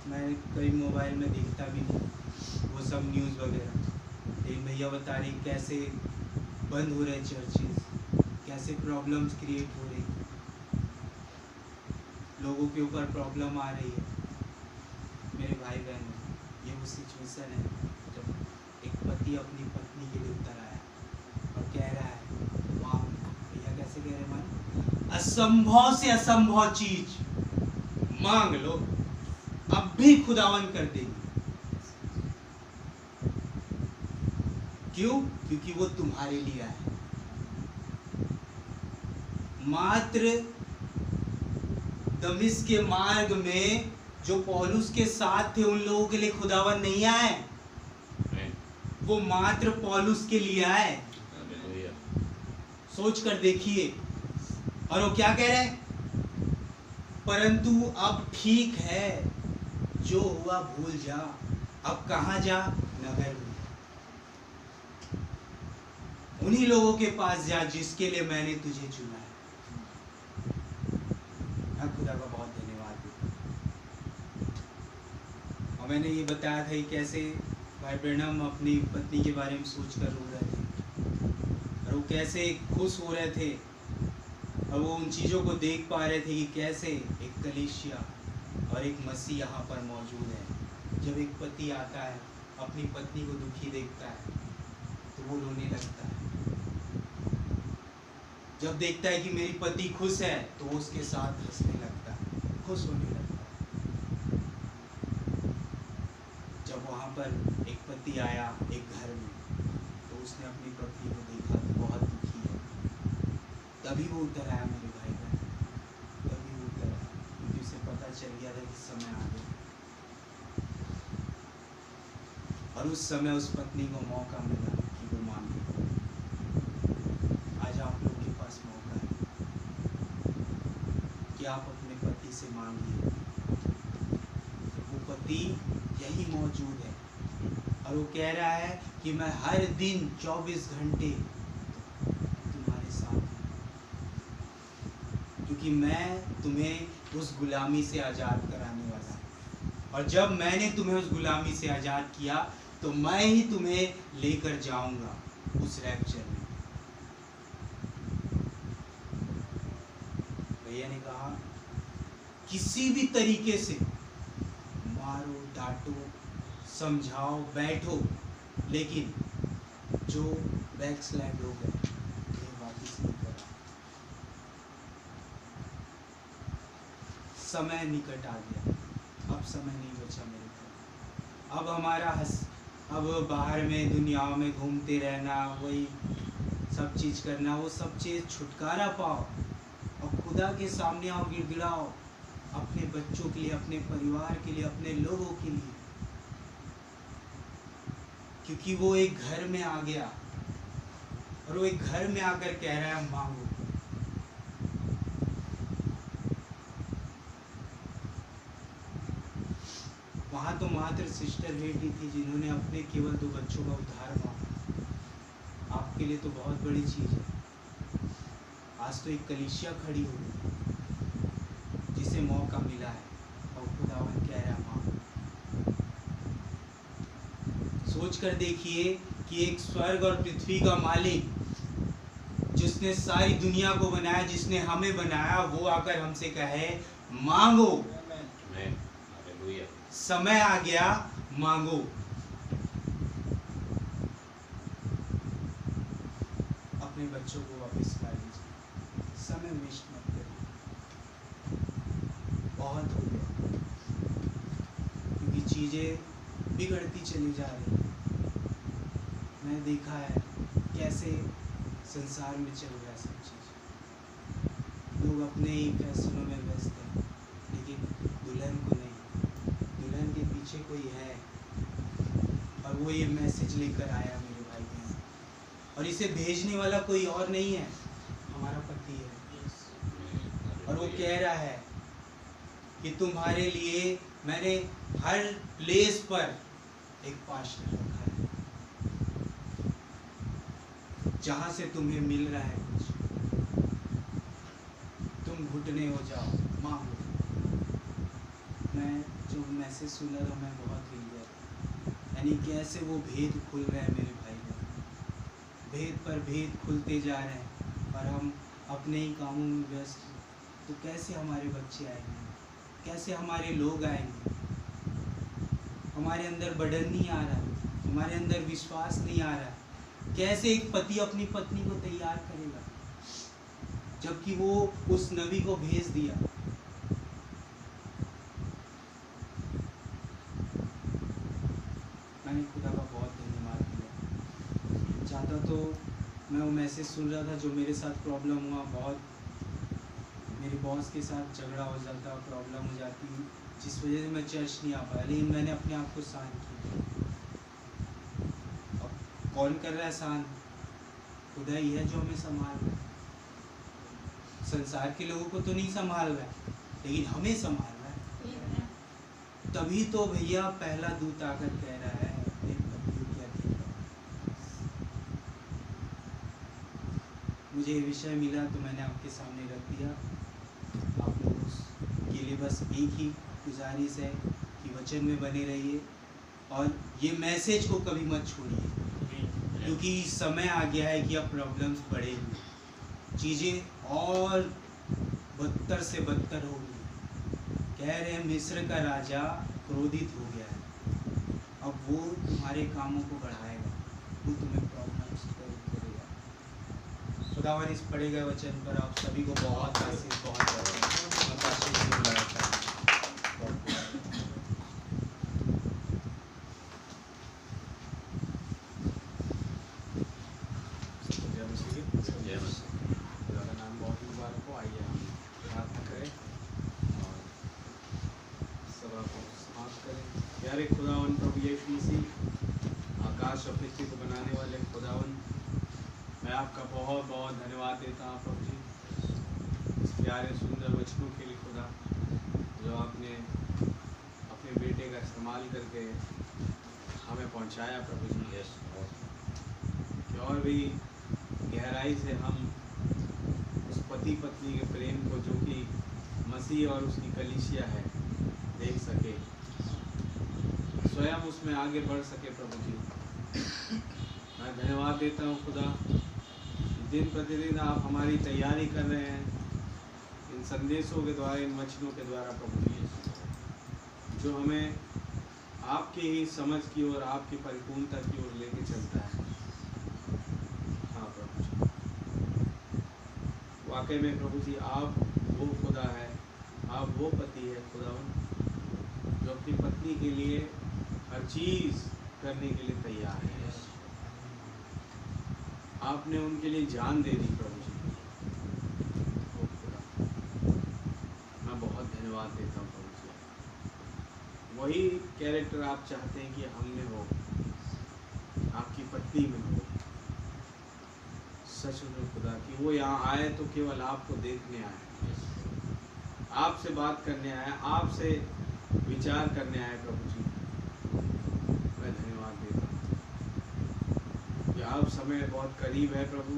Speaker 3: मैं कई मोबाइल में देखता भी नहीं वो सब न्यूज़ वगैरह, लेकिन भैया बता रही कैसे बंद हो रहे चर्चेस, कैसे प्रॉब्लम्स क्रिएट हो रही, लोगों के ऊपर प्रॉब्लम आ रही है। मेरे भाई बहन, ये वो सिचुएशन है जब एक पति अपनी पत्नी के लिए उतर आया और कह रहा है माँ, भैया कैसे कह रहे हैं माँ, असंभव से असंभव चीज मांग लो, अब भी खुदावन कर देगी। क्यों? क्योंकि वो तुम्हारे लिए है। मात्र दमिश्क के मार्ग में जो पौलुस के साथ थे उन लोगों के लिए खुदावन नहीं आए, वो मात्र पौलुस के लिए आए। सोच कर देखिए। और वो क्या कह रहे हैं? परंतु अब ठीक है, जो हुआ भूल जा, अब कहाँ जा? नगर में, उन्हीं लोगों के पास जा जिसके लिए मैंने तुझे चुना है। मैं खुदा का बहुत धन्यवाद देता। और मैंने ये बताया था कि कैसे भाई ब्रैनम अपनी पत्नी के बारे में सोचकर रो रहे थे, और वो कैसे खुश हो रहे थे और वो उन चीज़ों को देख पा रहे थे कि कैसे एक कलीसिया और एक मसीह यहाँ पर मौजूद है। जब एक पति आता है, अपनी पत्नी को दुखी देखता है तो वो रोने लगता है। जब देखता है कि मेरी पति खुश है तो वो उसके साथ हंसने लगता है, खुश होने लगता है। जब वहाँ पर एक पति आया एक घर में तो उसने अपनी पत्नी को देखा कि बहुत दुखी है, तभी वो उतर आया मेरे भाई बहन, तभी वो उतर आया, क्योंकि उसे पता चल गया था कि समय आ गया। और उस समय उस पत्नी को मौका मिला कि वो मांगे। आज आप लोग के पास मौका है कि आप अपने पति से मांगिए। वो पति यही मौजूद है और वो कह रहा है कि मैं हर दिन 24 घंटे तुम्हारे साथ हूँ, क्योंकि मैं तुम्हें उस गुलामी से आज़ाद कराने वाला हूँ। और जब मैंने तुम्हें उस गुलामी से आज़ाद किया तो मैं ही तुम्हें लेकर जाऊंगा उस रैप्चर में। भैया ने कहा किसी भी तरीके से मारो, डांटो, समझाओ, बैठो, लेकिन जो बैकस्लाइड हो गए ये वापस नहीं करा। समय निकट आ गया, अब समय नहीं बचा मेरे को। अब हमारा अब बाहर में दुनिया में घूमते रहना, वही सब चीज़ करना, वो सब चीज़ छुटकारा पाओ और खुदा के सामने आओ, गिड़गिड़ाओ अपने बच्चों के लिए, अपने परिवार के लिए, अपने लोगों के लिए, क्योंकि वो एक घर में आ गया और वो एक घर में आकर कह रहा है मांगो। वहाँ तो मात्र सिस्टर बेटी थी जिन्होंने अपने केवल 2 बच्चों का उद्धार मांगा। आपके लिए तो बहुत बड़ी चीज़ है। आज तो एक कलीसिया खड़ी हो गई जिसे मौका मिला है और खुदावन कह रहा है मांगो। सोच कर देखिए कि एक स्वर्ग और पृथ्वी का मालिक जिसने सारी दुनिया को बनाया, जिसने हमें बनाया, वो आकर हमसे कहे मांगो। समय आ गया, मांगो। अपने बच्चों को वापस ला लीजिए, समय वेस्ट मत करिए, बहुत हो गया, क्योंकि चीज़ें बिगड़ती चली जा रही हैं। मैंने देखा है कैसे संसार में चल रहा है सब चीज़। लोग अपने ही फैसलों में व्यस्त हैं, लेकिन दुल्हन को नहीं। दुल्हन के पीछे कोई है और वो ये मैसेज लेकर आया मेरे भाई बहन, और इसे भेजने वाला कोई और नहीं है, हमारा पति है। और वो कह रहा है कि तुम्हारे लिए मैंने हर प्लेस पर एक पास्टर रखा है, जहाँ से तुम्हें मिल रहा है कुछ, तुम घुटने हो जाओ, मांगो। मैं जो मैसेज सुना था मैं बहुत हिल गया था, यानी कैसे वो भेद खुल रहे हैं मेरे भाई बहन, भेद पर भेद खुलते जा रहे हैं और हम अपने ही कामों में व्यस्त। तो कैसे हमारे बच्चे आएंगे, कैसे हमारे लोग आएंगे? हमारे अंदर बढ़न नहीं आ रहा, हमारे अंदर विश्वास नहीं आ रहा। कैसे एक पति अपनी पत्नी को तैयार करेगा जबकि वो उस नबी को भेज दिया? मैंने खुदा का बहुत धन्यवाद दिया। चाहता तो मैं वो मैसेज सुन रहा था जो मेरे साथ प्रॉब्लम हुआ, बहुत मेरे बॉस के साथ झगड़ा हो जाता, प्रॉब्लम हो जाती, जिस वजह से मैं चर्च नहीं आ पाया, लेकिन मैंने अपने आप को शांत किया। अब कौन कर रहा है शांत? खुदा ही है जो हमें संभाल रहा है। संसार के लोगों को तो नहीं संभाल रहा है, लेकिन हमें संभाल रहा है। तभी तो भैया पहला दूत आकर कह रहा है अपने पतियों की अधिकार। मुझे ये विषय मिला तो मैंने आपके सामने रख दिया। आप लोगों के लिए बस एक ही गुजारिश है कि वचन में बने रहिए और ये मैसेज को कभी मत छोड़िए, क्योंकि समय आ गया है कि अब प्रॉब्लम्स बढ़ेंगी, चीज़ें और बदतर से बदतर होगी। कह रहे हैं मिस्र का राजा क्रोधित हो गया है, अब वो तुम्हारे कामों को बढ़ाएगा, वो तुम्हें प्रॉब्लम्स करेगा। खुदावन इस पढ़े गए वचन पर आप सभी को बहुत आशीष बुलाता है।
Speaker 4: प्यारे खुदावन प्रभु यीशु मसीह, आकाश और पृथ्वी को बनाने वाले खुदावन, मैं आपका बहुत बहुत धन्यवाद देता हूँ प्रभु जी, इस प्यारे सुंदर वचनों के लिए खुदा, जो आपने अपने बेटे का इस्तेमाल करके हमें पहुँचाया प्रभु जी। कि और भी गहराई से हम उस पति पत्नी के प्रेम को, जो कि मसीह और उसकी कलीसिया है, देख सके, स्वयं उसमें आगे बढ़ सके प्रभु जी। मैं धन्यवाद देता हूँ खुदा, दिन प्रतिदिन आप हमारी तैयारी कर रहे हैं इन संदेशों के द्वारा, इन वचनों के द्वारा प्रभु जी, जो हमें आपकी ही समझ की ओर, आपकी परिपूर्णता की ओर लेके चलता है। हाँ प्रभु जी, वाकई में प्रभु जी आप वो खुदा है, आप वो पति है खुदावन, जो अपनी पत्नी के लिए हर चीज़ करने के लिए तैयार है। आपने उनके लिए जान दे दी प्रभु जी। ओ खुदा, मैं बहुत धन्यवाद देता हूँ प्रभु जी। वही कैरेक्टर आप चाहते हैं कि हमने हो, आपकी पत्नी में हो। सच में खुदा कि वो यहाँ आए तो केवल आपको देखने आए, आपसे बात करने आए, आपसे विचार करने आए प्रभु जी। मैं धन्यवाद देता हूँ कि आप समय बहुत करीब है प्रभु,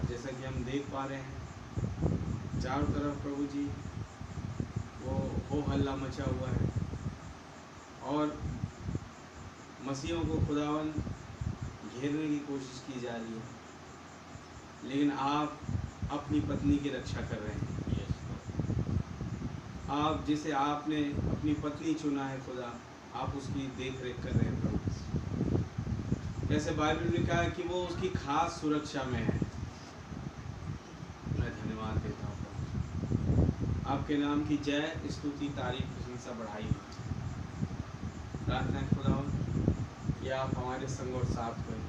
Speaker 4: जैसा कि हम देख पा रहे हैं चारों तरफ प्रभु जी वो हो हल्ला मचा हुआ है, और मसीहों को खुदावन घेरने की कोशिश की जा रही है, लेकिन आप अपनी पत्नी की रक्षा कर रहे हैं। आप जिसे आपने अपनी पत्नी चुना है खुदा, आप उसकी देख रेख कर रहे हैं प्रभु। जैसे बाइबल में लिखा है कि वो उसकी खास सुरक्षा में है। मैं धन्यवाद देता हूँ प्रभु, आपके नाम की जय, स्तुति, तारीफ, प्रशंसा बढ़ाई हो। प्रार्थना है खुदा कि आप हमारे संग और साथ करें,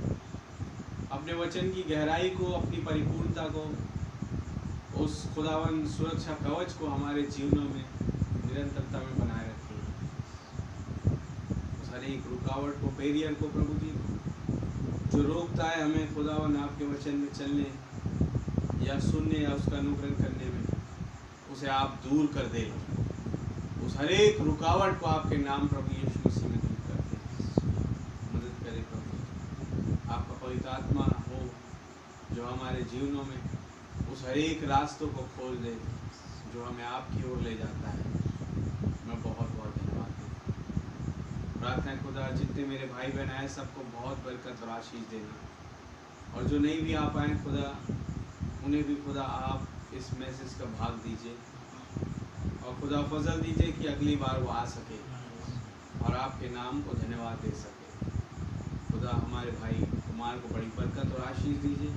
Speaker 4: अपने वचन की गहराई को, अपनी परिपूर्णता को, उस खुदावन सुरक्षा कवच को हमारे जीवनों में निरंतरता में बनाए रखिए। उस हर एक रुकावट को, बैरियर को प्रभु जी, जो रोकता है हमें खुदावन आपके वचन में चलने या सुनने या उसका अनुकरण करने में, उसे आप दूर कर दे। उस हर एक रुकावट को आपके नाम प्रभु यीशु मसीह में दूर कर दे। मदद करे प्रभु, आपका पवित्र आत्मा हो जो हमारे जीवनों में उस हर एक रास्तों को खोल दे जो हमें आपकी ओर ले जाता है। मैं बहुत बहुत धन्यवाद देता हूँ। प्रार्थना खुदा जितने मेरे भाई बहन आए सबको बहुत बरकत और आशीष देना, और जो नहीं भी आ पाए खुदा उन्हें भी खुदा आप इस मैसेज का भाग दीजिए, और खुदा फजल दीजिए कि अगली बार वो आ सके और आपके नाम को धन्यवाद दे सके। खुदा हमारे भाई कुमार को बड़ी बरकत और आशीष दीजिए,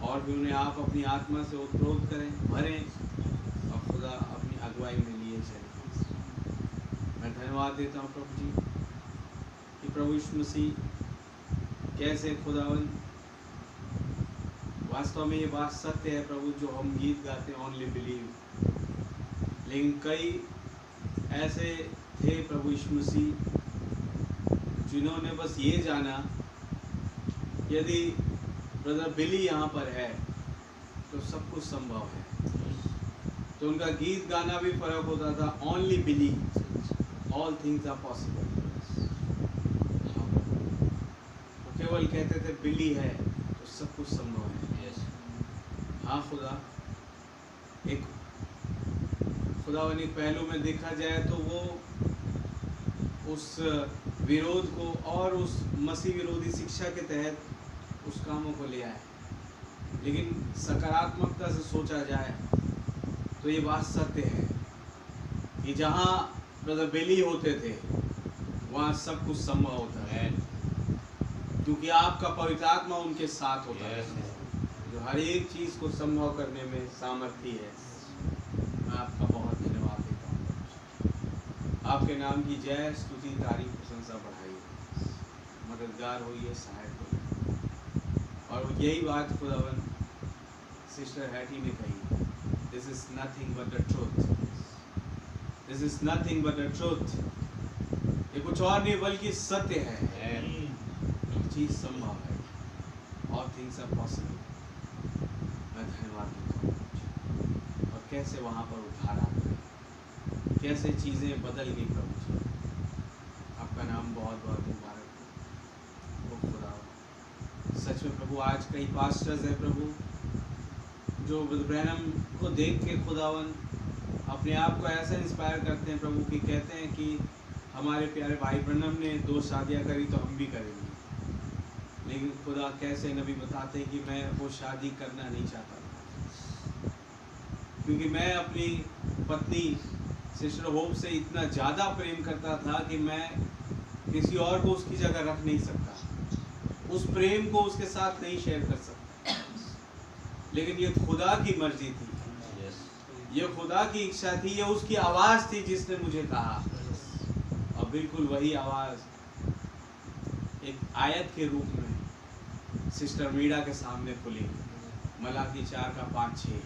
Speaker 4: और भी उन्हें आप अपनी आत्मा से उत्प्रोत करें, भरें, और खुदा अपनी अगुवाई में लिए चलें। मैं धन्यवाद देता हूँ प्रभु जी कि प्रभु यीशु मसीह कैसे खुदावन, वास्तव में ये बात सत्य है प्रभु, जो हम गीत गाते हैं ओनली बिलीव, लेकिन कई ऐसे थे प्रभु यीशु मसीह जिन्होंने बस ये जाना यदि ब्रदर बिली यहाँ पर है तो सब कुछ संभव है। तो उनका गीत गाना भी फर्क होता था, only believe, all things are possible. वो केवल कहते थे बिली है तो सब कुछ संभव है। हाँ खुदा, एक खुदावनी पहलू में देखा जाए तो वो उस विरोध को और उस मसीह विरोधी शिक्षा के तहत उस कामों को ले आए, लेकिन सकारात्मकता से सोचा जाए तो ये बात सत्य है कि जहाँ ब्रदर बेली होते थे वहाँ सब कुछ संभव होता है, क्योंकि आपका पवित्र आत्मा उनके साथ होता है जो हर एक चीज़ को संभव करने में सामर्थ्य है। मैं आपका बहुत धन्यवाद देता हूँ। आपके नाम की जय, स्तुति, तारीफ, प्रशंसा बढ़ाई, मददगार होइए, सहायक होइए। और यही बात खुदावन सिस्टर हैटी ने कही, this is nothing but the truth, this is nothing but the truth. ये कुछ और नहीं बल्कि सत्य है, चीज संभव है, ऑल थिंग्स आर पॉसिबल। मैं धन्यवाद देता हूँ। और कैसे वहाँ पर उद्धार आता है, कैसे चीज़ें बदल गई प्रभु जी। आपका नाम बहुत बहुत मुबारक हो। ओ खुदा, सच में प्रभु आज कई पास्टर्स हैं प्रभु जो ब्रैनम को देख के खुदावन अपने आप को ऐसा इंस्पायर करते हैं प्रभु कि कहते हैं कि हमारे प्यारे भाई ब्रैनम ने 2 शादियाँ करी तो हम भी करेंगे। लेकिन खुदा कैसे नबी बताते हैं कि मैं वो शादी करना नहीं चाहता था, क्योंकि मैं अपनी पत्नी सिस्टर होप से इतना ज़्यादा प्रेम करता था कि मैं किसी और को उसकी जगह रख नहीं सकता, उस प्रेम को उसके साथ नहीं शेयर कर सकता। लेकिन ये खुदा की मर्जी थी, ये खुदा की इच्छा थी, ये उसकी आवाज़ थी जिसने मुझे कहा। और बिल्कुल वही आवाज़ एक आयत के रूप में सिस्टर मीरा के सामने खुली, मलाकी 4:5-6,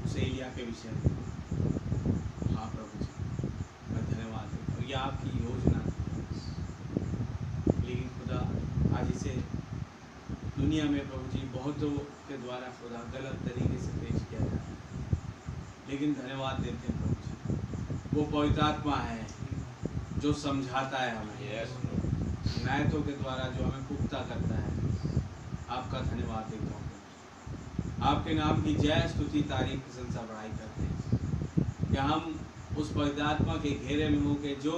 Speaker 4: उसे एलिया के विषय में। हाँ प्रभु जी, मैं धन्यवाद देता हूँ। ये आपकी योजना थी, लेकिन खुदा आज इसे दुनिया में प्रभु जी बहुतों के द्वारा खुदा गलत तरीके से पेश किया जाता है। लेकिन धन्यवाद देते हैं प्रभु जी, वो पवित्र आत्मा है जो समझाता है हमें, नायतों के द्वारा जो हमें पुख्ता करता है। आपका धन्यवाद देता हूँ। आपके नाम की जय, स्तुति, तारीफ, प्रशंसा बढ़ाई करते हैं कि हम उस पवित्र आत्मा के घेरे में हो के जो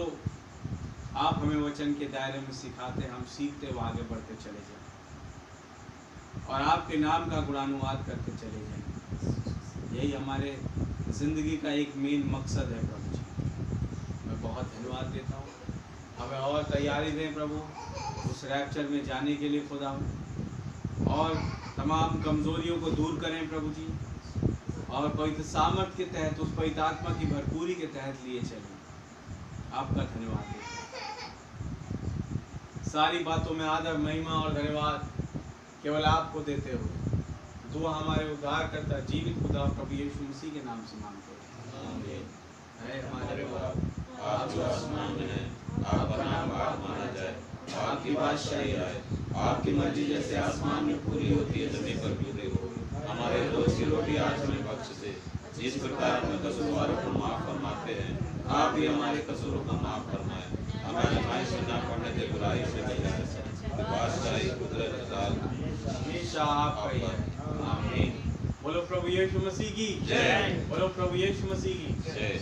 Speaker 4: आप हमें वचन के दायरे में सिखाते, हम सीखते हुए आगे बढ़ते चले जाएं और आपके नाम का गुणानुवाद करते चले जाएं। यही हमारे ज़िंदगी का एक मेन मकसद है प्रभु जी। मैं बहुत धन्यवाद देता हूँ। हमें और तैयारी दें प्रभु उस रैप्चर में जाने के लिए खुदा, और तमाम कमज़ोरियों को दूर करें प्रभु जी, और पवित्र सामर्थ के तहत उस पवित्र आत्मा की भरपूरी के तहत लिए चलें। आपका धन्यवाद देते हैं। सारी बातों में आदर, महिमा और धन्यवाद केवल आपको देते हुए दुआ हमारे उद्धार करता जीवित खुदा प्रभु यीशु मसीह के नाम से मांगते हैं। है हमारे बाप, आप जो आसमान में हैं, आपका नाम पाक माना जाए, आपकी बादशाही आए, आपकी मर्जी जैसे आसमान में पूरी होती है जमीन पर भी हो। हमारे रोज की रोटी आज हमें बख्श दे, जिस प्रकार हम कसूरवारों को माफ फरमाते हैं, आप भी हमारे कसूरों को माफ फरमाएं। हमें आजमाइश में न पड़ने दे, बुराई से बचाएं। बादशाही, कुदरत, हमेशा आपका ही है। आमीन। बोलो प्रभु यीशु मसीह की जय। बोलो प्रभु यीशु मसीह की जय।